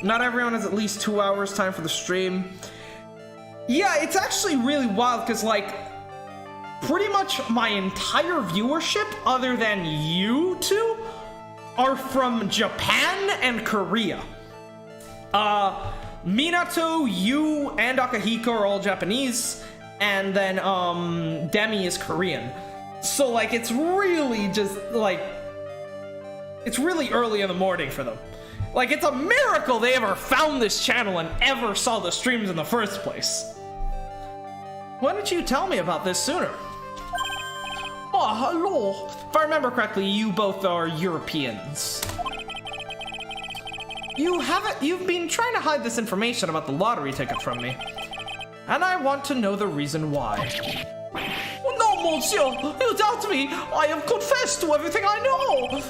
Not everyone has at least 2 hours time for the stream. Yeah, it's actually really wild because, like, pretty much my entire viewership, other than you two, are from Japan and Korea. Minato, you, and Akahiko are all Japanese, and then, Demi is Korean. So, like, it's really just, like, it's really early in the morning for them. Like, it's a miracle they ever found this channel and ever saw the streams in the first place. Why didn't you tell me about this sooner? Oh, hello. If I remember correctly, you both are Europeans. You've been trying to hide this information about the lottery ticket from me. And I want to know the reason why. No, monsieur, you doubt me. I have confessed to everything I know.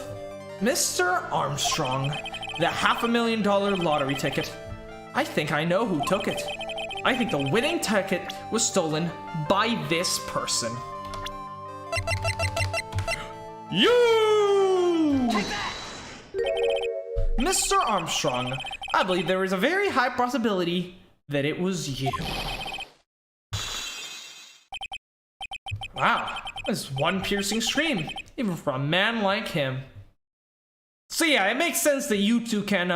Mr. Armstrong, the $500,000 lottery ticket. I think I know who took it. I think the winning ticket was stolen by this person. You! Mr. Armstrong, I believe there is a very high possibility that it was you. Wow, this is one piercing stream, even for a man like him. So yeah, it makes sense that you two can,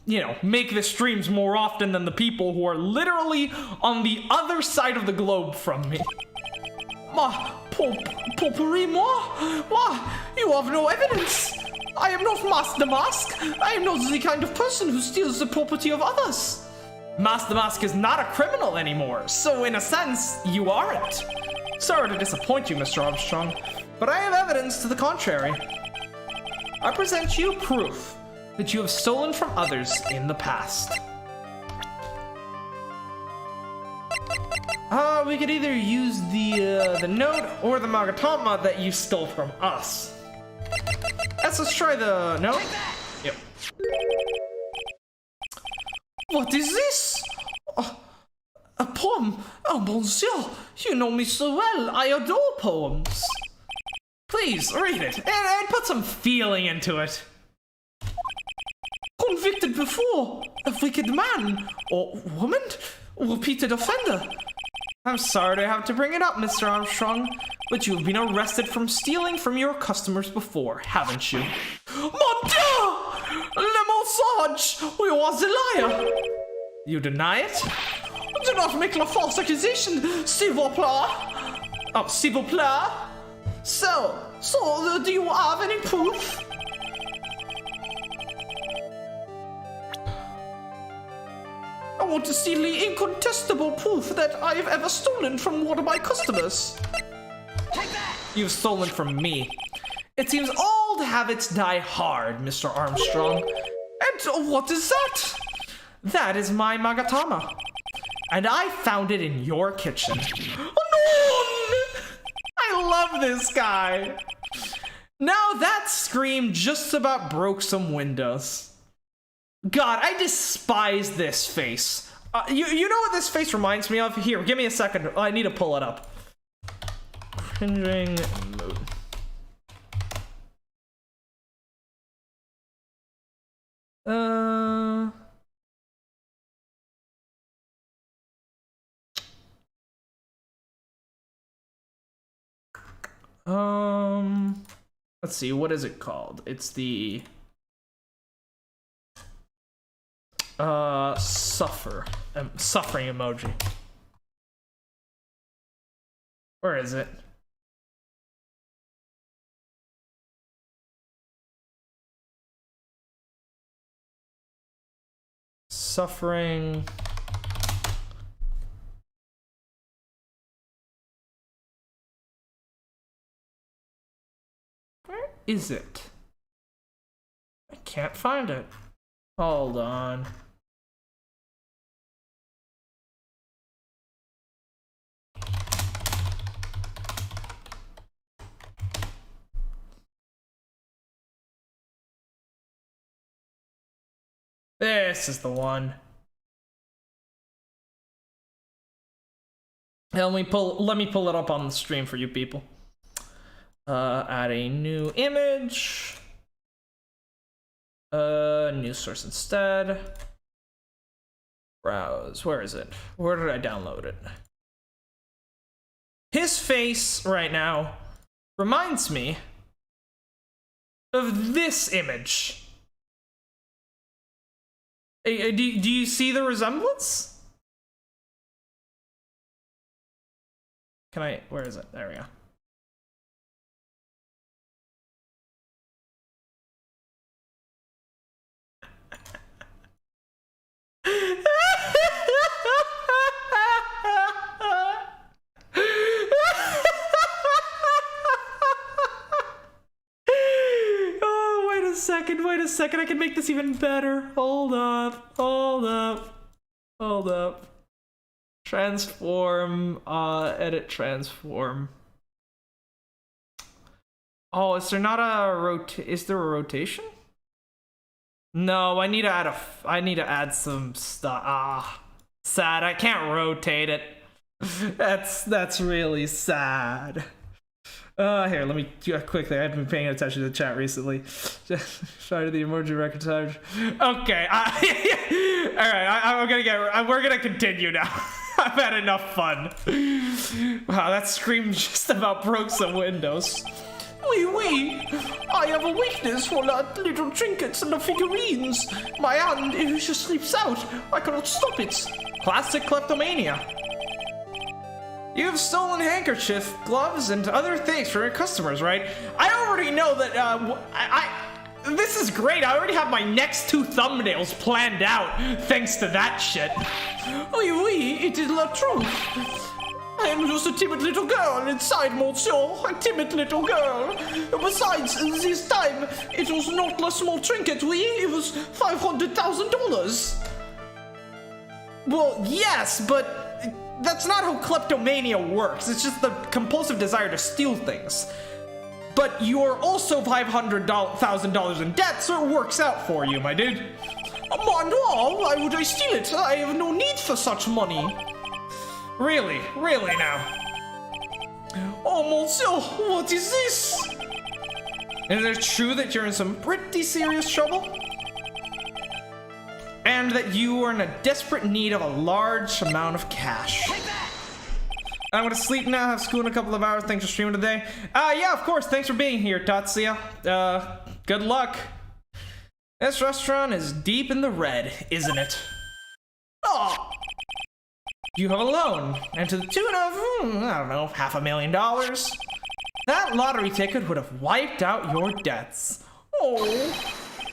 you know, make the streams more often than the people who are literally on the other side of the globe from me. Potpourri, moi? Why? You have no evidence. I am not Master Mask. I am not the kind of person who steals the property of others. Master Mask is not a criminal anymore, so in a sense, you aren't. Sorry to disappoint you, Mr. Armstrong, but I have evidence to the contrary. I present you proof that you have stolen from others in the past. We could either use the note or the Magatama that you stole from us. Let's try the note. Yep. What is this? A poem? Oh, monsieur, you know me so well. I adore poems. Please, read it, and put some feeling into it. Convicted before, a wicked man, or woman, repeated offender. I'm sorry to have to bring it up, Mr. Armstrong, but you've been arrested from stealing from your customers before, haven't you? Mon Dieu! Le mensonge! You are the liar! You deny it? Do not make a false accusation, s'il vous plaît. Oh, s'il vous plaît? So, do you have any proof? I want to see the incontestable proof that I have ever stolen from one of my customers. Take that! You've stolen from me. It seems old habits die hard, Mr. Armstrong. And what is that? That is my Magatama. And I found it in your kitchen. Oh no! I love this guy. Now that scream just about broke some windows. God, I despise this face. You know what this face reminds me of? Here, give me a second. I need to pull it up. Cringing mood. Let's see, what is it called? It's the suffering emoji. Where is it? Suffering. Where is it? I can't find it. Hold on. This is the one. Let me pull it up on the stream for you people. Add a new image. New source instead. Browse. Where is it? Where did I download it? His face right now reminds me of this image. Do you see the resemblance? Where is it? There we go. Wait a second, I can make this even better. Hold up. Transform, edit transform. Oh, is there not a is there a rotation? No, I need to add some stuff. Sad, I can't rotate it. That's really sad. Here, let me quickly. I've been paying attention to the chat recently. Sorry to the emoji record time. Okay, all right. We're gonna continue now. I've had enough fun. Wow, that scream just about broke some windows. Oui. I have a weakness for the little trinkets and the figurines. My hand, if she sleeps out, I cannot stop it. Classic kleptomania. You have stolen handkerchief, gloves, and other things from your customers, right? I already know that, this is great. I already have my next 2 thumbnails planned out, thanks to that shit. Oui, it is la truth. I am just a timid little girl inside, monsieur. A timid little girl. Besides, this time, it was not a small trinket, oui? It was $500,000. Well, yes, but that's not how kleptomania works. It's just the compulsive desire to steal things. But you're also $500,000 in debt, so it works out for you, my dude. Mon Dieu, why would I steal it? I have no need for such money. Really now. Oh, monsieur, what is this? Is it true that you're in some pretty serious trouble? And that you are in a desperate need of a large amount of cash. I'm gonna sleep now, have school in a couple of hours. Thanks for streaming today. Yeah, of course, thanks for being here, Tatsuya. Good luck. This restaurant is deep in the red, isn't it? Oh! You have a loan, and to the tune of, I don't know, $500,000. That lottery ticket would have wiped out your debts. Oh.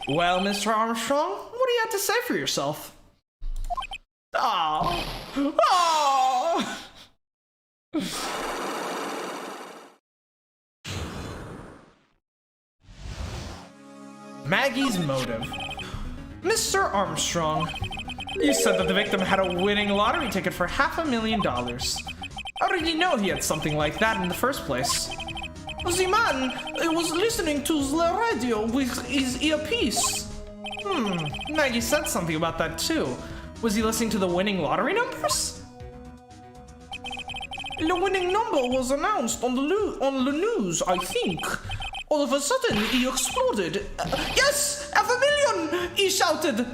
Well, Mr. Armstrong, what do you have to say for yourself? Oh. Maggie's motive. Mr. Armstrong, you said that the victim had a winning lottery ticket for $500,000. How did you know he had something like that in the first place? The man was listening to the radio with his earpiece. Maggie said something about that too. Was he listening to the winning lottery numbers? The winning number was announced on the news, I think. All of a sudden, he exploded. Yes! $500,000! He shouted.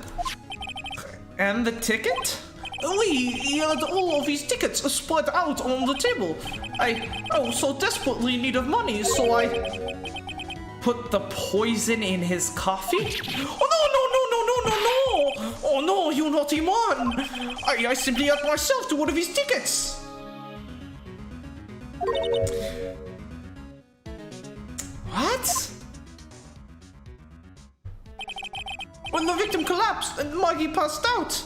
And the ticket? He had all of his tickets spread out on the table. I so desperately needed money, so I put the poison in his coffee. Oh, no. Oh, no, you naughty man. I simply helped myself to one of his tickets. What? When the victim collapsed and Maggie passed out.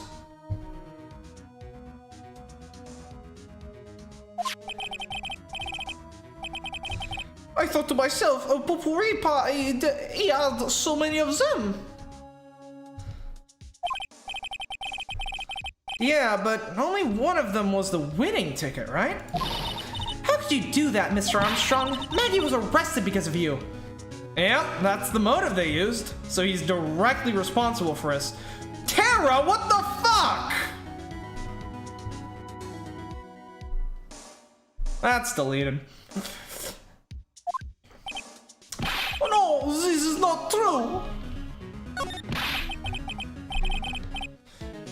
I thought to myself, a potpourri party, he had so many of them. Yeah, but only one of them was the winning ticket, right? How could you do that, Mr. Armstrong? Maggie was arrested because of you. Yeah, that's the motive they used. So he's directly responsible for this. Tara, what the fuck? That's deleted. Oh no, this is not true.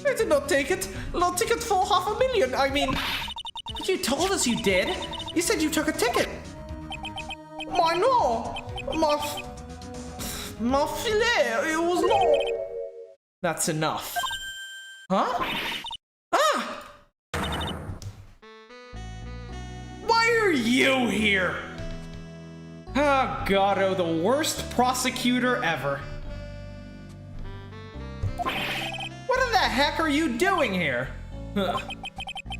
I did not take it. No ticket for $500,000. I mean, but you told us you did. You said you took a ticket. Why no? My filet, it was no. That's enough. Huh? Ah! Why are you here? Ah, Gato, the worst prosecutor ever. What in the heck are you doing here?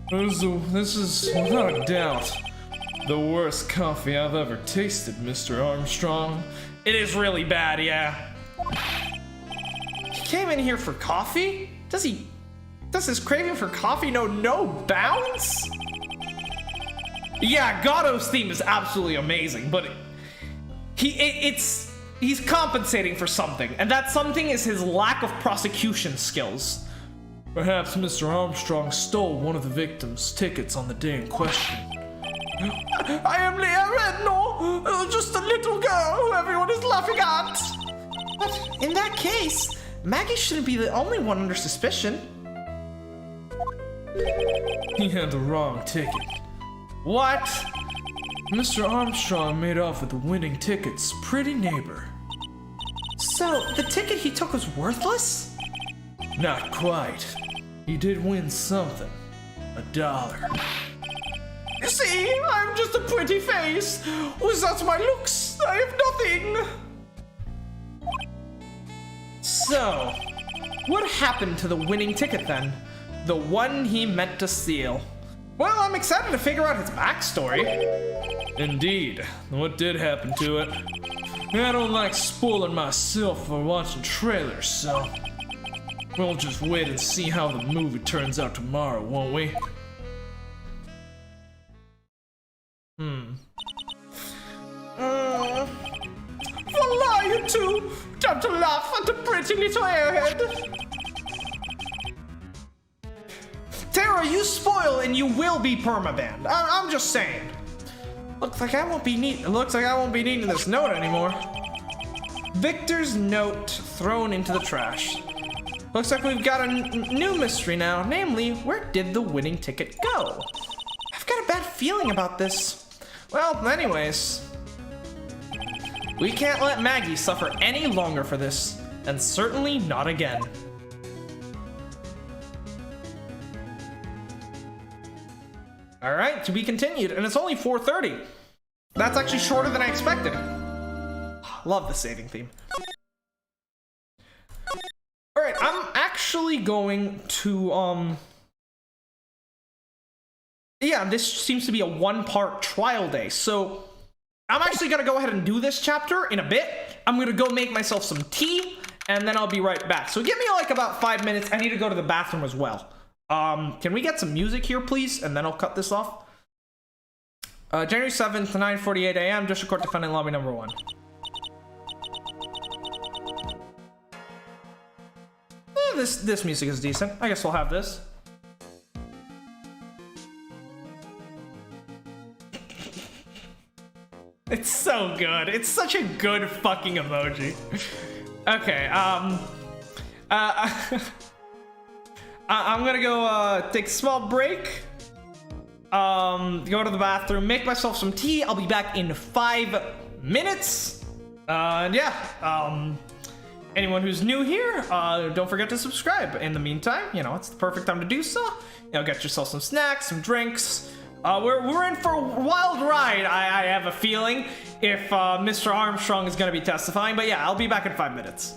This is, without a doubt, the worst coffee I've ever tasted, Mr. Armstrong. It is really bad, yeah. He came in here for coffee? Does his craving for coffee know no bounds? Yeah, Gato's theme is absolutely amazing, but he's compensating for something, and that something is his lack of prosecution skills. Perhaps Mr. Armstrong stole one of the victim's tickets on the day in question. I am Leah Red, no, just a little girl who everyone is laughing at. But in that case, Maggie shouldn't be the only one under suspicion. He had the wrong ticket. What? Mr. Armstrong made off with the winning ticket's pretty neighbor. So, the ticket he took was worthless? Not quite. He did win something. $1. You see, I'm just a pretty face. Without my looks, I have nothing. So, what happened to the winning ticket then? The one he meant to steal. Well, I'm excited to figure out his backstory. Indeed, what did happen to it? I don't like spoiling myself for watching trailers, so we'll just wait and see how the movie turns out tomorrow, won't we? Voila, you two! Time to laugh at the pretty little airhead. Tara, you spoil and you will be permabanned. I'm just saying. Looks like I won't be needing this note anymore. Victor's note thrown into the trash. Looks like we've got a new mystery now, namely, where did the winning ticket go? I've got a bad feeling about this. Well, anyways, we can't let Maggie suffer any longer for this, and certainly not again. All right, to be continued, and it's only 4:30. That's actually shorter than I expected. Love the saving theme. All right, I'm actually going to, yeah, this seems to be a one-part trial day, so I'm actually gonna go ahead and do this chapter in a bit. I'm gonna go make myself some tea, and then I'll be right back. So give me like about 5 minutes. I need to go to the bathroom as well. Can we get some music here, please? And then I'll cut this off. January 7th, 9:48 a.m. District Court Defendant Lobby number 1. This music is decent. I guess we'll have this. It's so good. It's such a good fucking emoji. Okay, I'm gonna go take a small break. Go to the bathroom, make myself some tea. I'll be back in 5 minutes. And yeah, anyone who's new here, don't forget to subscribe. In the meantime, you know, it's the perfect time to do so. You know, get yourself some snacks, some drinks. We're in for a wild ride, I have a feeling, if Mr. Armstrong is gonna be testifying. But yeah, I'll be back in 5 minutes.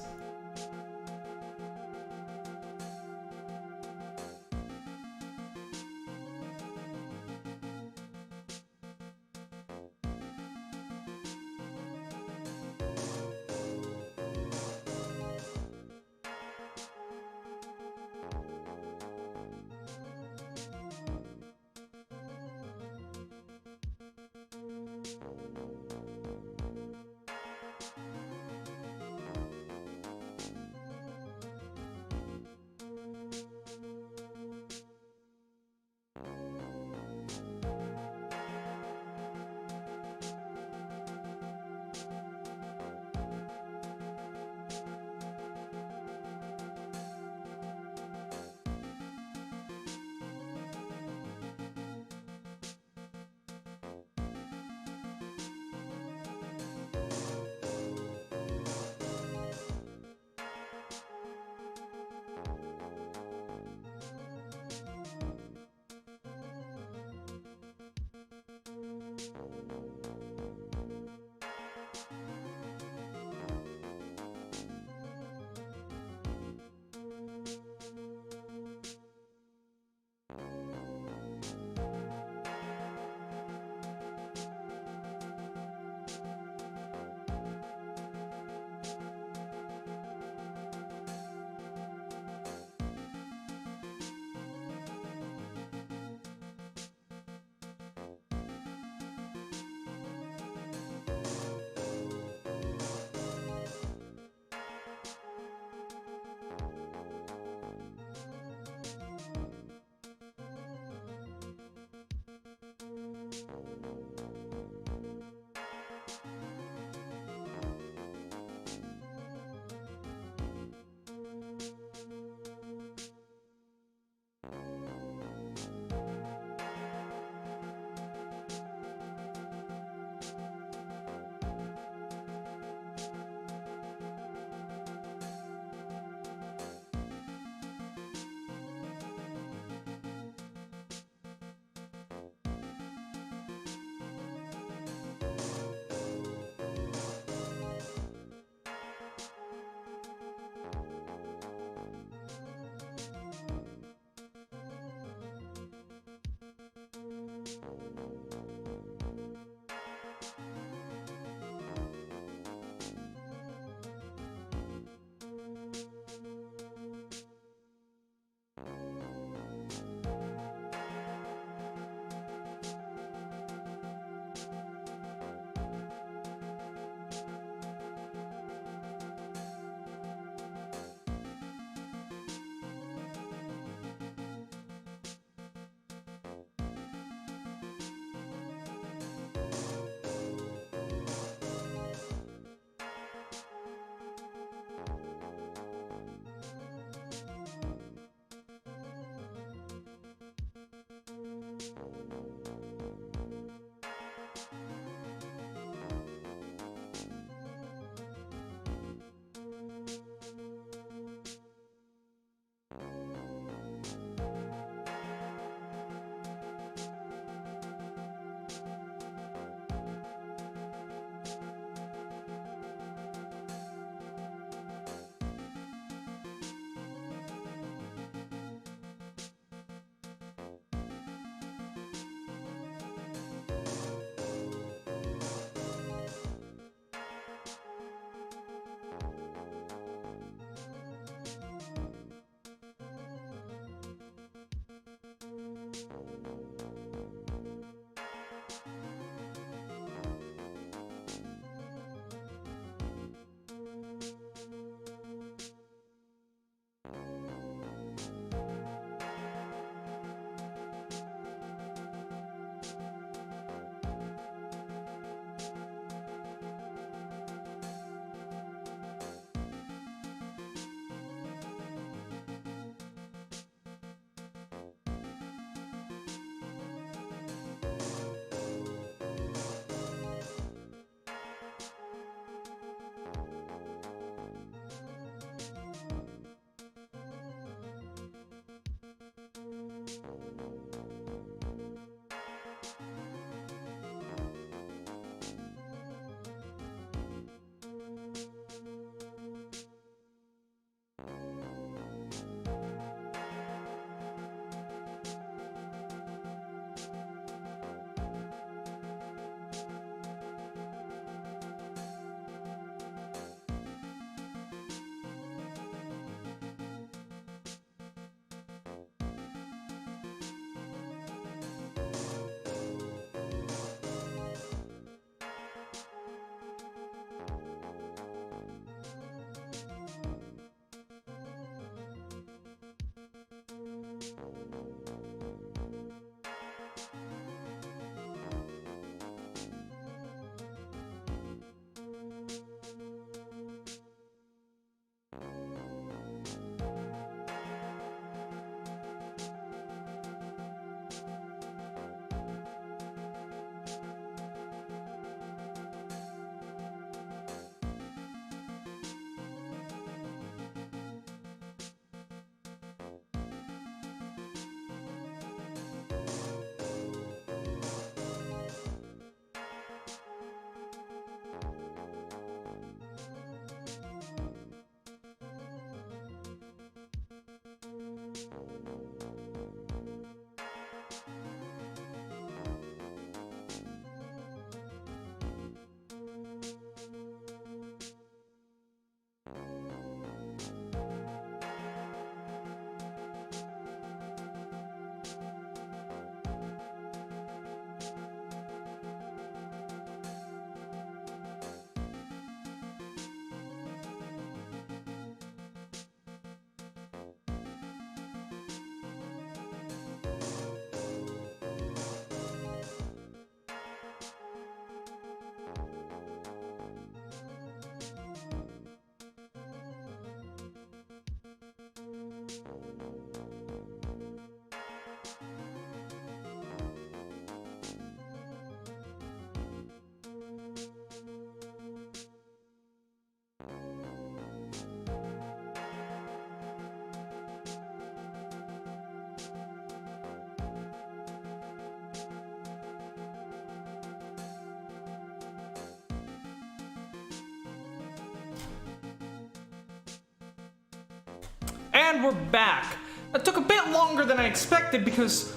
And we're back. It took a bit longer than I expected because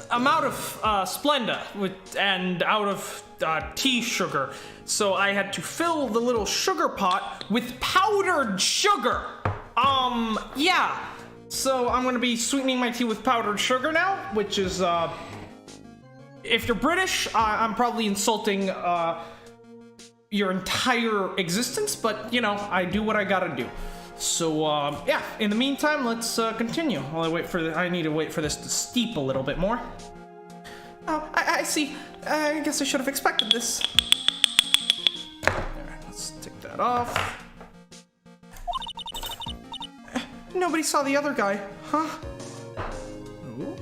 I'm out of Splenda and out of tea sugar. So I had to fill the little sugar pot with powdered sugar. Yeah. So I'm gonna be sweetening my tea with powdered sugar now, which is, if you're British, I'm probably insulting, your entire existence, but, you know, I do what I gotta do. So, yeah, in the meantime, let's, continue while I need to wait for this to steep a little bit more. Oh, I see. I guess I should have expected this. Alright, let's take that off. Nobody saw the other guy, huh? Ooh.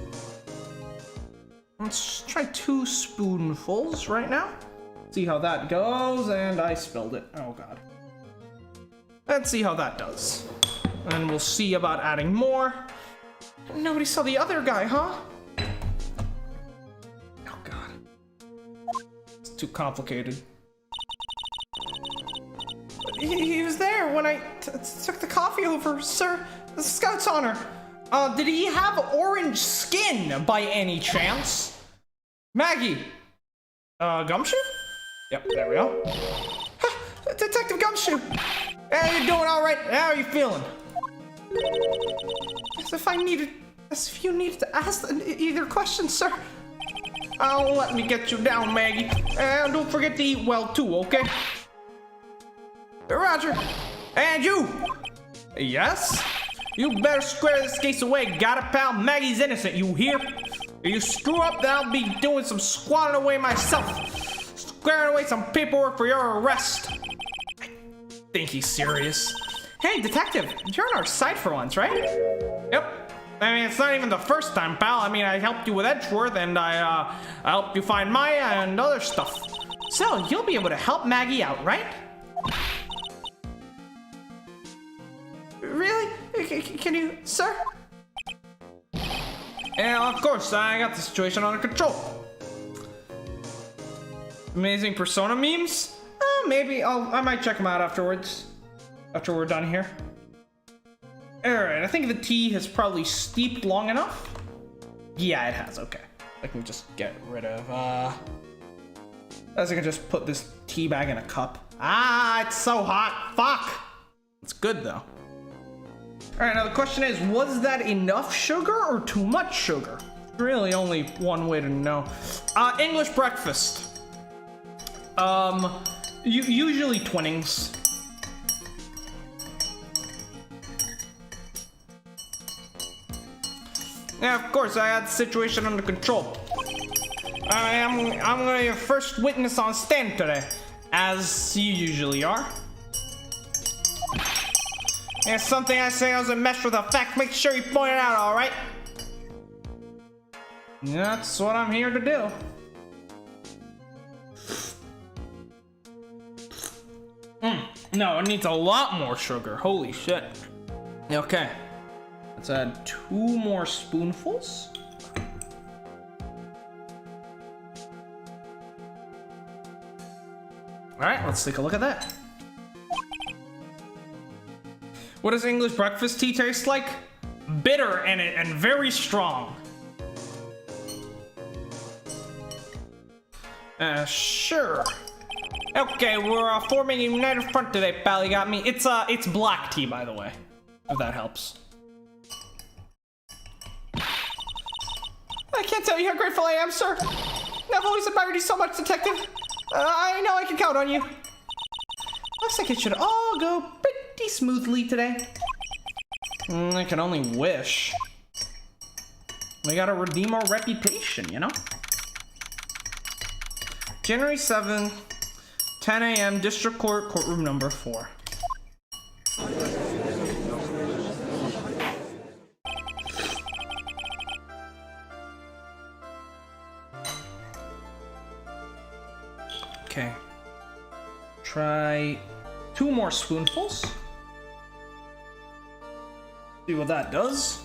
Let's try 2 spoonfuls right now. See how that goes, and I spilled it. Oh god. Let's see how that does. And we'll see about adding more. Nobody saw the other guy, huh? Oh god. It's too complicated. He was there when I took the coffee over, sir. The Scout's honor. Did he have orange skin by any chance? Maggie. Gumshoe? Yep, there we go. Detective Gumshoe! Hey, you doing alright? How are you feeling? As if you needed to ask either question, sir. Oh, let me get you down, Maggie. And don't forget to eat well, too, okay? Roger. And you! Yes? You better square this case away, got it, pal? Maggie's innocent, you hear? If you screw up, then I'll be doing some squatting away myself. Squaring away some paperwork for your arrest. I think he's serious. Hey, detective, you're on our side for once, right? Yep. I mean, it's not even the first time, pal. I mean, I helped you with Edgeworth, and I helped you find Maya and other stuff. So, you'll be able to help Maggie out, right? Really? Can you, sir? Yeah, of course, I got the situation under control. Amazing Persona memes? Maybe I might check them out afterwards. After we're done here. Alright, I think the tea has probably steeped long enough. Yeah, it has, okay. I can just get rid of, I can just put this tea bag in a cup. Ah, it's so hot, fuck! It's good though. Alright, now the question is, was that enough sugar or too much sugar? Really only one way to know. English breakfast. Usually Twinings. Yeah, of course, I had the situation under control. I'm gonna be your first witness on stand today, as you usually are. If something I say doesn't mesh with a fact, make sure you point it out, alright? That's what I'm here to do. No, it needs a lot more sugar. Holy shit. Okay. Let's add 2 more spoonfuls. Alright, let's take a look at that. What does English breakfast tea taste like? Bitter and very strong. Sure. Okay, we're forming a united front today, pal. You got me. It's black tea, by the way, if that helps. I can't tell you how grateful I am, sir. I've always admired you so much, detective. I know I can count on you. Looks like it should all go pretty smoothly today. I can only wish. We gotta redeem our reputation, you know? January 7th, 10 a.m., District Court, courtroom number 4. Okay. Try 2 more spoonfuls. See what that does.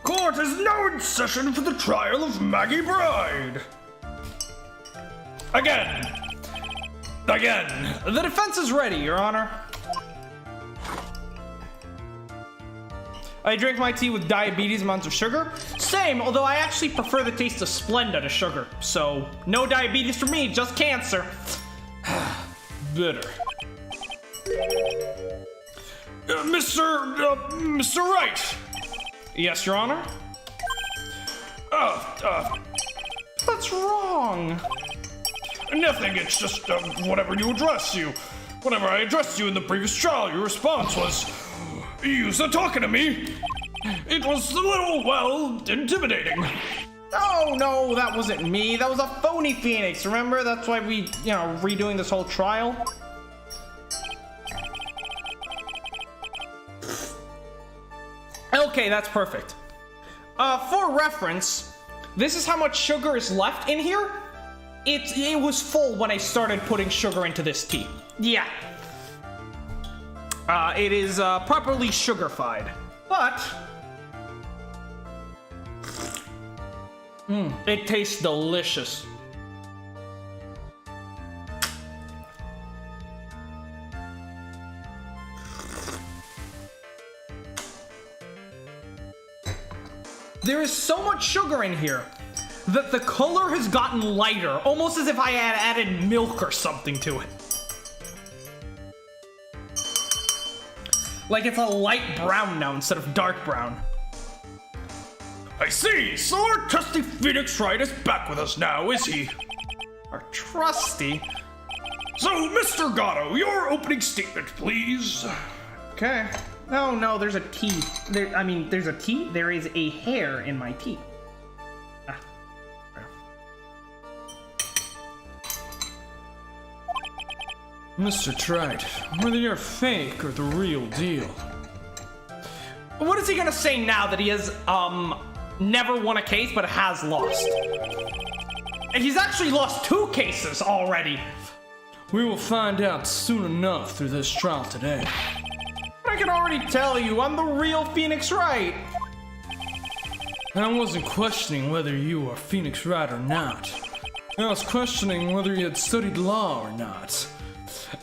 Court is now in session for the trial of Maggie Bride. Again. The defense is ready, Your Honor. I drink my tea with diabetes amounts of sugar. Same, although I actually prefer the taste of Splenda to sugar. So, no diabetes for me, just cancer. Bitter. Mr. Wright. Yes, Your Honor? What's wrong? Nothing, it's just whatever you address you. Whenever I addressed you in the previous trial, your response was, "You started talking to me." It was a little, well, intimidating. Oh, no, that wasn't me. That was a phony Phoenix, remember? That's why we, redoing this whole trial. Okay, that's perfect. For reference, this is how much sugar is left in here. It was full when I started putting sugar into this tea. Yeah. It is properly sugarified, but it tastes delicious. There is so much sugar in here that the color has gotten lighter, almost as if I had added milk or something to it. Like it's a light brown now instead of dark brown. I see, so our trusty Phoenix Wright is back with us now, is he? Our trusty? So, Mr. Gatto, your opening statement, please. Okay. No, there's a T. There's a T? There is a hair in my tea. Mr. Trite, whether you're fake or the real deal. What is he gonna say now that he has, never won a case but has lost? And he's actually lost 2 cases already. We will find out soon enough through this trial today. I can already tell you, I'm the real Phoenix Wright. I wasn't questioning whether you are Phoenix Wright or not. I was questioning whether you had studied law or not.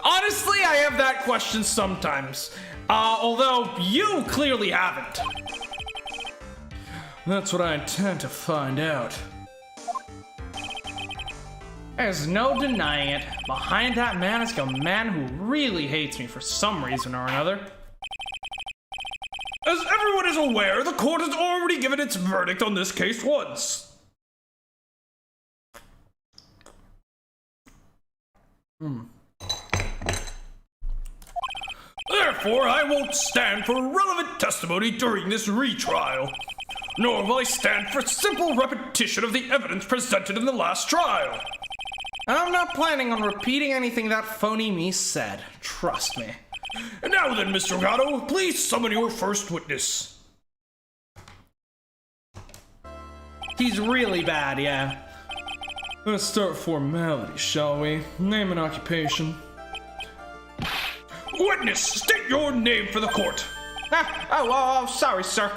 Honestly, I have that question sometimes. Although you clearly haven't. That's what I intend to find out. There's no denying it. Behind that man is a man who really hates me for some reason or another. As everyone is aware, the court has already given its verdict on this case once. Therefore, I won't stand for relevant testimony during this retrial. Nor will I stand for simple repetition of the evidence presented in the last trial. I'm not planning on repeating anything that phony me said. Trust me. And now then, Mr. Gatto, please summon your first witness. He's really bad, yeah. Let's start formalities, shall we? Name and occupation. Witness, state your name for the court. Sorry, sir.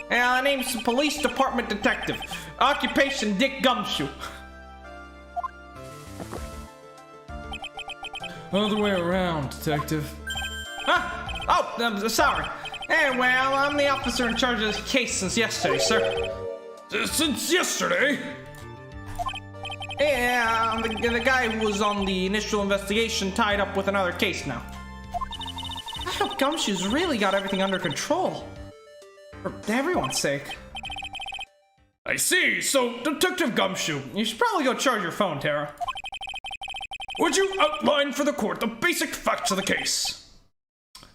Name's Police Department Detective. Occupation, Dick Gumshoe. Other way around, detective. Sorry. Well, I'm the officer in charge of this case since yesterday, sir. Since yesterday? Yeah, I'm the guy who was on the initial investigation tied up with another case now. I hope Gumshoe's really got everything under control. For everyone's sake. I see, so Detective Gumshoe, You should probably go charge your phone, Tara. would you outline for the court the basic facts of the case?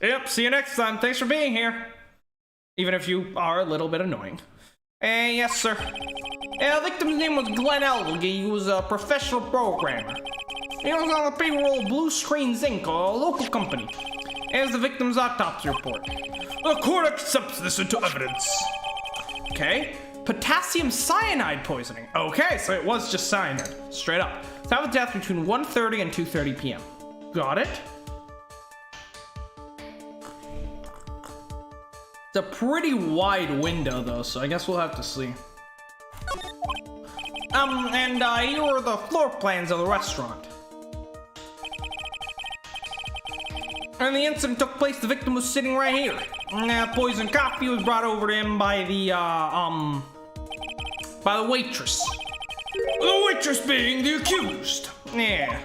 Yep, see you next time. Thanks for being here. Even if you are a little bit annoying. Yes, sir. The victim's name was Glenn Elgee. He was a professional programmer. He was on the payroll of Blue Screens Inc., a local company. Here's the victim's autopsy report. The court accepts this into evidence. Okay. Potassium cyanide poisoning. Okay, so it was just cyanide. Straight up. Time of death between 1:30 and 2:30 p.m. Got it? It's a pretty wide window, though, so I guess we'll have to see. And here are the floor plans of the restaurant. And the incident took place, the victim was sitting right here. Poison coffee was brought over to him by the waitress. The waitress being the accused. Yeah.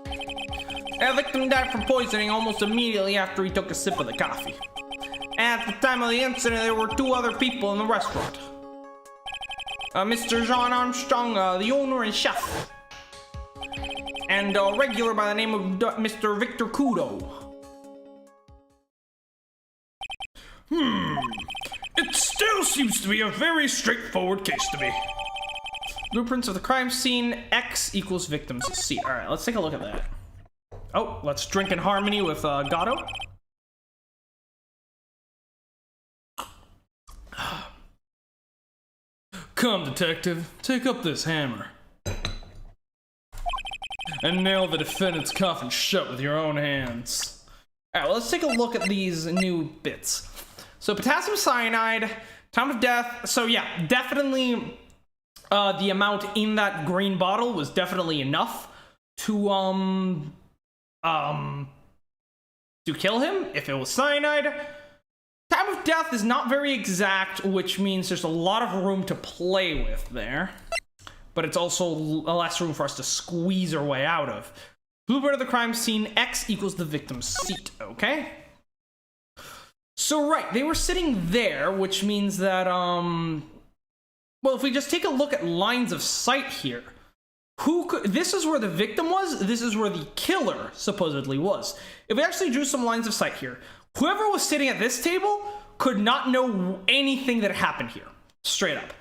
The victim died from poisoning almost immediately after he took a sip of the coffee. At the time of the incident, there were 2 other people in the restaurant. Mr. John Armstrong, the owner and chef. And a regular by the name of Mr. Victor Kudo. It still seems to be a very straightforward case to me. Blueprints of the crime scene, X equals victim's seat. Alright, let's take a look at that. Oh, let's drink in harmony with Gatto. Come, detective, take up this hammer. And nail the defendant's coffin shut with your own hands. Alright, well, let's take a look at these new bits. So, potassium cyanide, time of death. So, yeah, definitely the amount in that green bottle was definitely enough to kill him if it was cyanide. Time of death is not very exact, which means there's a lot of room to play with there. But it's also less room for us to squeeze our way out of. Blueprint of the crime scene, X equals the victim's seat, okay? So, right, they were sitting there, which means that, well, if we just take a look at lines of sight here, this is where the victim was, this is where the killer supposedly was. If we actually drew some lines of sight here, whoever was sitting at this table could not know anything that happened here, straight up.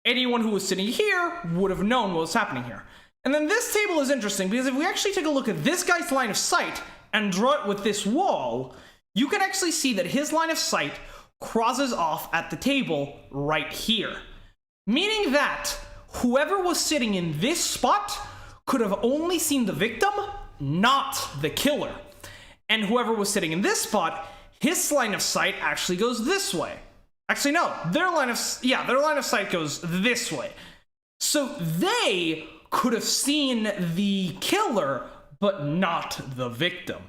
Anyone who was sitting here would have known what was happening here. And then this table is interesting, because if we actually take a look at this guy's line of sight and draw it with this wall, you can actually see that his line of sight crosses off at the table right here. Meaning that whoever was sitting in this spot could have only seen the victim, not the killer. And whoever was sitting in this spot, his line of sight actually goes this way. Actually, no, their line of sight goes this way. So they could have seen the killer, but not the victim.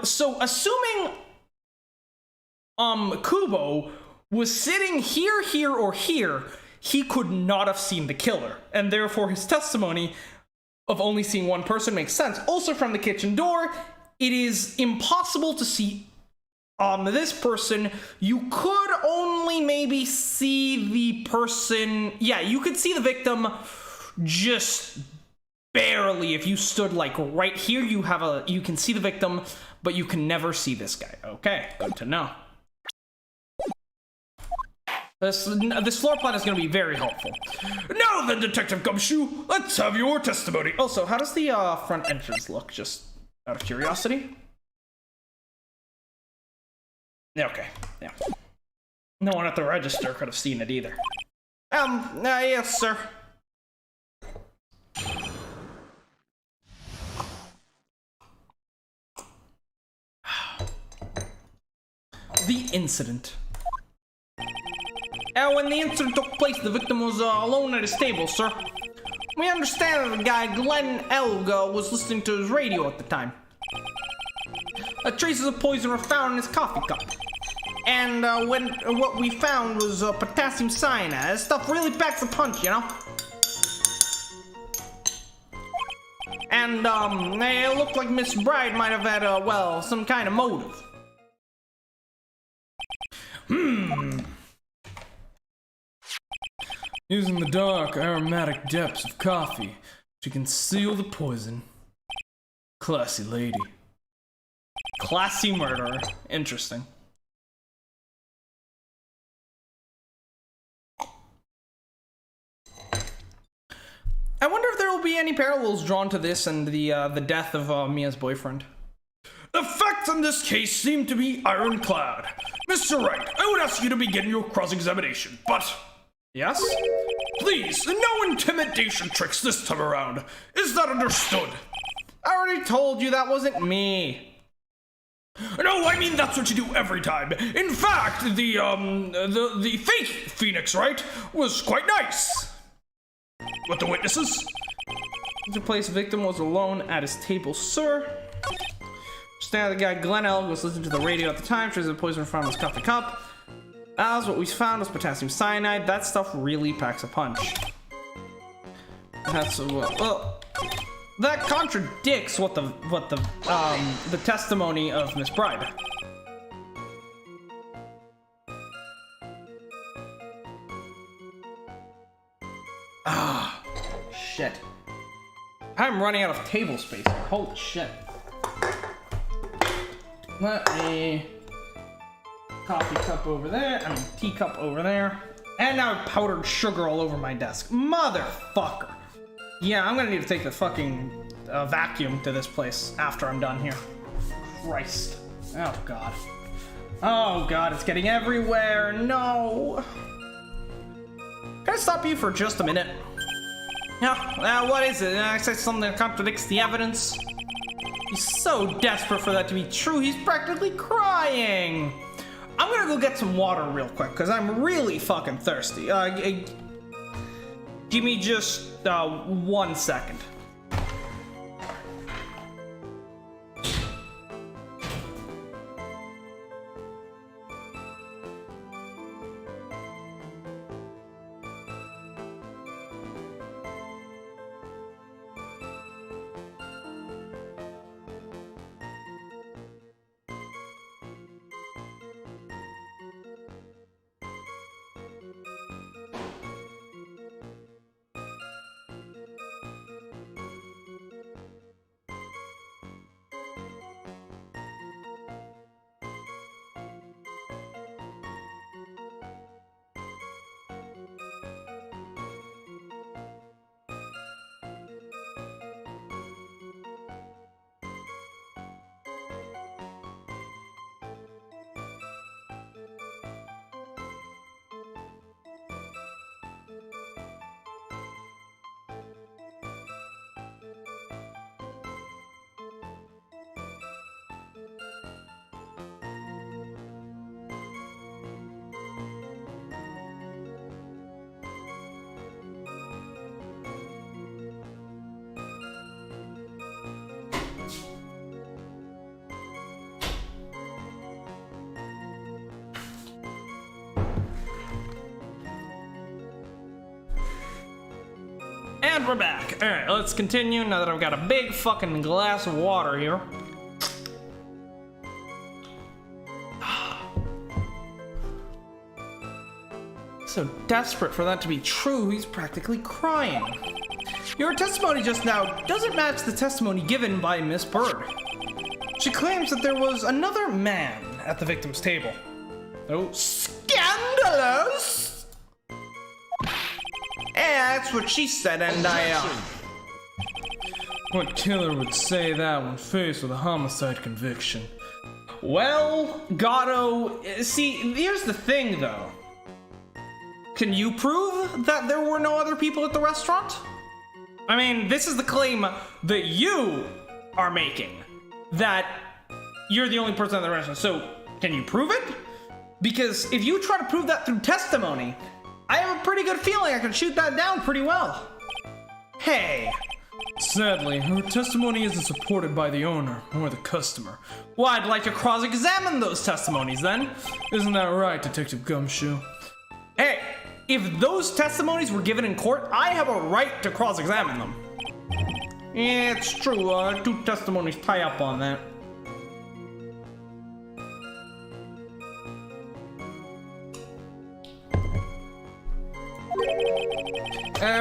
So assuming Kubo was sitting here, or here, he could not have seen the killer, and therefore his testimony of only seeing one person makes sense. Also, from the kitchen door, it is impossible to see this person. You could only maybe see the person. Yeah, you could see the victim just barely. If you stood like right here, you can see the victim, but you can never see this guy. Okay, good to know. This floor plan is going to be very helpful. Now then, Detective Gumshoe, let's have your testimony. Also, how does the front entrance look, just out of curiosity? Yeah, okay, yeah. No one at the register could have seen it either. Yes, sir. The incident. When the incident took place, the victim was alone at his table, sir. We understand that the guy, Glenn Elga, was listening to his radio at the time. Traces of poison were found in his coffee cup. And what we found was potassium cyanide. This stuff really packs a punch, you know? And it looked like Miss Bride might have had, well, some kind of motive. Using the dark, aromatic depths of coffee to conceal the poison. Classy lady. Classy murderer. Interesting. I wonder if there will be any parallels drawn to this and the death of Mia's boyfriend. The facts in this case seem to be ironclad. Mr. Wright, I would ask you to begin your cross-examination, but... Yes? Please, no intimidation tricks this time around. Is that understood? I already told you that wasn't me. No, I mean that's what you do every time. In fact, the fake Phoenix, right, was quite nice. What the witnesses? The place victim was alone at his table, sir. Stand the guy Glenn L was listening to the radio at the time. Traces of poison from his coffee cup. As what we found was potassium cyanide. That stuff really packs a punch. That's well, that contradicts what the testimony of Miss Bride. Ah, shit. I'm running out of table space. Holy shit. Let me... Coffee cup over there. I mean, teacup over there. And now powdered sugar all over my desk. Motherfucker. Yeah, I'm gonna need to take the fucking vacuum to this place after I'm done here. Christ. Oh, God. Oh, God, it's getting everywhere. No. Can I stop you for just a minute? Yeah, what is it? I said something that contradicts the evidence. He's so desperate for that to be true, he's practically crying. I'm gonna go get some water real quick, because I'm really fucking thirsty. Give me just 1 second. And we're back. Alright, let's continue now that I've got a big fucking glass of water here. So desperate for that to be true, he's practically crying. Your testimony just now doesn't match the testimony given by Miss Bird. She claims that there was another man at the victim's table. Oh, scandalous! Yeah, that's what she said, and What killer would say that when faced with a homicide conviction? Well, Gatto, see, here's the thing, though. Can you prove that there were no other people at the restaurant? I mean, this is the claim that you are making, that you're the only person at the restaurant, so can you prove it? Because if you try to prove that through testimony, I have a pretty good feeling I can shoot that down pretty well. Hey. Sadly, her testimony isn't supported by the owner or the customer. Well, I'd like to cross-examine those testimonies then. Isn't that right, Detective Gumshoe? Hey, if those testimonies were given in court, I have a right to cross-examine them. Yeah, it's true. Two testimonies tie up on that.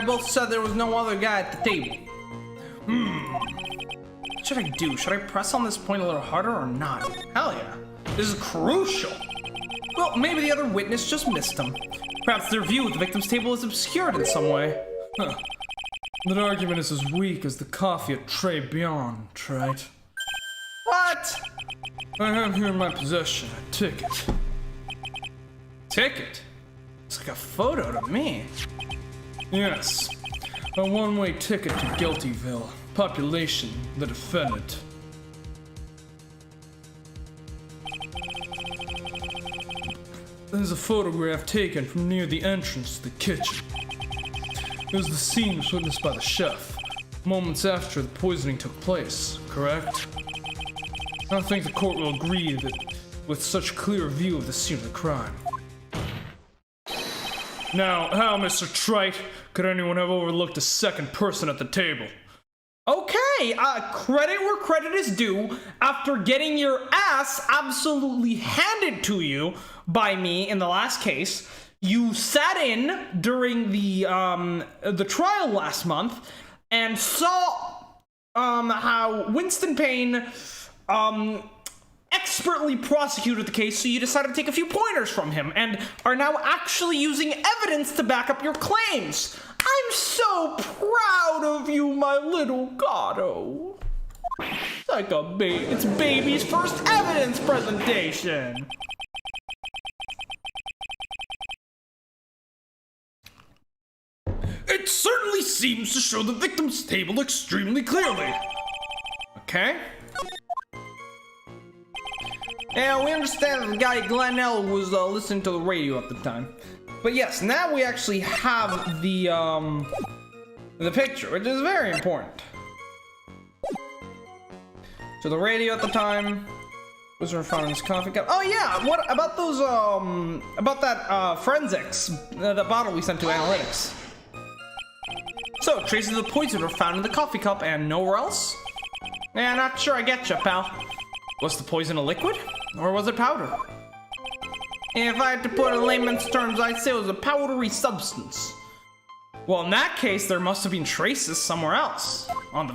Both said there was no other guy at the table. What should I do? Should I press on this point a little harder or not? Hell yeah. This is crucial. Well, maybe the other witness just missed him. Perhaps their view of the victim's table is obscured in some way. Huh. That argument is as weak as the coffee at Tribulations, right? What? I have here in my possession a ticket. Ticket? It's like a photo to me. Yes, a one-way ticket to Guiltyville. Population, the defendant. There's a photograph taken from near the entrance to the kitchen. There's the scene was witnessed by the chef, moments after the poisoning took place, correct? I think the court will agree that with such clear view of the scene of the crime. Now, how, Mr. Trite, could anyone have overlooked a second person at the table? Okay, credit where credit is due. After getting your ass absolutely handed to you by me in the last case, you sat in during the trial last month and saw how Winston Payne expertly prosecuted the case, so you decided to take a few pointers from him and are now actually using evidence to back up your claims. I'm so proud of you, my little Gato. It's like it's baby's first evidence presentation. It certainly seems to show the victim's table extremely clearly. Okay. Yeah, we understand that the guy Glenell was listening to the radio at the time. But yes, now we actually have the picture, which is very important. So the radio at the time was found in his coffee cup. Oh yeah, what about those about that forensics, the bottle we sent to analytics? So traces of the poison were found in the coffee cup and nowhere else? Yeah, not sure I get you, pal. Was the poison a liquid? Or was it powder? If I had to put it in layman's terms, I'd say it was a powdery substance. Well, in that case, there must have been traces somewhere else on the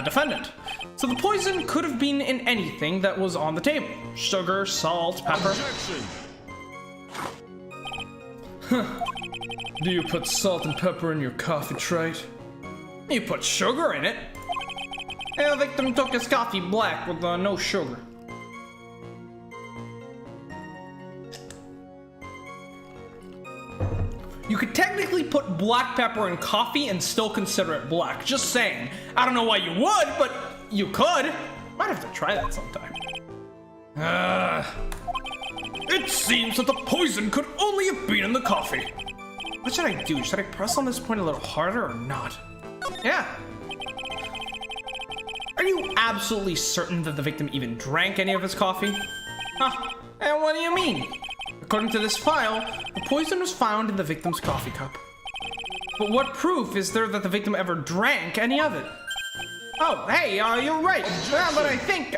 defendant. So the poison could have been in anything that was on the table: sugar, salt, pepper. Do you put salt and pepper in your coffee, Trite? You put sugar in it. And the victim took his coffee black with no sugar. You could technically put black pepper in coffee and still consider it black. Just saying. I don't know why you would, but you could. Might have to try that sometime. It seems that the poison could only have been in the coffee. What should I do? Should I press on this point a little harder or not? Yeah. Are you absolutely certain that the victim even drank any of his coffee? Huh. And what do you mean? According to this file, the poison was found in the victim's coffee cup. But what proof is there that the victim ever drank any of it? Oh, hey, you're right. But I think...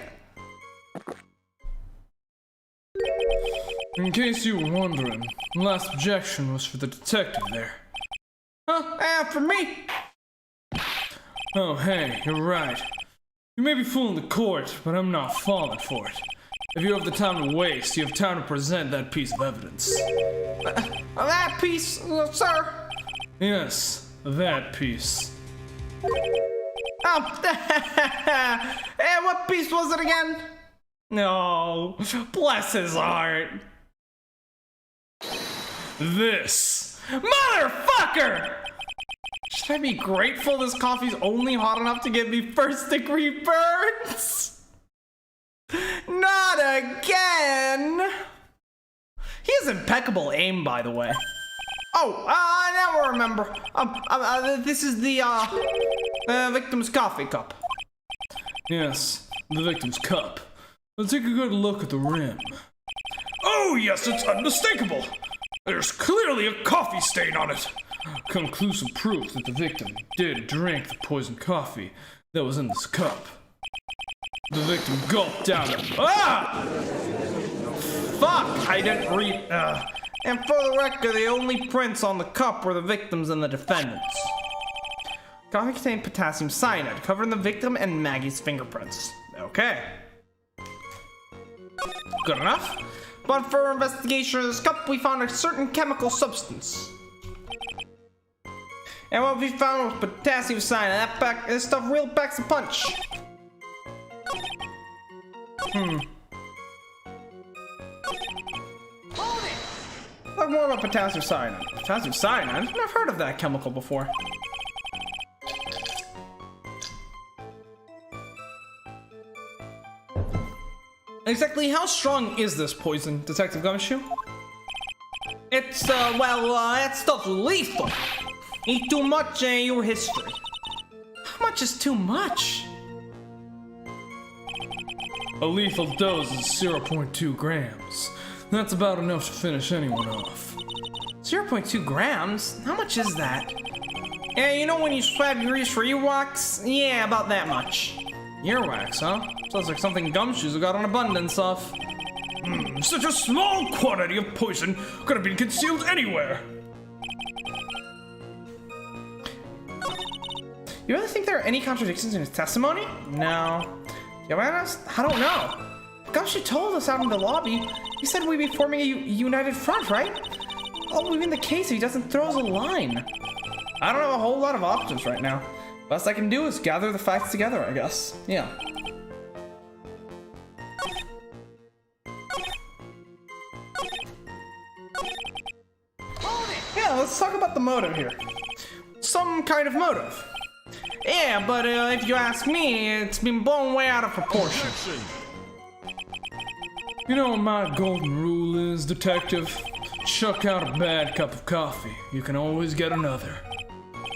In case you were wondering, the last objection was for the detective there. Huh? For me? Oh, hey, you're right. You may be fooling the court, but I'm not falling for it. If you have the time to waste, you have time to present that piece of evidence. That piece, sir? Yes, that piece. Oh, hey, what piece was it again? No, bless his heart. This. Motherfucker! Should I be grateful this coffee's only hot enough to give me first-degree burns? Not again! He has impeccable aim, by the way. Oh, I now remember. This is the victim's coffee cup. Yes, the victim's cup. Let's take a good look at the rim. Oh yes, it's unmistakable. There's clearly a coffee stain on it. Conclusive proof that the victim did drink the poisoned coffee that was in this cup. The victim gulped down it. Ah! Fuck! I didn't read. And for the record, the only prints on the cup were the victim's and the defendant's. Coffee contained potassium cyanide, covering the victim and Maggie's fingerprints. Okay. Good enough. But for investigation of this cup, we found a certain chemical substance. And what we found was potassium cyanide. This stuff real packs a punch. Talk more about potassium cyanide. Potassium cyanide? I've never heard of that chemical before. Exactly how strong is this poison, Detective Gumshoe? It's, that stuff's lethal. Eat too much and your history. How much is too much? A lethal dose is 0.2 grams. That's about enough to finish anyone off. 0.2 grams? How much is that? Yeah, you know when you swab your ears for earwax? Yeah, about that much. Earwax, huh? Sounds like something Gumshoes have got an abundance of. Such a small quantity of poison could have been concealed anywhere. You really think there are any contradictions in his testimony? No. To be honest, I don't know. Gumshoe told us out in the lobby, he said we'd be forming a united front, right? What would be the case if he doesn't throw us a line? I don't have a whole lot of options right now. Best I can do is gather the facts together, I guess. Yeah. Yeah, let's talk about the motive here. Some kind of motive. Yeah, but if you ask me, it's been blown way out of proportion. You know what my golden rule is, detective? Chuck out a bad cup of coffee. You can always get another.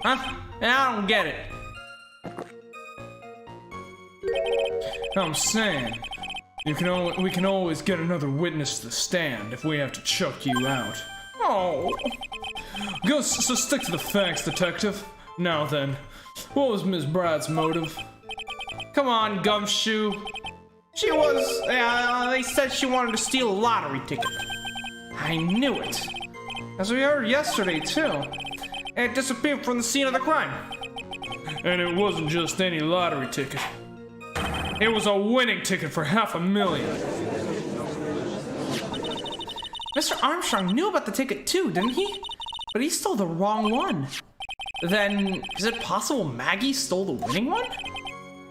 Huh? I don't get it. I'm saying, we can always get another witness to the stand if we have to chuck you out. Oh. So stick to the facts, detective. Now then, what was Miss Brad's motive? Come on, Gumshoe. She was, they said she wanted to steal a lottery ticket. I knew it. As we heard yesterday, too. It disappeared from the scene of the crime. And it wasn't just any lottery ticket. It was a winning ticket for $500,000. Mr. Armstrong knew about the ticket too, didn't he? But he stole the wrong one. Then, is it possible Maggie stole the winning one?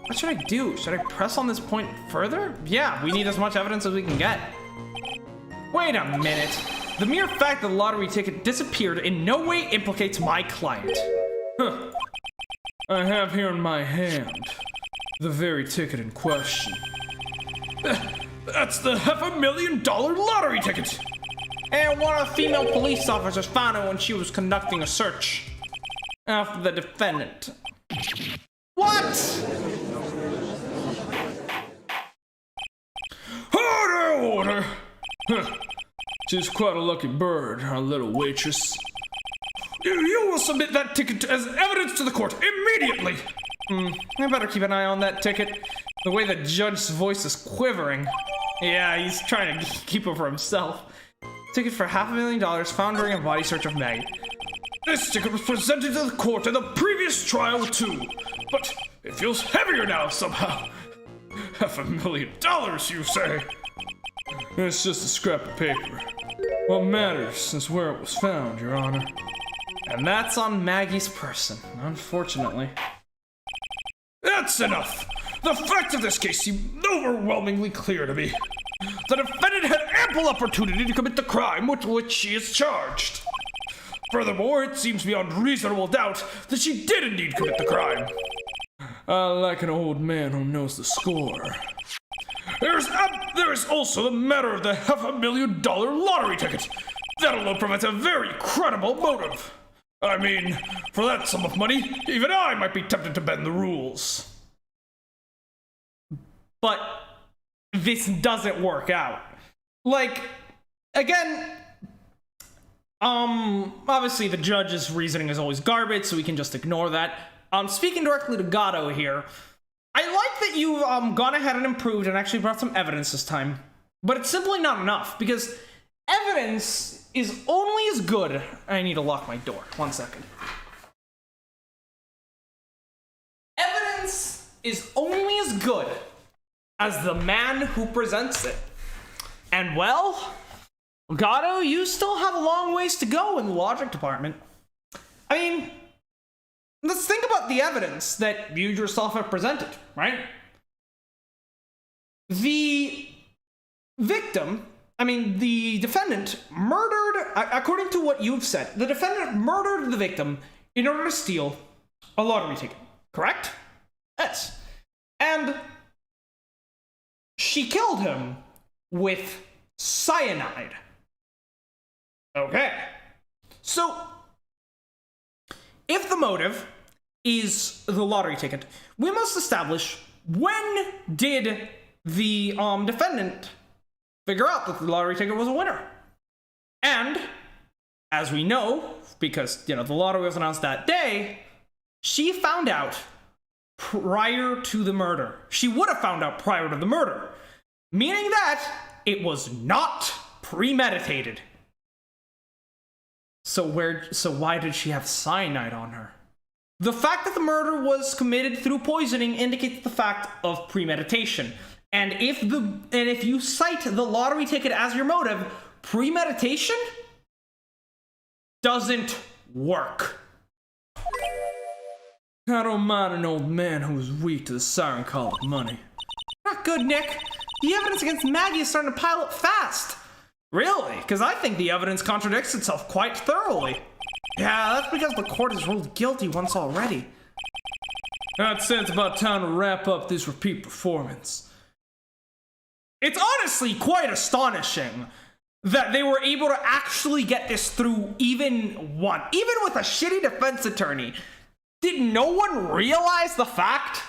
What should I do? Should I press on this point further? Yeah, we need as much evidence as we can get. Wait a minute. The mere fact that the lottery ticket disappeared in no way implicates my client. Huh. I have here in my hand the very ticket in question. That's the $500,000 lottery ticket! And one of the female police officers found it when she was conducting a search after the defendant. What? Order! Huh. She's quite a lucky bird, our little waitress. You will submit that ticket as evidence to the court immediately! I better keep an eye on that ticket. The way the judge's voice is quivering. Yeah, he's trying to keep it for himself. Ticket for $500,000 found during a body search of Maggie. This ticket was presented to the court in the previous trial too, but it feels heavier now somehow. $500,000, you say? It's just a scrap of paper. What matters is where it was found, Your Honor. And that's on Maggie's person, unfortunately. That's enough! The facts of this case seem overwhelmingly clear to me. The defendant had ample opportunity to commit the crime with which she is charged. Furthermore, it seems beyond reasonable doubt that she did indeed commit the crime. I like an old man who knows the score. There is also the matter of the $500,000 lottery ticket. That alone provides a very credible motive. I mean, for that sum of money, even I might be tempted to bend the rules. But this doesn't work out. Like, again, obviously the judge's reasoning is always garbage, so we can just ignore that. Speaking directly to Gatto here, I like that you've gone ahead and improved and actually brought some evidence this time, but it's simply not enough, because evidence is only as good. I need to lock my door. 1 second. Evidence is only as good as the man who presents it. And well, Gatto, you still have a long ways to go in the logic department. I mean, let's think about the evidence that you yourself have presented, right? The victim, the defendant murdered, according to what you've said, the defendant murdered the victim in order to steal a lottery ticket, correct? Yes. And she killed him with cyanide. Okay. So, if the motive is the lottery ticket, we must establish when did the defendant figure out that the lottery ticket was a winner. And as we know, because the lottery was announced that day, she found out prior to the murder. She would have found out prior to the murder, meaning that it was not premeditated. So why did she have cyanide on her? The fact that the murder was committed through poisoning indicates the fact of premeditation. And if you cite the lottery ticket as your motive, premeditation doesn't work. I don't mind an old man who is weak to the siren call of money. Not good, Nick. The evidence against Maggie is starting to pile up fast. Really? Because I think the evidence contradicts itself quite thoroughly. Yeah, that's because the court has ruled guilty once already. I'd say it's about time to wrap up this repeat performance. It's honestly quite astonishing that they were able to actually get this through even with a shitty defense attorney. Did no one realize the fact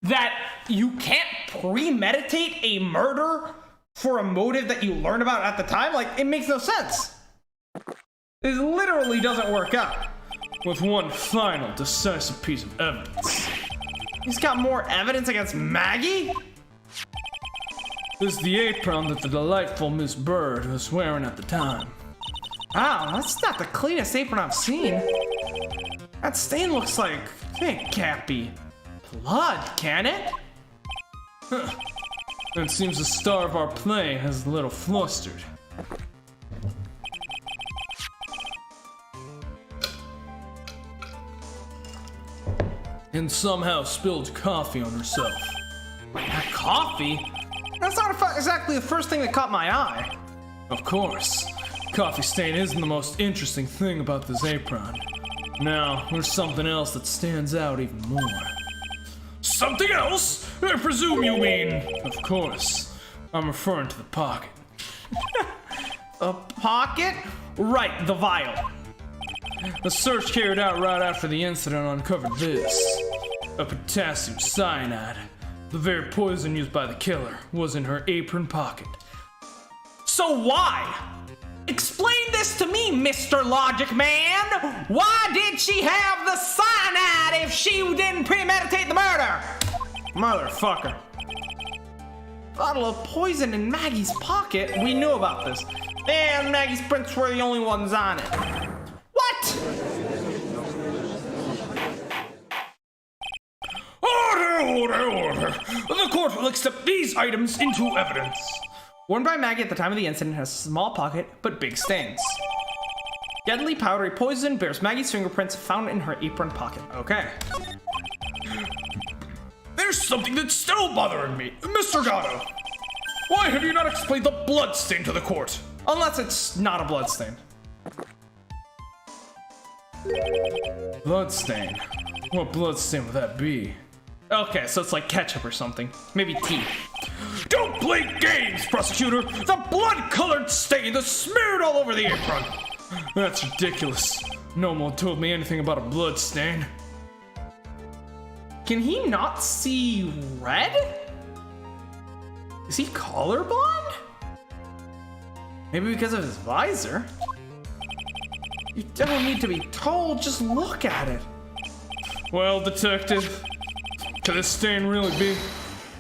that you can't premeditate a murder for a motive that you learned about at the time? Like, it makes no sense. It literally doesn't work out. With one final decisive piece of evidence. He's got more evidence against Maggie? This is the apron that the delightful Miss Bird was wearing at the time. Wow, that's not the cleanest apron I've seen. That stain looks like it can't be blood, can it? Huh. It seems the star of our play is a little flustered. And somehow spilled coffee on herself. That coffee? That's not exactly the first thing that caught my eye. Of course. Coffee stain isn't the most interesting thing about this apron. Now, there's something else that stands out even more. Something else? I presume you mean... Of course. I'm referring to the pocket. The pocket? Right, the vial. A search carried out right after the incident uncovered this. A potassium cyanide. The very poison used by the killer was in her apron pocket. So why? Explain this to me, Mr. Logic Man! Why did she have the cyanide if she didn't premeditate the murder? Motherfucker. Bottle of poison in Maggie's pocket? We knew about this. And Maggie's prints were the only ones on it. What? Order! The court will accept these items into evidence. Worn by Maggie at the time of the incident, has a small pocket, but big stains. Deadly powdery poison bears Maggie's fingerprints found in her apron pocket. Okay. There's something that's still bothering me. Mr. Gatto, why have you not explained the blood stain to the court? Unless it's not a blood stain. Blood stain? What blood stain would that be? Okay, so it's like ketchup or something. Maybe tea. Don't play games, prosecutor! The blood-colored stain that's smeared all over the apron! That's ridiculous. No one told me anything about a blood stain. Can he not see red? Is he colorblind? Maybe because of his visor? You don't need to be told, just look at it. Well, detective, could this stain really be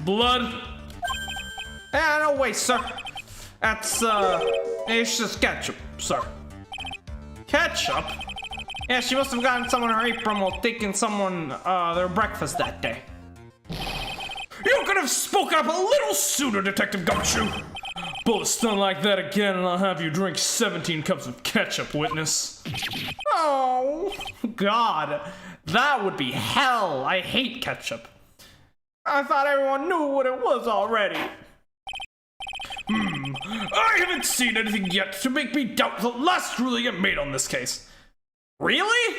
blood? No way, sir. That's, it's just ketchup, sir. Ketchup? Yeah, she must have gotten some on her apron while taking someone, their breakfast that day. You could have spoken up a little sooner, Detective Gumshoe! Pull a stunt like that again and I'll have you drink 17 cups of ketchup, witness. Oh, God. That would be hell. I hate ketchup. I thought everyone knew what it was already. I haven't seen anything yet to make me doubt the last ruling I made on this case. Really?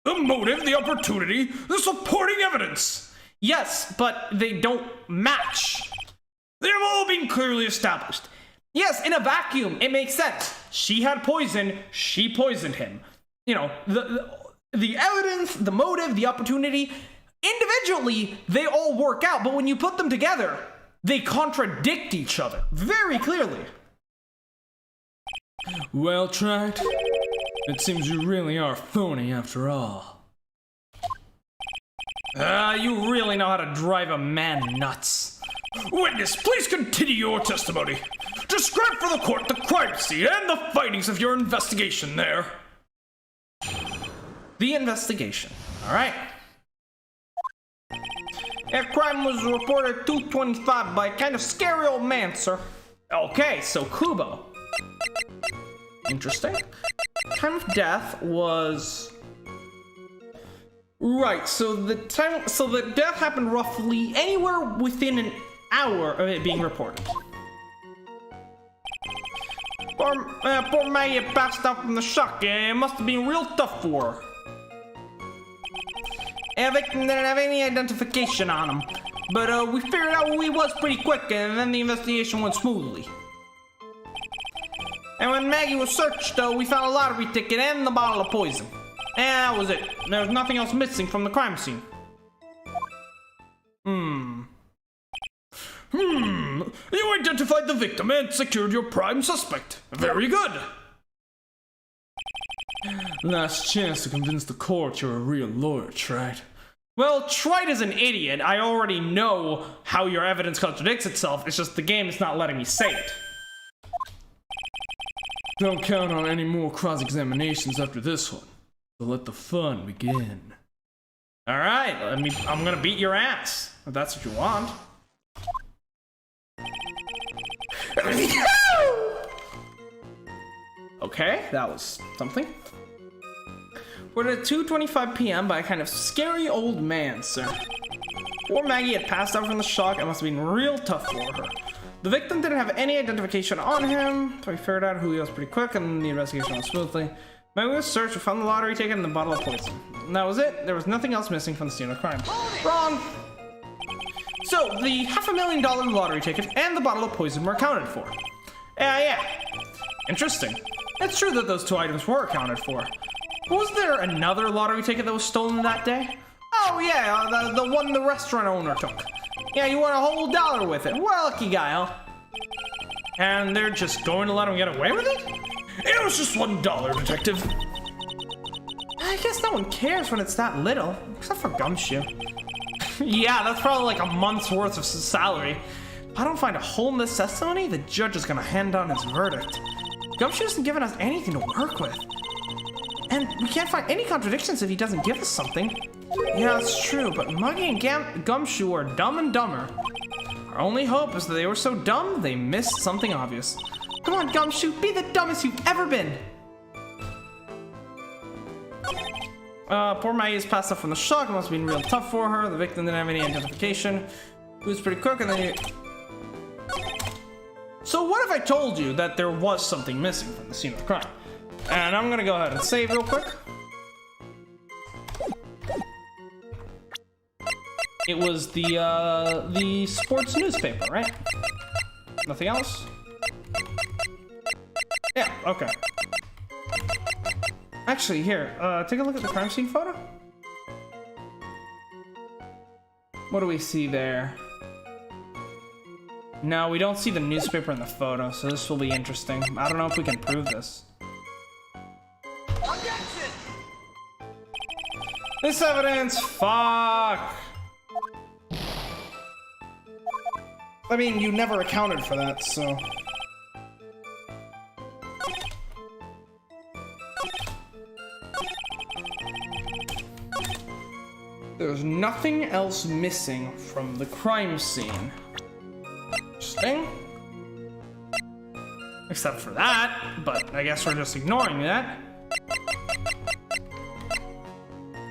The motive, the opportunity, the supporting evidence. Yes, but they don't match. They have all been clearly established. Yes, in a vacuum, it makes sense. She had poison, she poisoned him. You know, the evidence, the motive, the opportunity, Individually, they all work out, but when you put them together, they contradict each other very clearly. Well tried. It seems you really are phony after all. You really know how to drive a man nuts. Witness, please continue your testimony. Describe for the court the crime scene and the findings of your investigation there. The investigation. All right. A crime was reported at 2:25 by a kind of scary old man, sir. Okay, so Kubo. Interesting. Time of death was... Right, so the death happened roughly anywhere within an hour of it being reported. Poor Maggie had passed out from the shock. It must have been real tough for her. The victim didn't have any identification on him, but we figured out who he was pretty quick, and then the investigation went smoothly. And when Maggie was searched, we found a lottery ticket and the bottle of poison. And that was it. There was nothing else missing from the crime scene. You identified the victim and secured your prime suspect. Very good. Last chance to convince the court you're a real lawyer, Trite. Well, Trite is an idiot. I already know how your evidence contradicts itself. It's just the game is not letting me say it. Don't count on any more cross-examinations after this one. So let the fun begin. All right, I'm gonna beat your ass if that's what you want. Okay, that was something. We're at 2:25 p.m. by a kind of scary old man, sir. Poor Maggie had passed out from the shock. It must have been real tough for her. The victim didn't have any identification on him, so we figured out who he was pretty quick, and the investigation went smoothly. Maggie was searched, we found the lottery ticket and the bottle of poison. And that was it. There was nothing else missing from the scene of the crime. Wrong! So, the $500,000 lottery ticket and the bottle of poison were accounted for. Yeah. Interesting. It's true that those two items were accounted for. Was there another lottery ticket that was stolen that day? Oh yeah, the one the restaurant owner took. Yeah, you won a whole $1 with it. What a lucky guy, huh? And they're just going to let him get away with it? It was just $1, detective. I guess no one cares when it's that little, except for Gumshoe. Yeah, that's probably like a month's worth of salary. If I don't find a hole in this testimony, the judge is gonna hand down his verdict. Gumshoe isn't giving us anything to work with. And we can't find any contradictions if he doesn't give us something. Yeah, it's true, but Muggy and Gumshoe are dumb and dumber. Our only hope is that they were so dumb, they missed something obvious. Come on, Gumshoe, be the dumbest you've ever been. Poor Maggie has passed out from the shock. It must have been real tough for her. The victim didn't have any identification. It was pretty quick, and then you... So what if I told you that there was something missing from the scene of the crime? And I'm gonna go ahead and save real quick. It was the sports newspaper, right? Nothing else? Yeah, okay. Actually, here, take a look at the crime scene photo. What do we see there? No, we don't see the newspaper in the photo, so this will be interesting. I don't know if we can prove this. Objection! This evidence, fuck! I mean, you never accounted for that, so... There's nothing else missing from the crime scene. Interesting. Except for that, but I guess we're just ignoring that.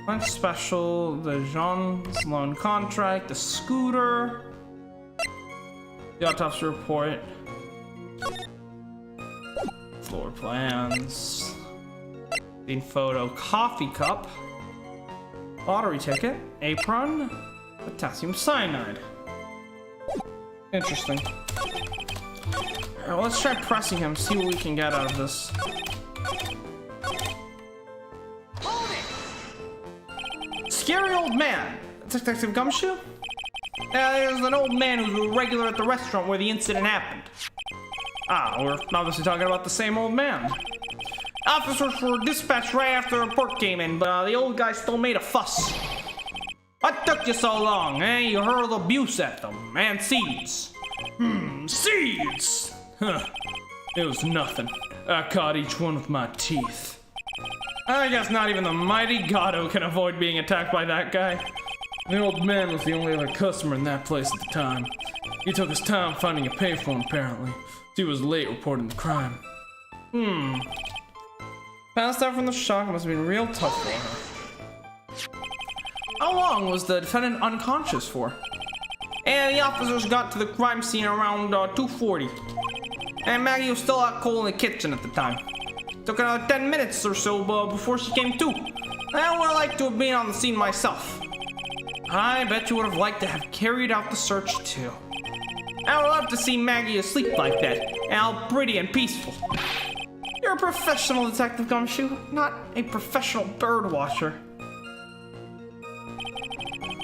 Lunch special, the Jean's loan contract, the scooter, the autopsy report, floor plans, the photo, coffee cup, lottery ticket, apron, potassium cyanide. Interesting. Alright, well, let's try pressing him, see what we can get out of this. Scary old man. Detective Gumshoe? There's an old man who's a regular at the restaurant where the incident happened. Ah, we're obviously talking about the same old man. Officers were dispatched right after a report came in, but the old guy still made a fuss. What took you so long, eh? You hurled abuse at them, and seeds. Seeds! Huh. It was nothing. I caught each one with my teeth. I guess not even the mighty Gato can avoid being attacked by that guy. The old man was the only other customer in that place at the time. He took his time finding a payphone, apparently. He was late reporting the crime. Passed out from the shock must have been real tough for her. How long was the defendant unconscious for? And the officers got to the crime scene around 2:40. And Maggie was still out cold in the kitchen at the time. Took another 10 minutes or so before she came to. I would have liked to have been on the scene myself. I bet you would have liked to have carried out the search too. I would love to see Maggie asleep like that, and all pretty and peaceful. You're a professional, Detective Gumshoe, not a professional bird watcher.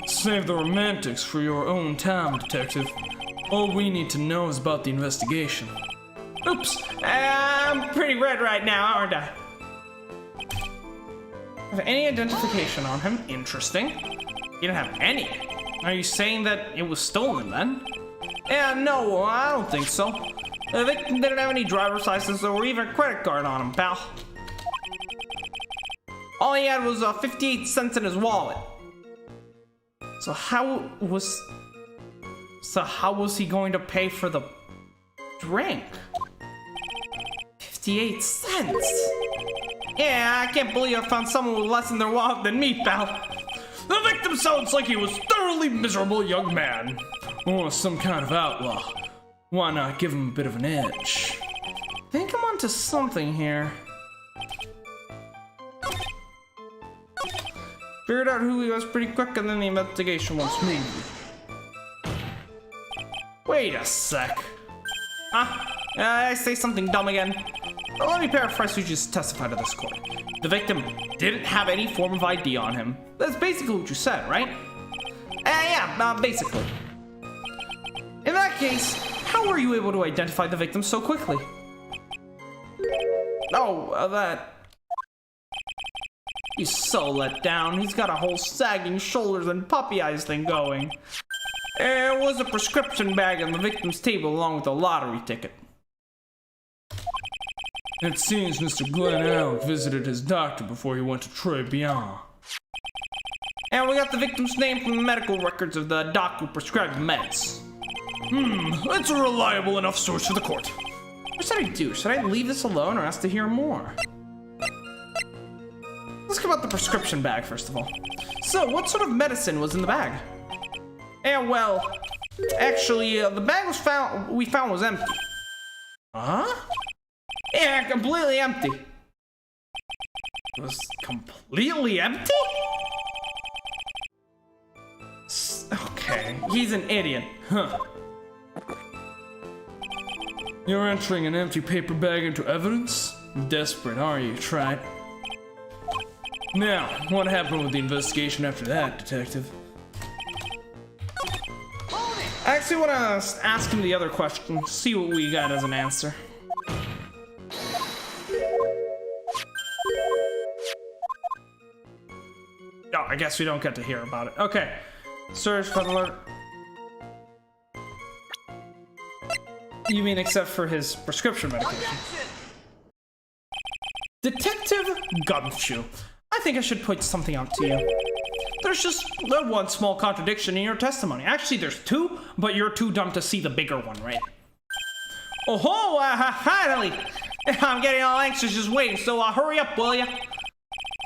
Save the romantics for your own time, Detective. All we need to know is about the investigation. Oops, I'm pretty red right now, aren't I? Have any identification on him? Interesting. You don't have any. Are you saying that it was stolen then? Yeah, no, I don't think so. The victim didn't have any driver's license or even a credit card on him, pal. All he had was 58 cents in his wallet. So how was he going to pay for the drink? 58 cents? Yeah, I can't believe I found someone with less in their wallet than me, pal. The victim sounds like he was a thoroughly miserable young man. Or some kind of outlaw. Why not give him a bit of an edge? I think I'm onto something here. Figured out who he was pretty quick and then the investigation went smoothly. Wait a sec. Huh? I say something dumb again. Well, let me paraphrase who just testified to this court. The victim didn't have any form of ID on him. That's basically what you said, right? Yeah, basically. In that case, how were you able to identify the victim so quickly? Oh, that... He's so let down. He's got a whole sagging shoulders and puppy eyes thing going. There was a prescription bag on the victim's table along with a lottery ticket. It seems Mr. Glenn Alec visited his doctor before he went to Tribulations. And we got the victim's name from the medical records of the doc who prescribed the meds. That's a reliable enough source for the court. What should I do? Should I leave this alone or ask to hear more? Let's get about the prescription bag first of all. So, what sort of medicine was in the bag? And well, actually, the bag we found was empty. Huh? Yeah, completely empty. It was completely empty? Okay, he's an idiot. Huh. You're entering an empty paper bag into evidence? Desperate, are you, Tried? Now, what happened with the investigation after that, Detective? I actually want to ask him the other question, see what we got as an answer. Oh, I guess we don't get to hear about it. Okay. Search for alert. You mean except for his prescription medication? Detective Gumshoe, I think I should point something out to you. There's just one small contradiction in your testimony. Actually, there's two, but you're too dumb to see the bigger one, right? Oh-ho! Finally! I'm getting all anxious just waiting, so hurry up, will ya?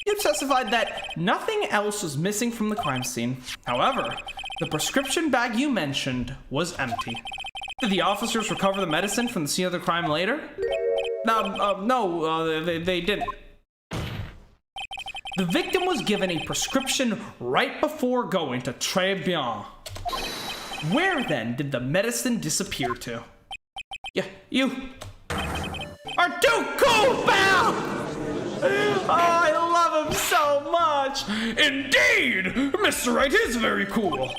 You testified that nothing else was missing from the crime scene. However, the prescription bag you mentioned was empty. Did the officers recover the medicine from the scene of the crime later? No, they didn't. The victim was given a prescription right before going to Tribulations. Where then did the medicine disappear to? Yeah, you are too cool, pal! Oh, I love him so much! much. Indeed! Mr. Wright is very cool.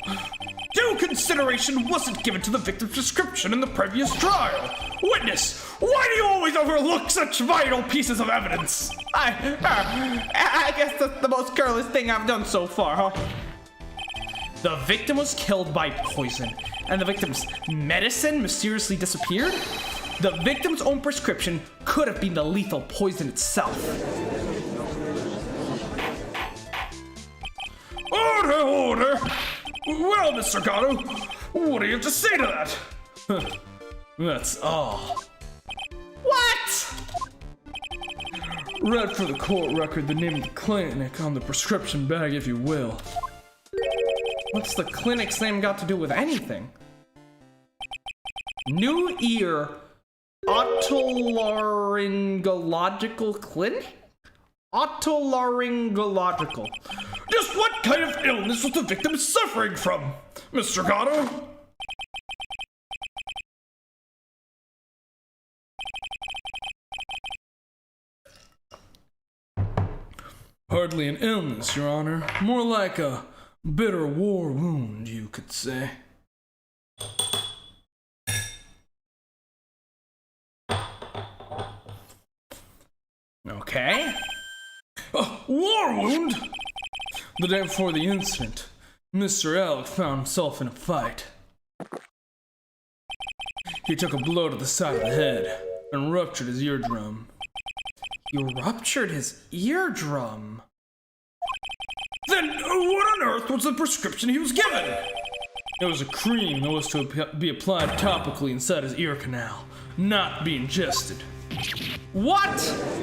Due consideration wasn't given to the victim's description in the previous trial. Witness, why do you always overlook such vital pieces of evidence? I guess that's the most careless thing I've done so far, huh? The victim was killed by poison, and the victim's medicine mysteriously disappeared? The victim's own prescription could have been the lethal poison itself. Order, order! Well, Mr. Gatto, what do you have to say to that? That's all. What? Read for the court record the name of the clinic on the prescription bag, if you will. What's the clinic's name got to do with anything? New Ear Otolaryngological Clinic? Otolaryngological. Just what kind of illness was the victim suffering from, Mr. Gatto? Hardly an illness, Your Honor. More like a bitter war wound, you could say. Okay. A war wound? The day before the incident, Mr. Elk found himself in a fight. He took a blow to the side of the head and ruptured his eardrum. You ruptured his eardrum. Then what on earth was the prescription he was given? It was a cream that was to be applied topically inside his ear canal, not be ingested. What?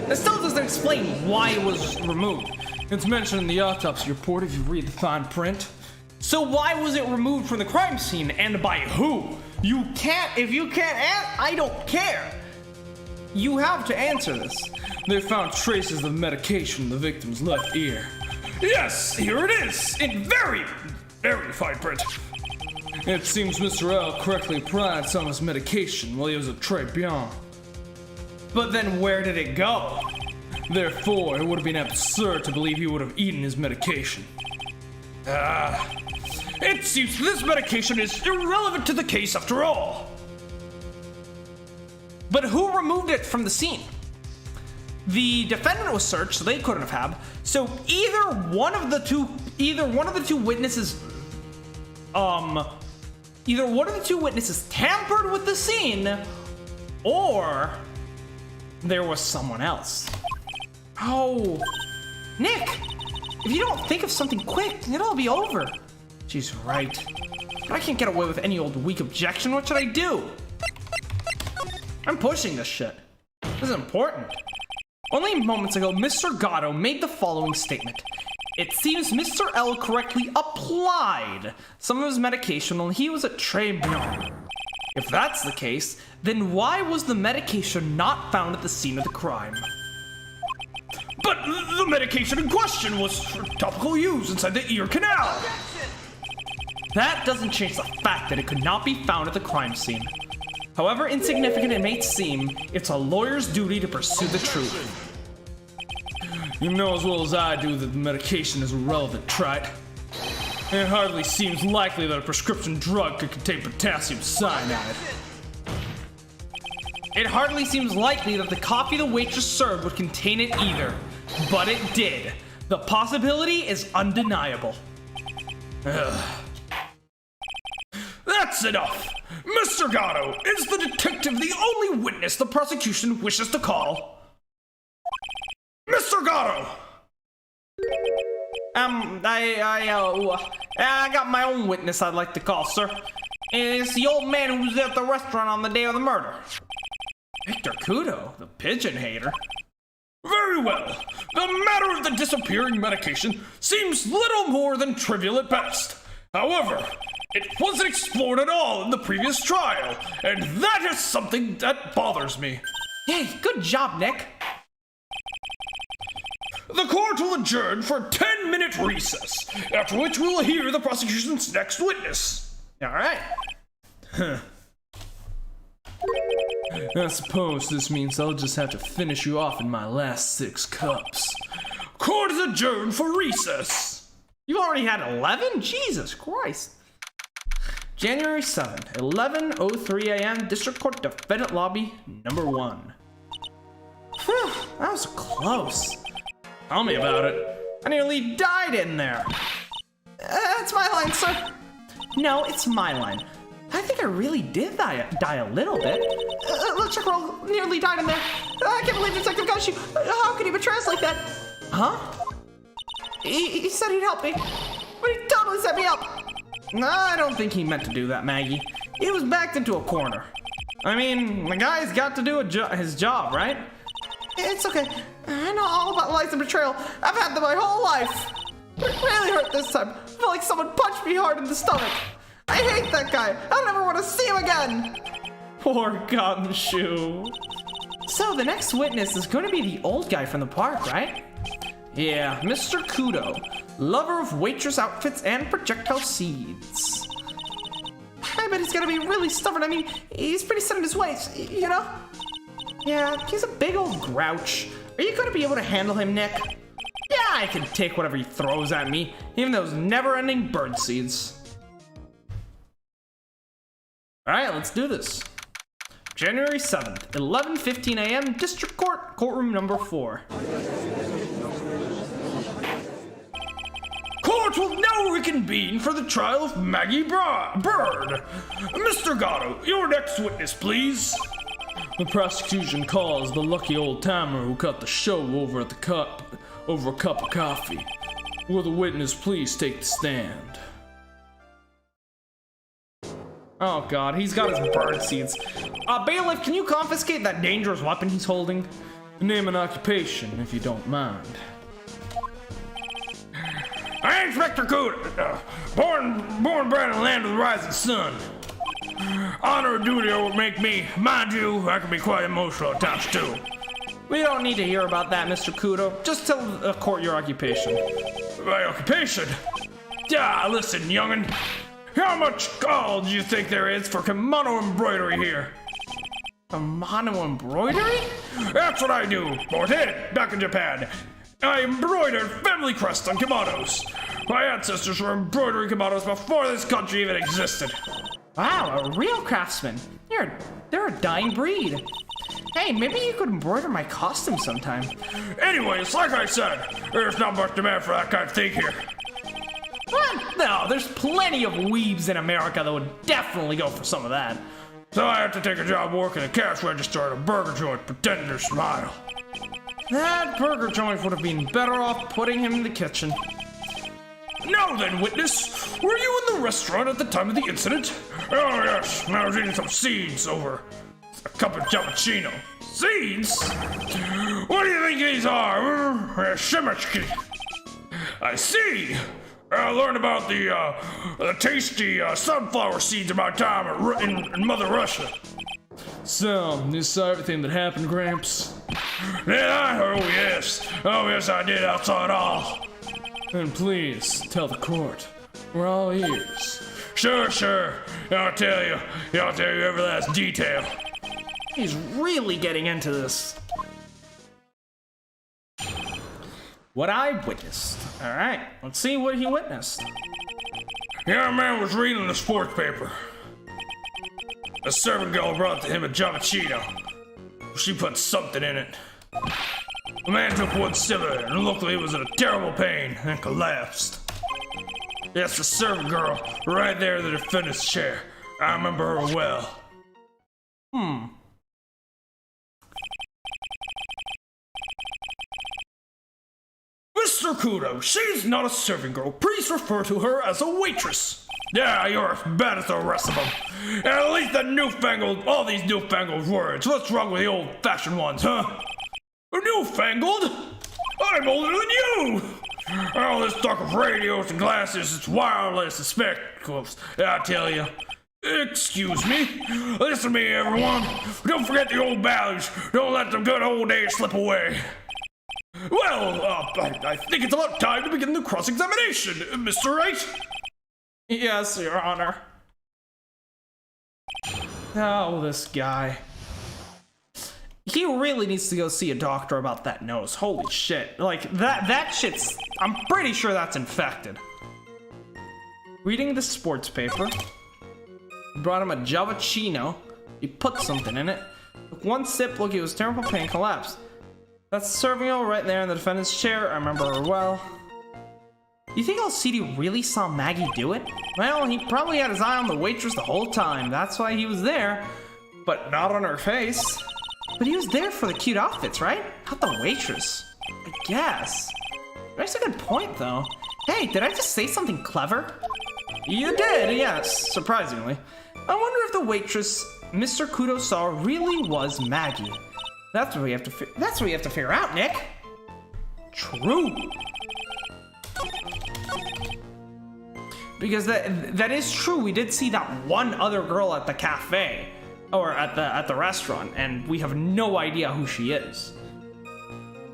That still doesn't explain why it was removed. It's mentioned in the autopsy report if you read the fine print. So why was it removed from the crime scene, and by who? You can't, if you can't I don't care. You have to answer this. They found traces of medication in the victim's left ear. Yes, here it is, in very, very fine print. It seems Mr. L correctly applied some of his medication while he was at Tribulations. But then where did it go? Therefore, it would have been absurd to believe he would have eaten his medication. It seems this medication is irrelevant to the case after all. But who removed it from the scene? The defendant was searched, so they couldn't have. So either one of the two witnesses, tampered with the scene, or there was someone else. Oh, Nick, if you don't think of something quick, it'll all be over. She's right. But I can't get away with any old weak objection. What should I do? I'm pushing this shit. This is important. Only moments ago, Mr. Gatto made the following statement. It seems Mr. L correctly applied some of his medication while he was at Tribulations. If that's the case, then why was the medication not found at the scene of the crime? But the medication in question was for topical use inside the ear canal. That doesn't change the fact that it could not be found at the crime scene. However insignificant it may seem, it's a lawyer's duty to pursue the truth. You know as well as I do that the medication is irrelevant, Trite. It hardly seems likely that a prescription drug could contain potassium cyanide. It hardly seems likely that the coffee the waitress served would contain it either. But it did. The possibility is undeniable. That's enough! Mr. Gatto, is the detective the only witness the prosecution wishes to call? Mr. Gatto! I got my own witness I'd like to call, sir. It's the old man who was at the restaurant on the day of the murder. Victor Kudo, the pigeon hater. Very well. The matter of the disappearing medication seems little more than trivial at best. However, it wasn't explored at all in the previous trial, and that is something that bothers me. Yay, good job, Nick. The court will adjourn for a 10-minute recess, after which we will hear the prosecution's next witness. All right. I suppose this means I'll just have to finish you off in my last 6 cups. Of Court is adjourned for recess. You already had 11? Jesus Christ. January 7th, 11:03 a.m. District Court Defendant Lobby, number 1. Whew, that was close. Tell me about it. I nearly died in there. It's my line, sir. No, it's my line. I think I really did die a little bit. Electric Roll nearly died in there. I can't believe Detective got you. How could he betray us like that? Huh? He said he'd help me, but he totally set me up. I don't think he meant to do that, Maggie. He was backed into a corner. I mean, the guy's got to do his job, right? It's okay. I know all about lies and betrayal. I've had them my whole life. It really hurt this time. I felt like someone punched me hard in the stomach. I hate that guy. I'll never want to see him again. Poor Gumshoe. So the next witness is going to be the old guy from the park, right? Yeah, Mr. Kudo, lover of waitress outfits and projectile seeds. I bet he's gonna be really stubborn. I mean, he's pretty set in his ways, you know? Yeah, he's a big old grouch. Are you gonna be able to handle him, Nick? Yeah, I can take whatever he throws at me, even those never-ending bird seeds. Alright, let's do this. January 7th, 11:15 a.m., District Court, courtroom number 4. Court will now reconvene for the trial of Maggie Bird. Mr. Gatto, your next witness, please. The prosecution calls the lucky old timer who cut the show over a cup of coffee. Will the witness please take the stand? Oh god, he's got his bird seeds. Bailiff, can you confiscate that dangerous weapon he's holding? Name and occupation, if you don't mind. I Inspector Kudo, born bred in the land of the rising sun. Honor and duty will make me, mind you, I can be quite emotional at times too. We don't need to hear about that, Mr. Kudo. Just tell the court your occupation. My occupation? Listen, young'un. How much call do you think there is for kimono embroidery here? Kimono embroidery? That's what I do, Morten, back in Japan. I embroidered family crests on kimonos. My ancestors were embroidering kimonos before this country even existed. Wow, a real craftsman. They're a dying breed. Hey, maybe you could embroider my costume sometime. Anyways, like I said, there's not much demand for that kind of thing here. What? No, there's plenty of weebs in America that would definitely go for some of that. So I have to take a job working a cash register at a burger joint pretending to smile. That burger joint would have been better off putting him in the kitchen. Now then, witness, were you in the restaurant at the time of the incident? Oh yes, I was eating some seeds over a cup of cappuccino. Seeds? What do you think these are? Shimmersky. I see. I learned about the tasty sunflower seeds about time in Mother Russia. So, you saw everything that happened, Gramps? Yeah, oh yes I did, I saw it all. Then please, tell the court. We're all ears. Sure, I'll tell you every last detail. He's really getting into this. What I witnessed. Alright, let's see what he witnessed. Young man was reading the sports paper. A servant girl brought to him a Giovacchino. She put something in it. The man took one sip of it and luckily he was in a terrible pain and collapsed. Yes, the servant girl, right there in the defendant's chair. I remember her well. Mr. Kudo, she's not a serving girl. Please refer to her as a waitress. Yeah, you're as bad as the rest of them. And at least all these newfangled words. What's wrong with the old-fashioned ones, huh? Newfangled? I'm older than you! All this talk of radios and glasses, it's wireless and spectacles, I tell you. Excuse me. Listen to me, everyone. Don't forget the old values. Don't let the good old days slip away. Well, I think it's about time to begin the cross-examination, Mr. Wright. Yes, Your Honor. Oh, this guy. He really needs to go see a doctor about that nose. Holy shit. Like, that shit's... I'm pretty sure that's infected. Reading the sports paper. Brought him a Javachino. He put something in it. Took one sip, look, he was terrible pain, collapsed. That's the serving all right there in the defendant's chair. I remember her well. You think LCD really saw Maggie do it? Well, he probably had his eye on the waitress the whole time. That's why he was there. But not on her face. But he was there for the cute outfits, right? Not the waitress. I guess. That's a good point, though. Hey, did I just say something clever? You did, yes, surprisingly. I wonder if the waitress Mr. Kudo saw really was Maggie. That's what we have to figure out, Nick. True. Because that is true. We did see that one other girl at the cafe. Or at the restaurant, and we have no idea who she is.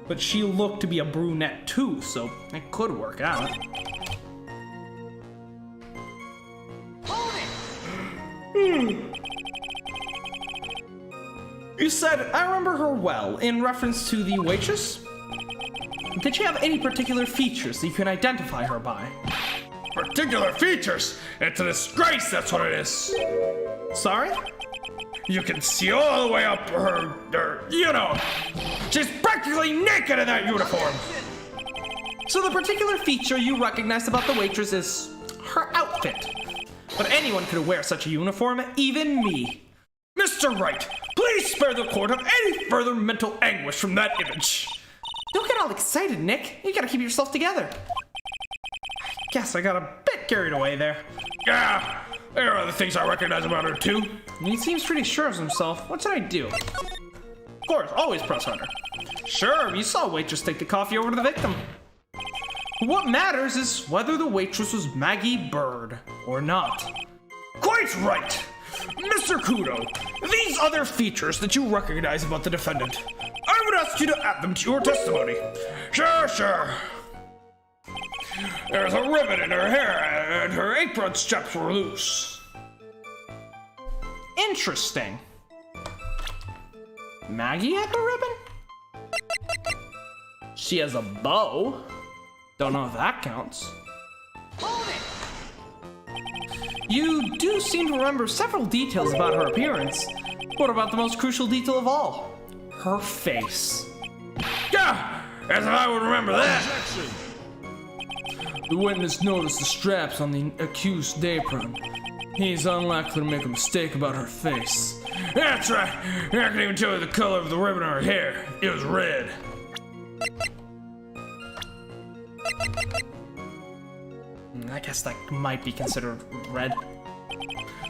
But she looked to be a brunette too, so it could work out. You said, I remember her well, in reference to the waitress? Did she have any particular features that you can identify her by? Particular features? It's a disgrace, that's what it is. Sorry? You can see all the way up her, you know. She's practically naked in that uniform. So the particular feature you recognized about the waitress is her outfit. But anyone could wear such a uniform, even me. Mr. Wright, please spare the court of any further mental anguish from that image. Don't get all excited, Nick. You gotta keep yourself together. I guess I got a bit carried away there. Yeah. There are other things I recognize about her, too. He seems pretty sure of himself. What should I do? Of course, always press harder. Sure, you saw a waitress take the coffee over to the victim. What matters is whether the waitress was Maggie Bird or not. Quite right. Mr. Kudo, these other features that you recognize about the defendant, I would ask you to add them to your testimony. Sure. There's a ribbon in her hair, and her apron straps were loose. Interesting. Maggie had a ribbon? She has a bow. Don't know if that counts. You do seem to remember several details about her appearance. What about the most crucial detail of all? Her face. Yeah, as if I would remember that. The witness noticed the straps on the accused's apron. He's unlikely to make a mistake about her face. That's right. I can even tell you the color of the ribbon in her hair. It was red. I guess that might be considered red.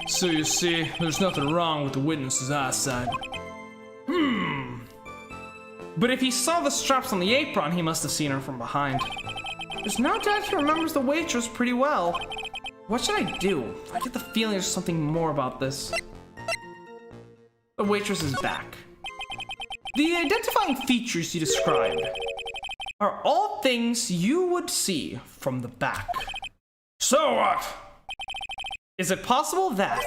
So you see, there's nothing wrong with the witness's eyesight. But if he saw the straps on the apron, he must have seen her from behind. There's no doubt he remembers the waitress pretty well. What should I do? I get the feeling there's something more about this. The waitress is back. The identifying features you described are all things you would see from the back. So what? Is it possible that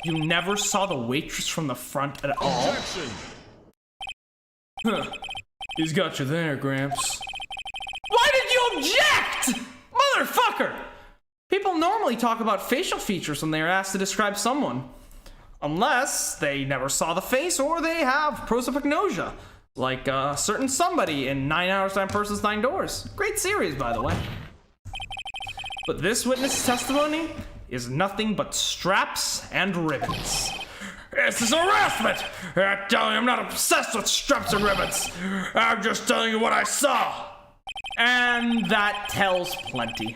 you never saw the waitress from the front at all? Huh. He's got you there, Gramps. Why did you object? Motherfucker! People normally talk about facial features when they are asked to describe someone. Unless they never saw the face or they have prosopagnosia. Like a certain somebody in 9 Hours, 9 Persons, 9 Doors. Great series, by the way. But this witness testimony is nothing but straps and ribbons. This is harassment! I'm telling you, I'm not obsessed with straps and ribbons. I'm just telling you what I saw. And that tells plenty.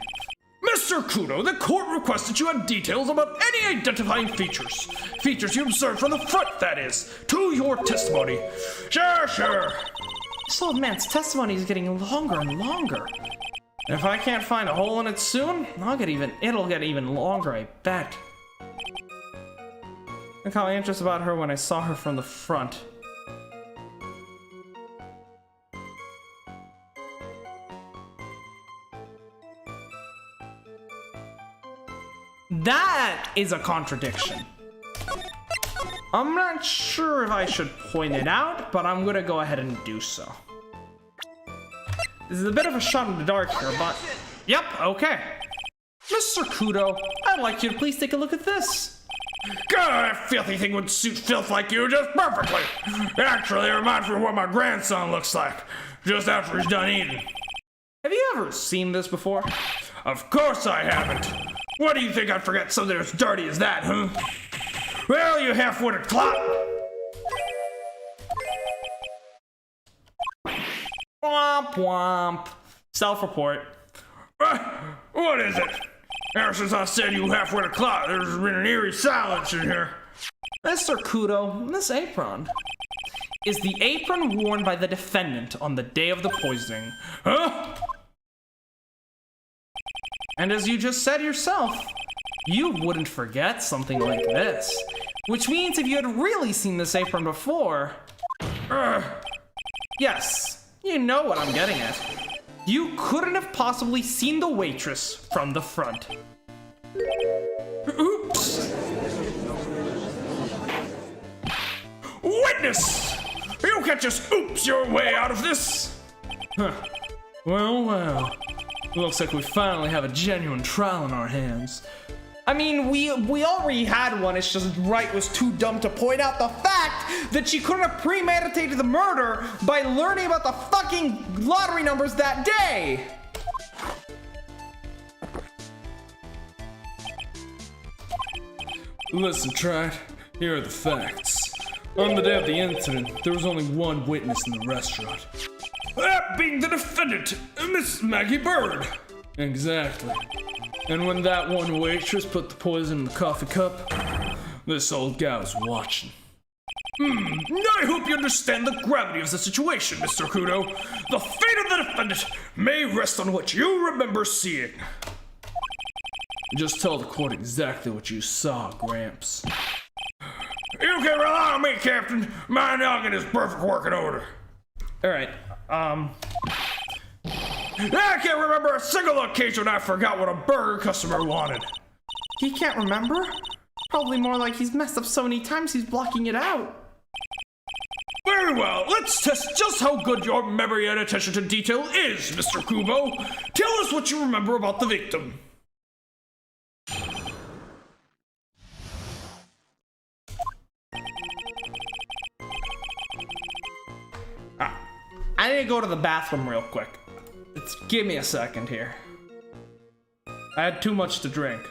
Mr. Kudo, the court requests that you add details about any identifying features. Features you observed from the front, that is, to your testimony. Sure. This old man's testimony is getting longer and longer. And if I can't find a hole in it soon, it'll get even longer, I bet. Look how anxious about her when I saw her from the front. That is a contradiction. I'm not sure if I should point it out, but I'm gonna go ahead and do so. This is a bit of a shot in the dark here, but... Yep, okay. Mr. Kudo, I'd like you to please take a look at this. God, that filthy thing would suit filth like you just perfectly. Actually, it reminds me of what my grandson looks like, just after he's done eating. Have you ever seen this before? Of course I haven't. What do you think I'd forget something as dirty as that, huh? Well, you half-witted clot. Womp womp. Self-report. What is it? Ever since I said you half-witted clot, there's been an eerie silence in here. Mr. Kudo, this apron is the apron worn by the defendant on the day of the poisoning. Huh? And as you just said yourself, you wouldn't forget something like this. Which means if you had really seen this apron before... Yes, you know what I'm getting at. You couldn't have possibly seen the waitress from the front. Oops! Witness! You can't just oops your way out of this! Huh. Well. Looks like we finally have a genuine trial in our hands. I mean, we already had one, it's just Wright was too dumb to point out the fact that she couldn't have premeditated the murder by learning about the fucking lottery numbers that day! Listen, Trite, here are the facts. On the day of the incident, there was only one witness in the restaurant. That being the defendant, Miss Maggie Bird. Exactly. And when that one waitress put the poison in the coffee cup, this old guy was watching. I hope you understand the gravity of the situation, Mr. Kudo. The fate of the defendant may rest on what you remember seeing. Just tell the court exactly what you saw, Gramps. You can rely on me, Captain. My noggin is perfect working order. Alright, I can't remember a single occasion I forgot what a burger customer wanted. he can't remember? Probably more like he's messed up so many times he's blocking it out. Very well, let's test just how good your memory and attention to detail is, Mr. Kubo. Tell us what you remember about the victim. I need to go to the bathroom real quick. Give me a second here. I had too much to drink.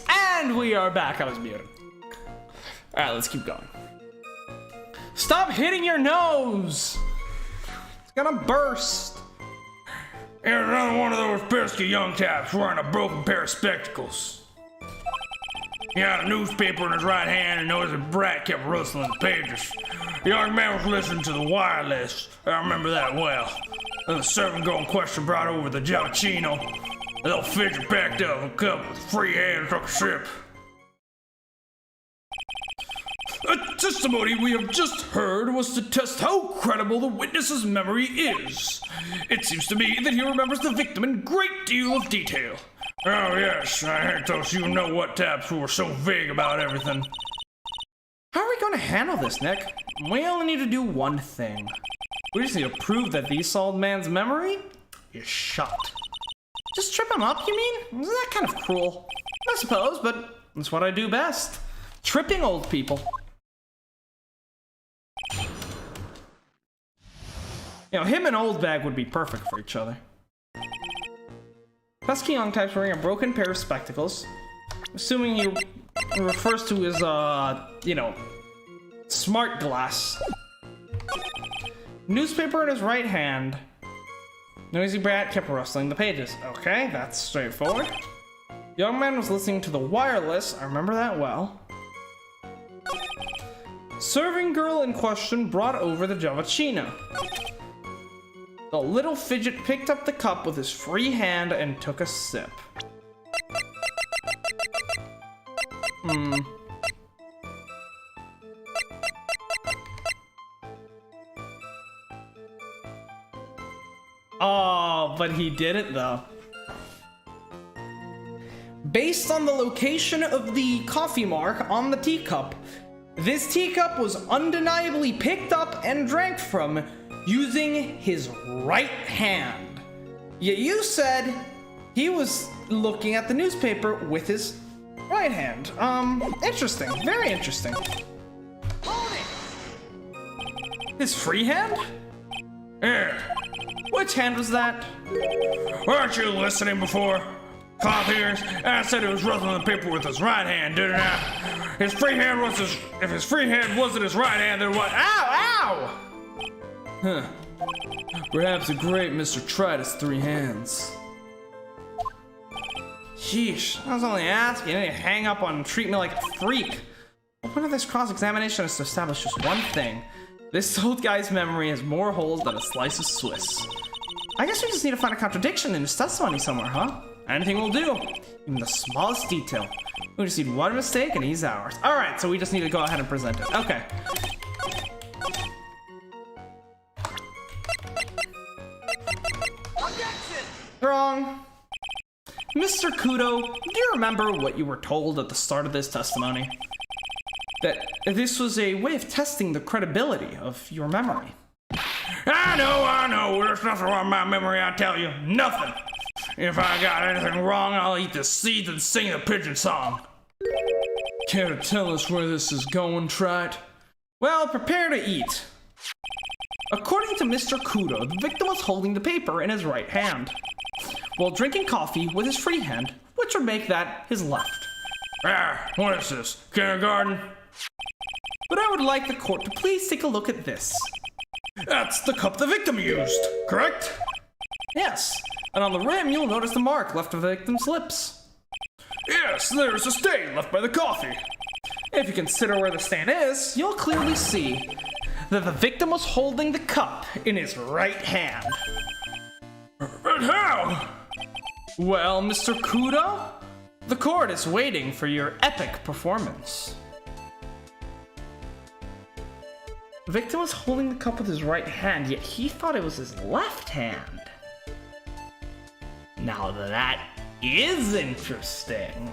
And we are back. I was muted. Alright, let's keep going. Stop hitting your nose! It's gonna burst. Here's another one of those pesky young taps wearing a broken pair of spectacles. He had a newspaper in his right hand and noisy brat kept rustling the pages. The young man was listening to the wireless. I remember that well. Then the servant girl in question brought over the Giacchino. The little fidget packed up a cup with free hand and took a sip. A testimony we have just heard was to test how credible the witness's memory is. It seems to me that he remembers the victim in great deal of detail. Oh yes, I heard those you know what types who were so vague about everything. How are we going to handle this, Nick? We only need to do one thing. We just need to prove that the old man's memory is shot. Just trip him up, you mean? Isn't that kind of cruel? I suppose, but that's what I do best. Tripping old people. You know, him and Old Bag would be perfect for each other. Pesky young type's wearing a broken pair of spectacles. Assuming he refers to his, you know, smart glass. Newspaper in his right hand. Noisy brat kept rustling the pages. Okay, that's straightforward. Young man was listening to the wireless. I remember that well. Serving girl in question brought over the Giavacino. The little fidget picked up the cup with his free hand and took a sip. Oh, but he did it though. Based on the location of the coffee mark on the teacup, this teacup was undeniably picked up and drank from using his right hand. Yet you said he was looking at the newspaper with his right hand. Interesting. Very interesting. His free hand? Yeah. Which hand was that? Weren't you listening before? Cloth ears? I said he was rustling the paper with his right hand, didn't I? His free hand was his... If his free hand wasn't his right hand, then what? Ow! Ow! Huh. Perhaps the great Mr. tried his three hands. Sheesh, I was only asking. You didn't hang up on treat me like a freak. The point of this cross-examination is to establish just one thing. This old guy's memory has more holes than a slice of Swiss. I guess we just need to find a contradiction in his testimony somewhere, huh? Anything will do. Even the smallest detail. We just need one mistake and he's ours. Alright, so we just need to go ahead and present it. Okay. Wrong. Mr. Kudo, do you remember what you were told at the start of this testimony? That this was a way of testing the credibility of your memory. I know. There's nothing wrong with my memory, I tell you. Nothing. If I got anything wrong, I'll eat the seeds and sing the pigeon song. Care to tell us where this is going, Trite? Well, prepare to eat. According to Mr. Kudo, the victim was holding the paper in his right hand, while drinking coffee with his free hand, which would make that his left. What is this? Kindergarten? But I would like the court to please take a look at this. That's the cup the victim used, correct? Yes, and on the rim you'll notice the mark left of the victim's lips. Yes, there's a stain left by the coffee. If you consider where the stain is, you'll clearly see that the victim was holding the cup in his right hand. But how? Well, Mr. Kudo, the court is waiting for your epic performance. The victim was holding the cup with his right hand, yet he thought it was his left hand. Now that is interesting.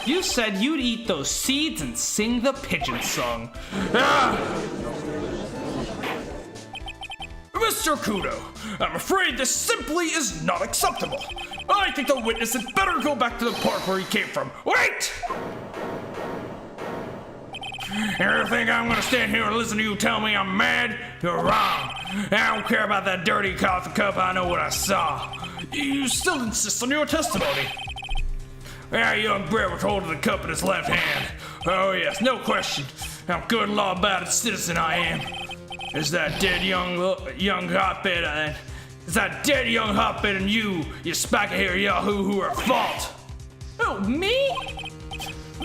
You said you'd eat those seeds and sing the pigeon song. Mr. Kudo, I'm afraid this simply is not acceptable. I think the witness had better go back to the park where he came from. Wait! You think I'm gonna stand here and listen to you tell me I'm mad? You're wrong. I don't care about that dirty coffee cup. I know what I saw. You still insist on your testimony. That young Brett was holding the cup in his left hand. Oh yes, no question. I'm good and law-abiding citizen I am. Is that dead young hotbed and you spiky-haired yahoo who are at fault? Oh, me?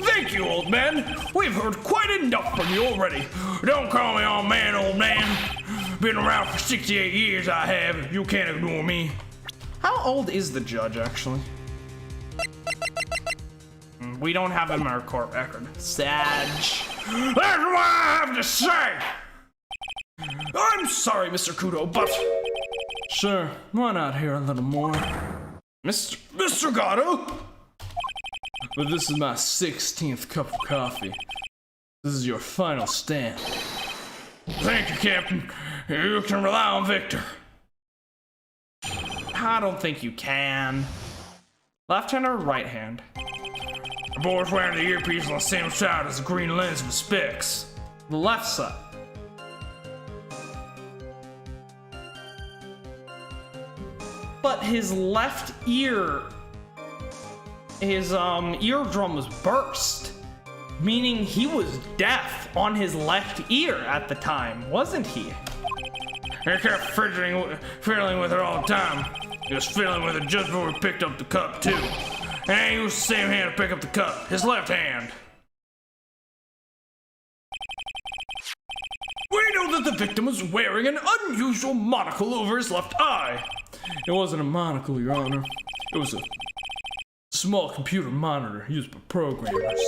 Thank you, old man. We've heard quite enough from you already. Don't call me old man. Been around for 68 years, I have. You can't ignore me. How old is the judge, actually? We don't have him in our court record. Sag. That's what I have to say. I'm sorry, Mr. Kudo, but... Sure, why not hear a little more? Mr. Gato? But this is my 16th cup of coffee. This is your final stand. Thank you, Captain. You can rely on Victor. I don't think you can. Left hand or right hand? The boy's wearing the earpiece on the same side as the green lens of his specs. The left side. But his left ear, his eardrum was burst, meaning he was deaf on his left ear at the time, wasn't he? He kept fiddling with it all the time. He was fiddling with it just before he picked up the cup, too. And he used the same hand to pick up the cup, his left hand. We know that the victim was wearing an unusual monocle over his left eye. It wasn't a monocle, Your Honor. It was a small computer monitor used by programmers.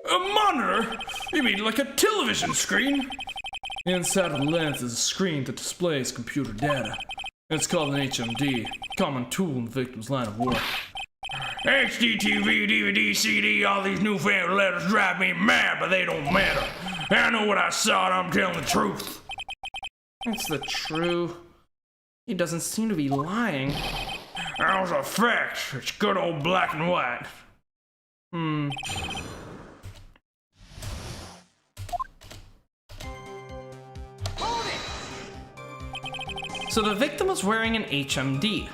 A monitor? You mean like a television screen? Inside of the lens is a screen that displays computer data. It's called an HMD, common tool in the victim's line of work. HD, TV, DVD, CD, all these newfangled letters drive me mad, but they don't matter. I know what I saw and I'm telling the truth. That's the truth. He doesn't seem to be lying. That was a fact. It's good old black and white. So the victim was wearing an HMD.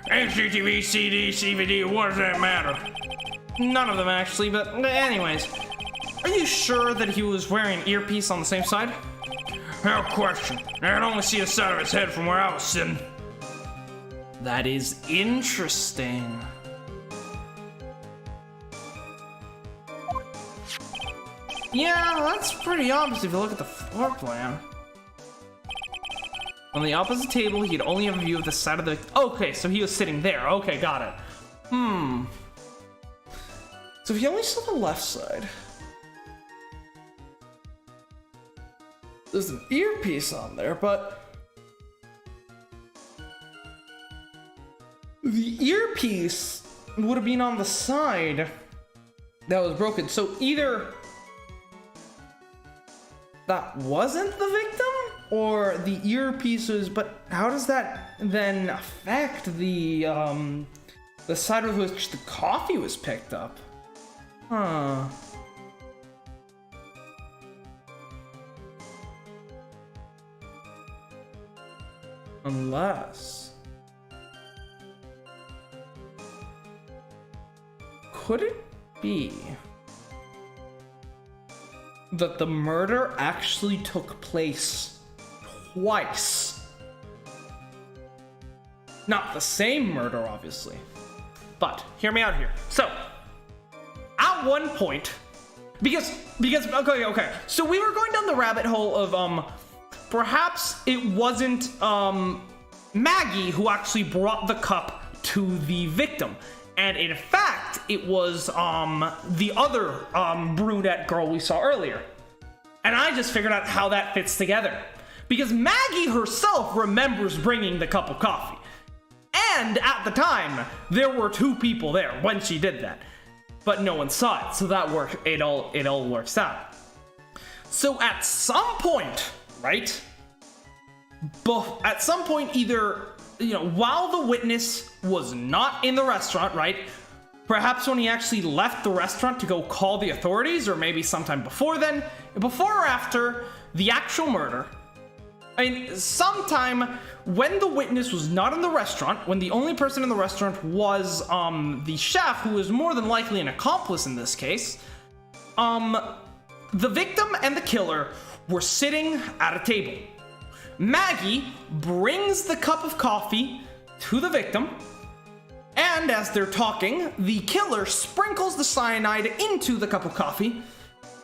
HDTV, CD, CVD, what does that matter? None of them actually, but anyways. Are you sure that he was wearing an earpiece on the same side? No question. I can only see the side of his head from where I was sitting. That is interesting. Yeah, that's pretty obvious if you look at the floor plan. On the opposite table, he'd only have a view of the side of the... Okay, so he was sitting there. Okay, got it. So if he only saw the left side... There's an earpiece on there, but... The earpiece would have been on the side that was broken. So either... that wasn't the victim? Or the earpieces, but how does that then affect the side with which the coffee was picked up? Huh. Unless... Could it be that the murder actually took place twice? Not the same murder, obviously. But, hear me out here. So, at one point, because, okay. So we were going down the rabbit hole of, perhaps it wasn't, Maggie who actually brought the cup to the victim. And in fact, it was, the other, brunette girl we saw earlier. And I just figured out how that fits together. Because Maggie herself remembers bringing the cup of coffee. And at the time, there were two people there when she did that. But no one saw it, so that worked. It all works out. So at some point, right? At some point, either, while the witness was not in the restaurant, right? Perhaps when he actually left the restaurant to go call the authorities, or maybe sometime before then, before or after the actual murder. I mean, sometime when the witness was not in the restaurant, when the only person in the restaurant was the chef, who is more than likely an accomplice in this case, the victim and the killer were sitting at a table. Maggie brings the cup of coffee to the victim, And as they're talking, the killer sprinkles the cyanide into the cup of coffee,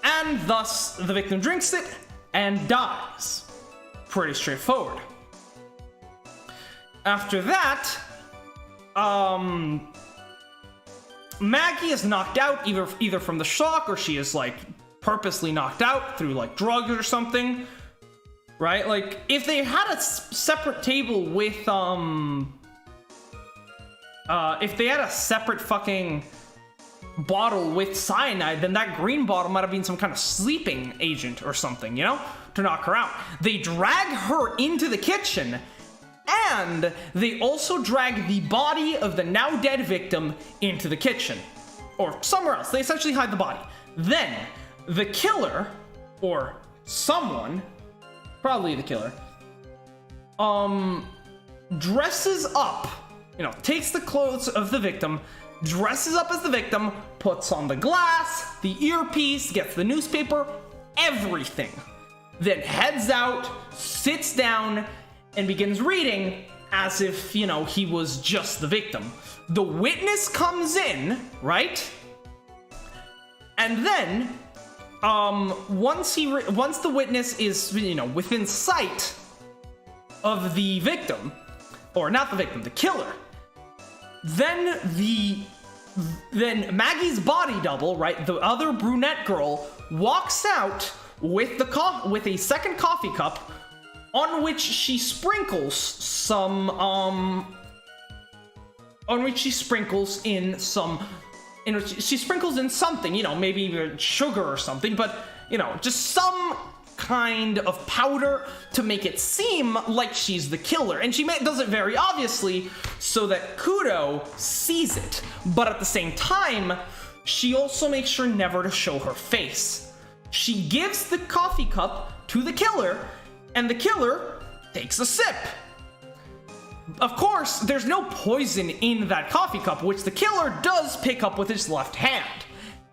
and thus the victim drinks it and dies. Pretty straightforward. After that, Maggie is knocked out either from the shock, or she is like purposely knocked out through like drugs or something, right? Like if they had a separate table with if they had a separate fucking bottle with cyanide, then that green bottle might have been some kind of sleeping agent or something, you know, to knock her out. They drag her into the kitchen, and they also drag the body of the now dead victim into the kitchen, or somewhere else. They essentially hide the body. Then the killer, or someone, probably the killer, dresses up, you know, takes the clothes of the victim, dresses up as the victim, puts on the glass, the earpiece, gets the newspaper, everything. Then heads out, sits down, and begins reading as if, you know, he was just the victim. The witness comes in, right? And then, once the witness is, you know, within sight of the victim, or not the victim, the killer, then Maggie's body double, right, the other brunette girl, walks out with a second coffee cup, on which she sprinkles some she sprinkles in something, you know, maybe sugar or something, but, you know, just some kind of powder to make it seem like she's the killer. And she does it very obviously so that Kudo sees it, but at the same time, she also makes sure never to show her face. She gives the coffee cup to the killer, and the killer takes a sip. Of course, there's no poison in that coffee cup, which the killer does pick up with his left hand.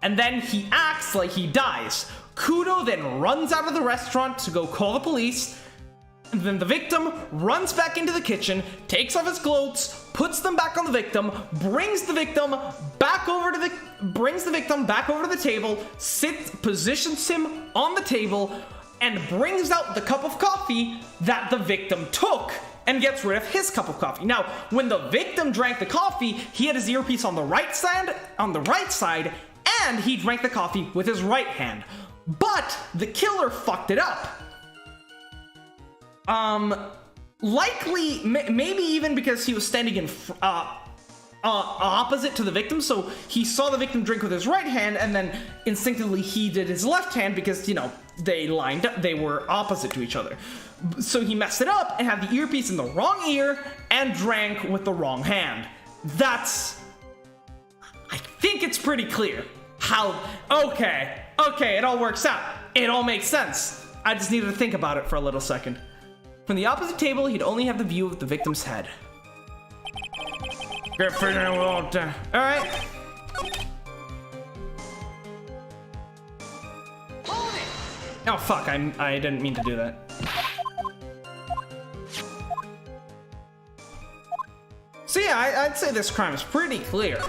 And then he acts like he dies. Kudo then runs out of the restaurant to go call the police. And then the victim runs back into the kitchen, takes off his clothes, puts them back on the victim, brings the victim back over to the table, positions him on the table, and brings out the cup of coffee that the victim took and gets rid of his cup of coffee. Now, when the victim drank the coffee, he had his earpiece on the right side, and he drank the coffee with his right hand. But the killer fucked it up. Likely, maybe even because he was standing in opposite to the victim, so he saw the victim drink with his right hand, and then instinctively he did his left hand because, you know, they lined up, they were opposite to each other. So he messed it up and had the earpiece in the wrong ear and drank with the wrong hand. I think it's pretty clear how, okay, it all works out. It all makes sense. I just needed to think about it for a little second. From the opposite table, he'd only have the view of the victim's head. Get figuring it all out. Alright. Oh fuck, I didn't mean to do that. So yeah, I'd say this crime is pretty clear.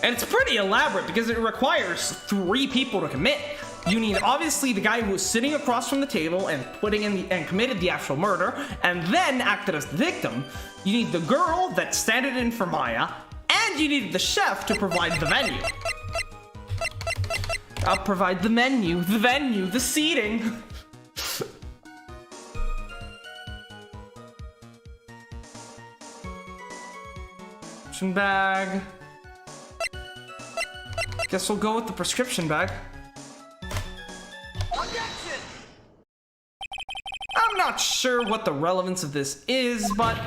And it's pretty elaborate because it requires 3 people to commit. You need obviously the guy who was sitting across from the table and committed the actual murder, and then acted as the victim. You need the girl that standed in for Maya, and you need the chef to provide the venue. I'll provide the menu, the venue, the seating. Prescription bag. Guess we'll go with the prescription bag. I'm not sure what the relevance of this is, but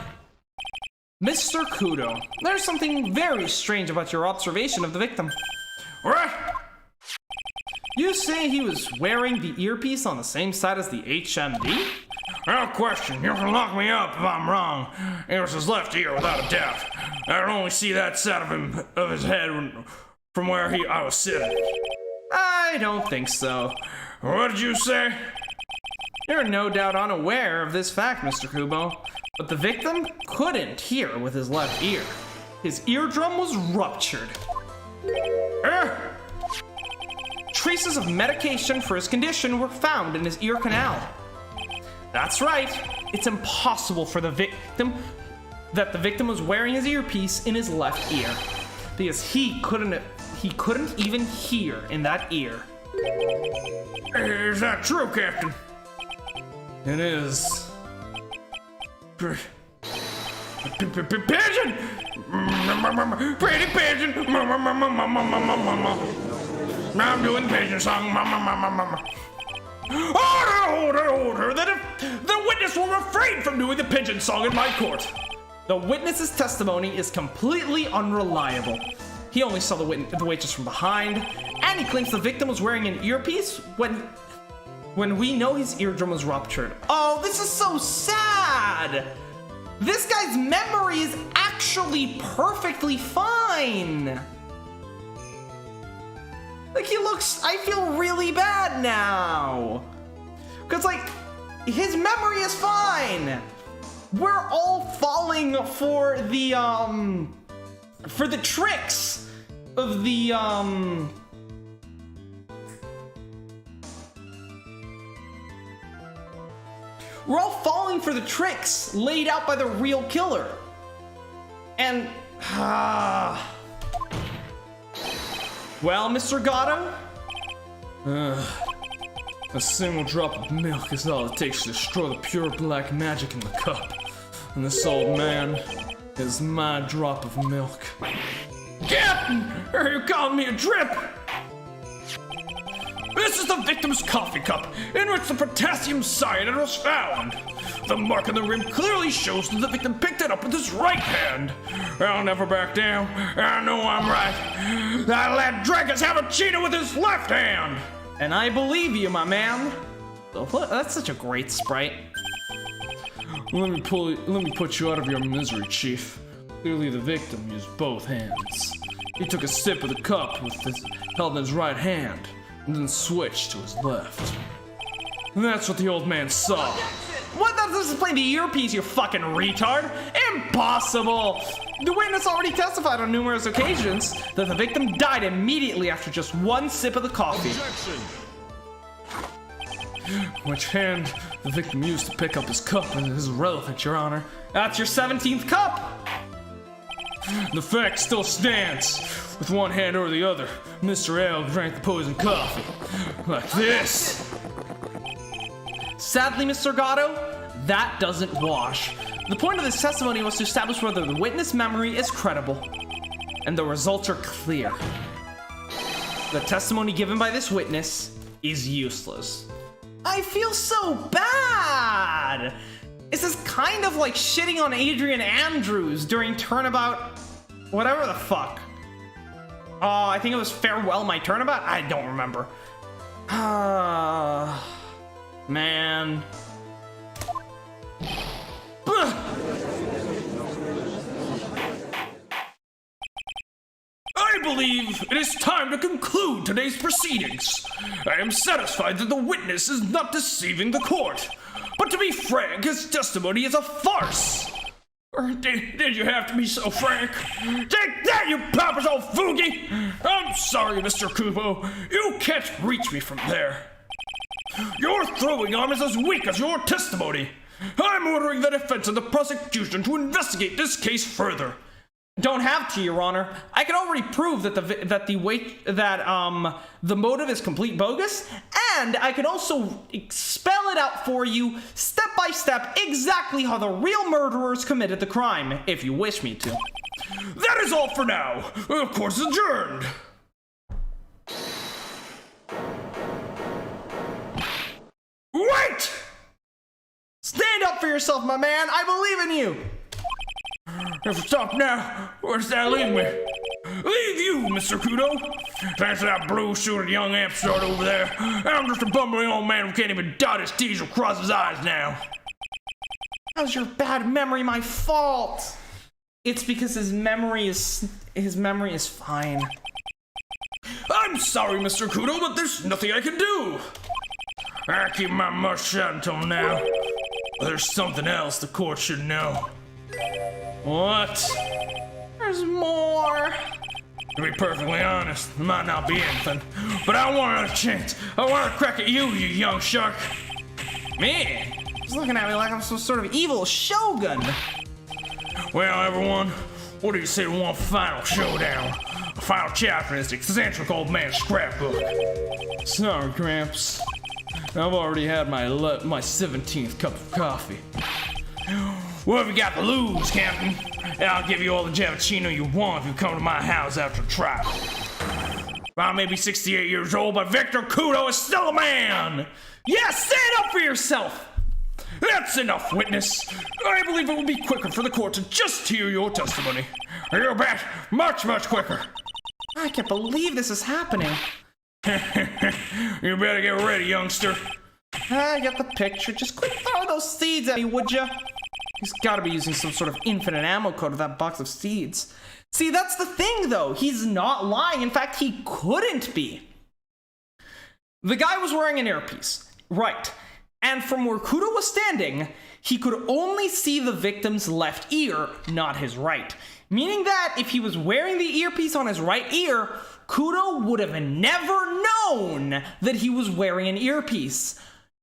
Mr. Kudo, there's something very strange about your observation of the victim. What? You say he was wearing the earpiece on the same side as the HMD? No question. You can lock me up if I'm wrong. It was his left ear without a doubt. I can only see that side of his head from where I was sitting. I don't think so. What did you say? You're no doubt unaware of this fact, Mr. Kubo. But the victim couldn't hear with his left ear. His eardrum was ruptured. Traces of medication for his condition were found in his ear canal. That's right. It's impossible for the victim was wearing his earpiece in his left ear, because he couldn't even hear in that ear. Is that true, Captain? It is. Pigeon! Pretty pigeon! I'm doing pigeon song. Order! The witness will refrain from doing the pigeon song in my court. The witness's testimony is completely unreliable. He only saw the waitress from behind, and he claims the victim was wearing an earpiece when we know his eardrum was ruptured. Oh, this is so sad! This guy's memory is actually perfectly fine! Like, I feel really bad now. Because, like, his memory is fine. We're all falling for the tricks of the, We're all falling for the tricks laid out by the real killer. And, well, Mr. Gatto? A single drop of milk is all it takes to destroy the pure black magic in the cup. And this old man is my drop of milk. Captain! Are you calling me a drip? This is the victim's coffee cup, in which the potassium cyanide was found. The mark on the rim clearly shows that the victim picked it up with his right hand. I'll never back down. I know I'm right. That lad drank his cappuccino with his left hand. And I believe you, my man. Oh, that's such a great sprite. Let me put you out of your misery, Chief. Clearly the victim used both hands. He took a sip of the cup held in his right hand, and then switched to his left. And that's what the old man saw. What? That doesn't explain the earpiece, you fucking retard! Impossible! The witness already testified on numerous occasions that the victim died immediately after just one sip of the coffee. Which hand the victim used to pick up his cup is irrelevant, Your Honor. That's your 17th cup! The fact still stands. With one hand or the other, Mr. L drank the poison coffee. Like this. Sadly, Mr. Gatto, that doesn't wash. The point of this testimony was to establish whether the witness memory is credible. And the results are clear. The testimony given by this witness is useless. I feel so bad! This is kind of like shitting on Adrian Andrews during Turnabout... whatever the fuck. I think it was Farewell My Turnabout? I don't remember. Man. I believe it is time to conclude today's proceedings. I am satisfied that the witness is not deceiving the court. But to be frank, his testimony is a farce. Did you have to be so frank? Take that, you papa's old foogie! I'm sorry, Mr. Kubo. You can't reach me from there. Your throwing arm is as weak as your testimony. I'm ordering the defense and the prosecution to investigate this case further. Don't have to, Your Honor. I can already prove that the motive is complete bogus, and I can also spell it out for you step by step exactly how the real murderers committed the crime, if you wish me to. That is all for now. Of course, adjourned. Wait! Stand up for yourself, my man. I believe in you. If I stop now, where does that leave me? Leave you, Mr. Kudo. Thanks to that blue-suited young upstart over there, I'm just a bumbling old man who can't even dot his T's or cross his I's now. How's your bad memory my fault? It's because his memory is fine. I'm sorry, Mr. Kudo, but there's nothing I can do. I keep my mouth shut until now. There's something else the court should know. What? There's more. To be perfectly honest, there might not be anything, but I want another chance. I want to crack at you, you young shark. Me? He's looking at me like I'm some sort of evil shogun. Well, everyone, what do you say to one final showdown? A final chapter in this eccentric old man's scrapbook. Sorry, Gramps. I've already had my 17th cup of coffee. What have you got to lose, Captain? And I'll give you all the Javicino you want if you come to my house after trial. I may be 68 years old, but Victor Kudo is still a man! Yes, stand up for yourself! That's enough, witness. I believe it will be quicker for the court to just hear your testimony. You bet, much, much quicker. I can't believe this is happening. You better get ready, youngster. I got the picture. Just quit throwing those seeds at me, would ya? He's gotta be using some sort of infinite ammo code with that box of seeds. See, that's the thing, though. He's not lying. In fact, he couldn't be. The guy was wearing an earpiece. Right. And from where Kudo was standing, he could only see the victim's left ear, not his right. Meaning that if he was wearing the earpiece on his right ear, Kudo would have never known that he was wearing an earpiece.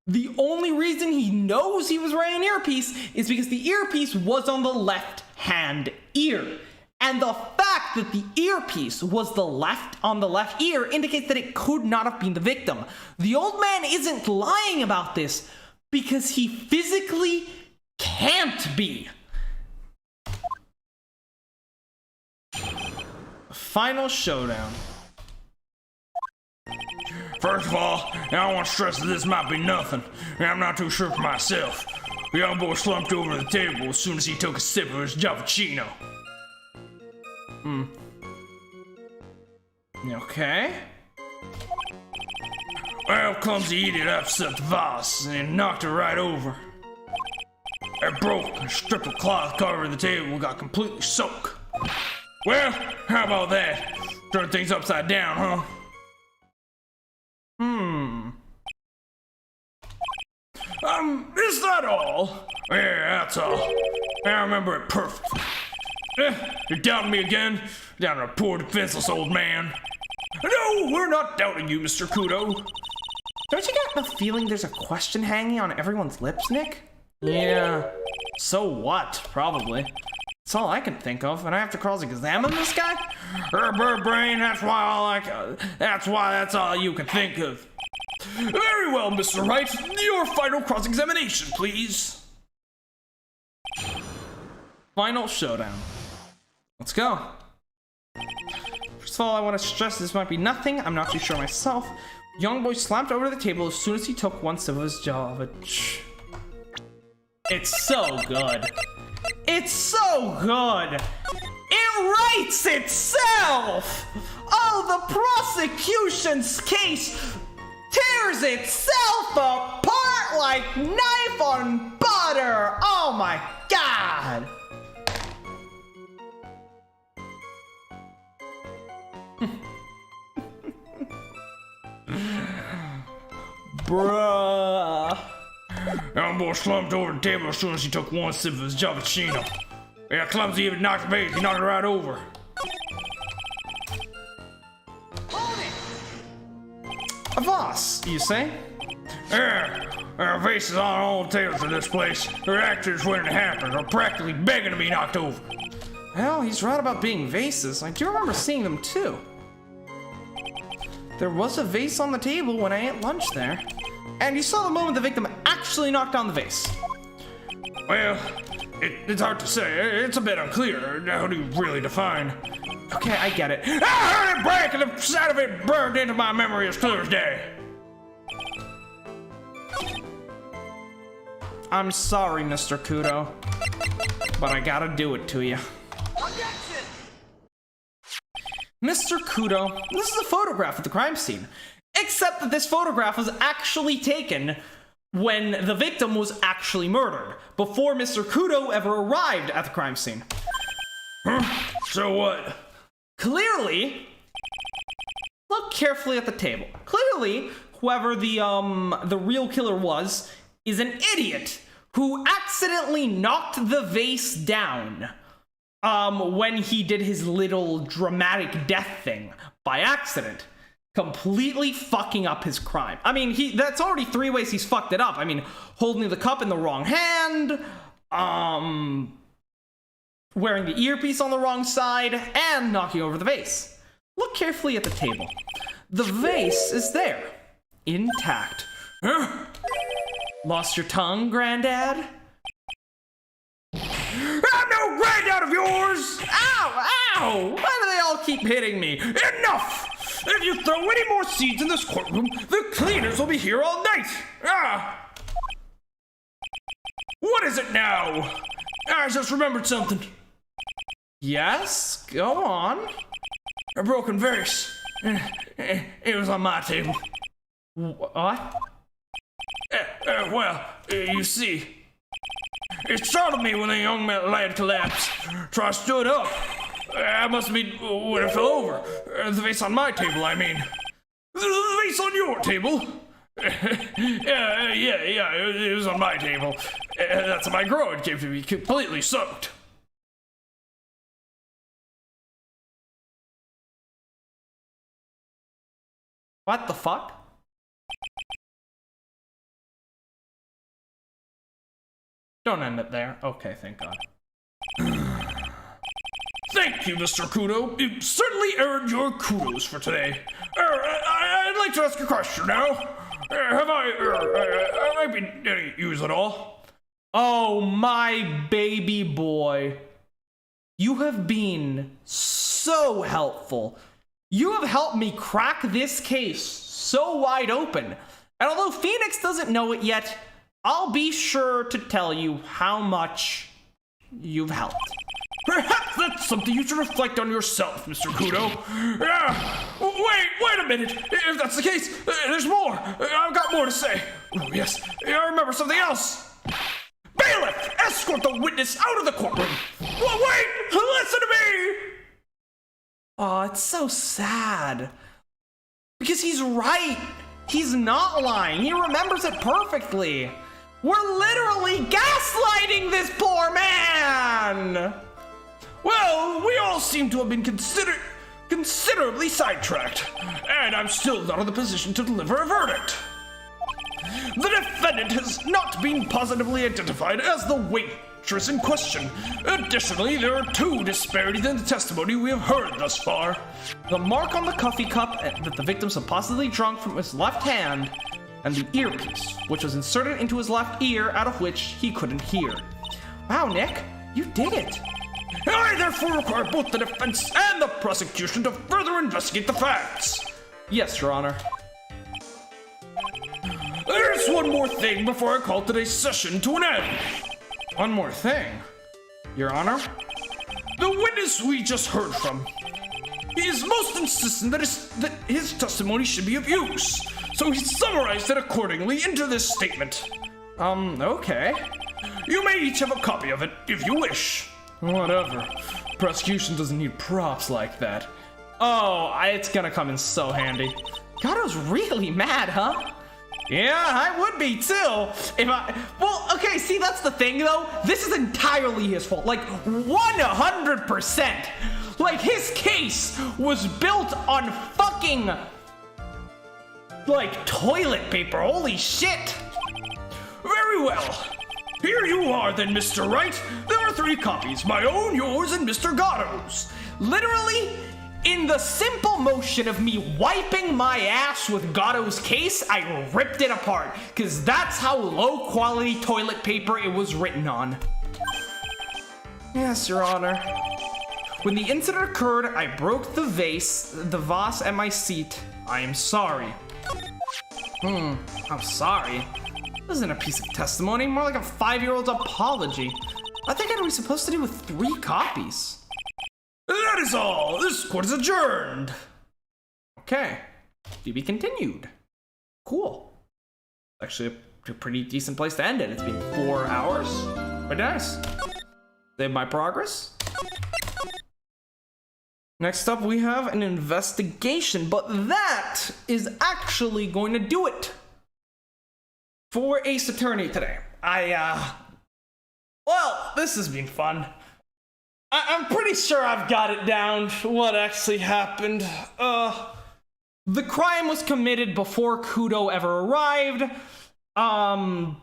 The only reason he knows he was wearing an earpiece is because the earpiece was on the left-hand ear. And the fact that the earpiece was on the left ear indicates that it could not have been the victim. The old man isn't lying about this because he physically can't be. Final showdown. First of all, I want to stress that this might be nothing. I'm not too sure for myself. The young boy slumped over the table as soon as he took a sip of his Javicino. Okay. Well, clumsy idiot upset the vase and knocked it right over. It broke, and a strip of cloth covering the table got completely soaked. Well, how about that? Turn things upside down, huh? Is that all? Yeah, that's all. I remember it perfectly. You're doubting me again? Doubting a poor defenseless old man? No, we're not doubting you, Mr. Kudo. Don't you get the feeling there's a question hanging on everyone's lips, Nick? Yeah. So what? Probably. That's all I can think of, and I have to cross-examine this guy? Bird brain, that's why that's all you can think of. Very well, Mr. Wright. Your final cross-examination, please. Final showdown. Let's go. First of all, I want to stress this might be nothing. I'm not too sure myself. Young boy slammed over the table as soon as he took one sip of his Java. It's so good. It's so good. It writes itself. Oh, the prosecution's case tears itself apart like knife on butter. Oh my God. Bruh. Young boy slumped over the table as soon as he took one sip of his Javicino. Yeah, clumsy even knocked the base. He knocked it right over. A vase, you say? Yeah, there are faces on all the tables in this place. They're actors when it happens, are practically begging to be knocked over. Well, he's right about being vases. I do remember seeing them too. There was a vase on the table when I ate lunch there. And you saw the moment the victim actually knocked down the vase. Well, it's hard to say. It's a bit unclear. How do you really define? Okay, I get it. I heard it break and the sight of it burned into my memory as clear as day. I'm sorry, Mr. Kudo, but I gotta do it to you. Mr. Kudo, this is a photograph of the crime scene. Except that this photograph was actually taken when the victim was actually murdered, before Mr. Kudo ever arrived at the crime scene. So what? Clearly, look carefully at the table. Clearly, whoever the real killer was is an idiot who accidentally knocked the vase down when he did his little dramatic death thing by accident, completely fucking up his crime. I mean, that's already 3 ways he's fucked it up. I mean, holding the cup in the wrong hand, wearing the earpiece on the wrong side, and knocking over the vase. Look carefully at the table. The vase is there, intact. Lost your tongue, Granddad? I'm no granddad of yours! Ow! Ow! Why do they all keep hitting me? Enough! If you throw any more seeds in this courtroom, the cleaners will be here all night! Ah! What is it now? I just remembered something. Yes? Go on. A broken vase. It was on my table. What? Well, you see, it startled me when the young lad collapsed. So I stood up. I must have been when it fell over. The vase on my table, I mean. The vase on your table? Yeah, it was on my table. That's my grow. It came to me completely soaked. What the fuck? Don't end it there. Okay, thank God. Thank you, Mr. Kudo. You certainly earned your kudos for today. I'd like to ask a question now. Have I been any use at all? Oh, my baby boy. You have been so helpful. You have helped me crack this case so wide open. And although Phoenix doesn't know it yet, I'll be sure to tell you how much you've helped. Perhaps that's something you should reflect on yourself, Mr. Kudo. Wait a minute. If that's the case, there's more. I've got more to say. Oh, yes. I remember something else. Bailiff, escort the witness out of the courtroom. Well, wait, listen to me. Oh, it's so sad. Because he's right. He's not lying. He remembers it perfectly. We're literally gaslighting this poor man. Well, we all seem to have been considerably sidetracked, and I'm still not in the position to deliver a verdict. The defendant has not been positively identified as the waitress in question. Additionally, there are 2 disparities in the testimony we have heard thus far. The mark on the coffee cup that the victim supposedly drunk from his left hand, and the earpiece, which was inserted into his left ear, out of which he couldn't hear. Wow, Nick, you did it. I therefore require both the defense and the prosecution to further investigate the facts. Yes, Your Honor. There's one more thing before I call today's session to an end. One more thing, Your Honor? The witness we just heard from. He is most insistent that his testimony should be of use, so he summarized it accordingly into this statement. Okay. You may each have a copy of it, if you wish. Whatever. Prosecution doesn't need props like that. Oh, it's gonna come in so handy. Gato's really mad, huh? Yeah, I would be too. Well, okay, see, that's the thing though. This is entirely his fault. Like, 100%. Like, his case was built on fucking, like, toilet paper. Holy shit. Very well. Here you are then, Mr. Wright. There are 3 copies, my own, yours, and Mr. Gatto's. Literally, in the simple motion of me wiping my ass with Gatto's case, I ripped it apart, because that's how low quality toilet paper it was written on. Yes, Your Honor. When the incident occurred, I broke the vase at my seat. I am sorry. I'm sorry. This isn't a piece of testimony, more like a 5-year-old's apology. I think I was supposed to do with 3 copies. That is all. This court is adjourned. Okay. To be continued. Cool. Actually, a pretty decent place to end it. It's been 4 hours. Pretty nice. Save my progress. Next up, we have an investigation, but that is actually going to do it for Ace Attorney today. Well, this has been fun. I'm pretty sure I've got it down what actually happened. The crime was committed before Kudo ever arrived. And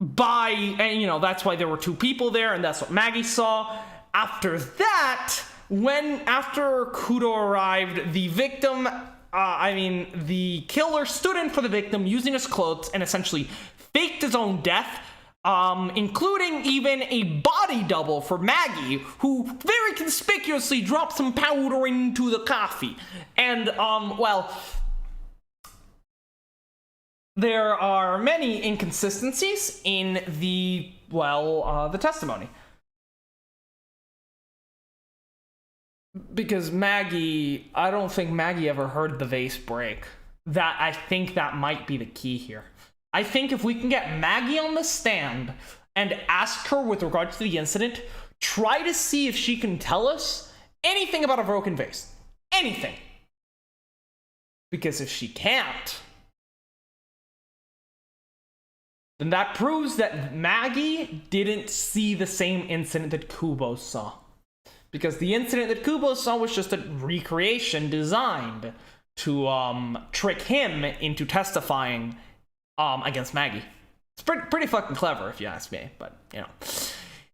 that's why there were two people there, and that's what Maggie saw. After that, after Kudo arrived, the victim, the killer stood in for the victim using his clothes and essentially faked his own death, including even a body double for Maggie, who very conspicuously dropped some powder into the coffee. And, there are many inconsistencies in the testimony. Because Maggie, I don't think Maggie ever heard the vase break. I think that might be the key here. I think if we can get Maggie on the stand and ask her with regards to the incident, try to see if she can tell us anything about a broken vase. Anything. Because if she can't, then that proves that Maggie didn't see the same incident that Kubo saw. Because the incident that Kubo saw was just a recreation designed to trick him into testifying against Maggie. It's pretty fucking clever, if you ask me, but, you know.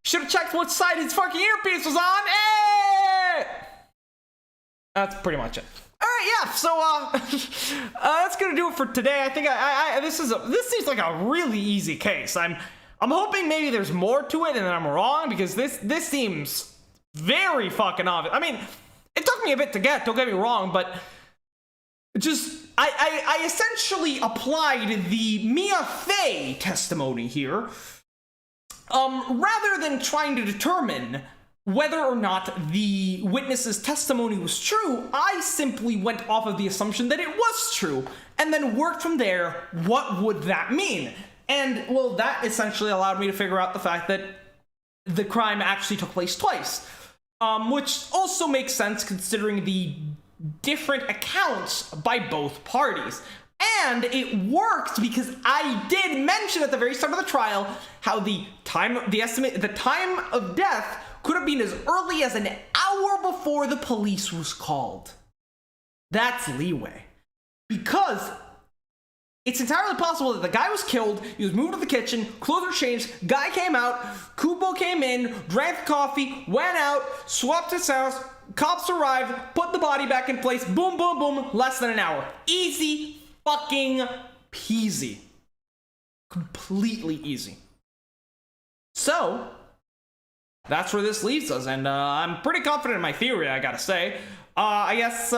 Should have checked what side his fucking earpiece was on! Hey! That's pretty much it. Alright, yeah, so, that's gonna do it for today. I think this seems like a really easy case. I'm hoping maybe there's more to it and that I'm wrong, because this seems very fucking obvious. I mean, it took me a bit to get, don't get me wrong, but just, I essentially applied the Mia Fey testimony here, rather than trying to determine whether or not the witness's testimony was true. I simply went off of the assumption that it was true, and then worked from there. What would that mean? And, well, that essentially allowed me to figure out the fact that the crime actually took place twice. Which also makes sense considering the different accounts by both parties. And it worked because I did mention at the very start of the trial how the time of death could have been as early as an hour before the police was called. That's leeway. Because it's entirely possible that the guy was killed, he was moved to the kitchen, clothes were changed, guy came out, Kubo came in, drank the coffee, went out, swapped his house, cops arrived, put the body back in place, boom, boom, boom, less than an hour. Easy fucking peasy. Completely easy. So, that's where this leaves us, and I'm pretty confident in my theory, I gotta say. I guess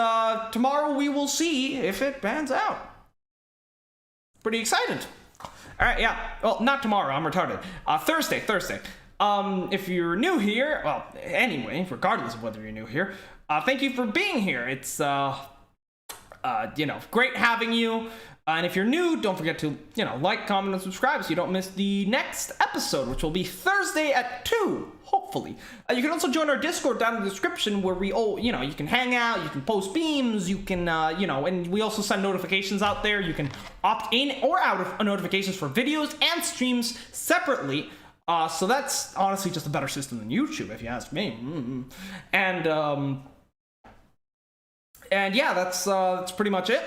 tomorrow we will see if it pans out. Pretty excited. All right, yeah. Well, not tomorrow. I'm retarded. Thursday. If you're new here, well, anyway, regardless of whether you're new here, thank you for being here. It's, great having you. And if you're new, don't forget to, like, comment, and subscribe so you don't miss the next episode, which will be Thursday at 2, hopefully. You can also join our Discord down in the description where we, you can hang out, you can post beams, you can, and we also send notifications out there. You can opt in or out of notifications for videos and streams separately. So that's honestly just a better system than YouTube, if you ask me. And yeah, that's pretty much it.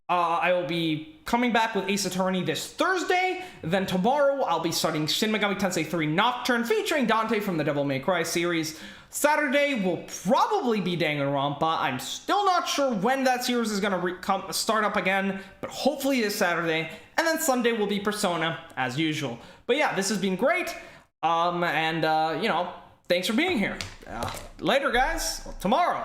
I will be coming back with Ace Attorney this Thursday. Then tomorrow, I'll be starting Shin Megami Tensei 3 Nocturne, featuring Dante from the Devil May Cry series. Saturday will probably be Danganronpa. I'm still not sure when that series is going to start up again, but hopefully this Saturday. And then Sunday will be Persona, as usual. But yeah, this has been great. Thanks for being here. Later, guys. Tomorrow.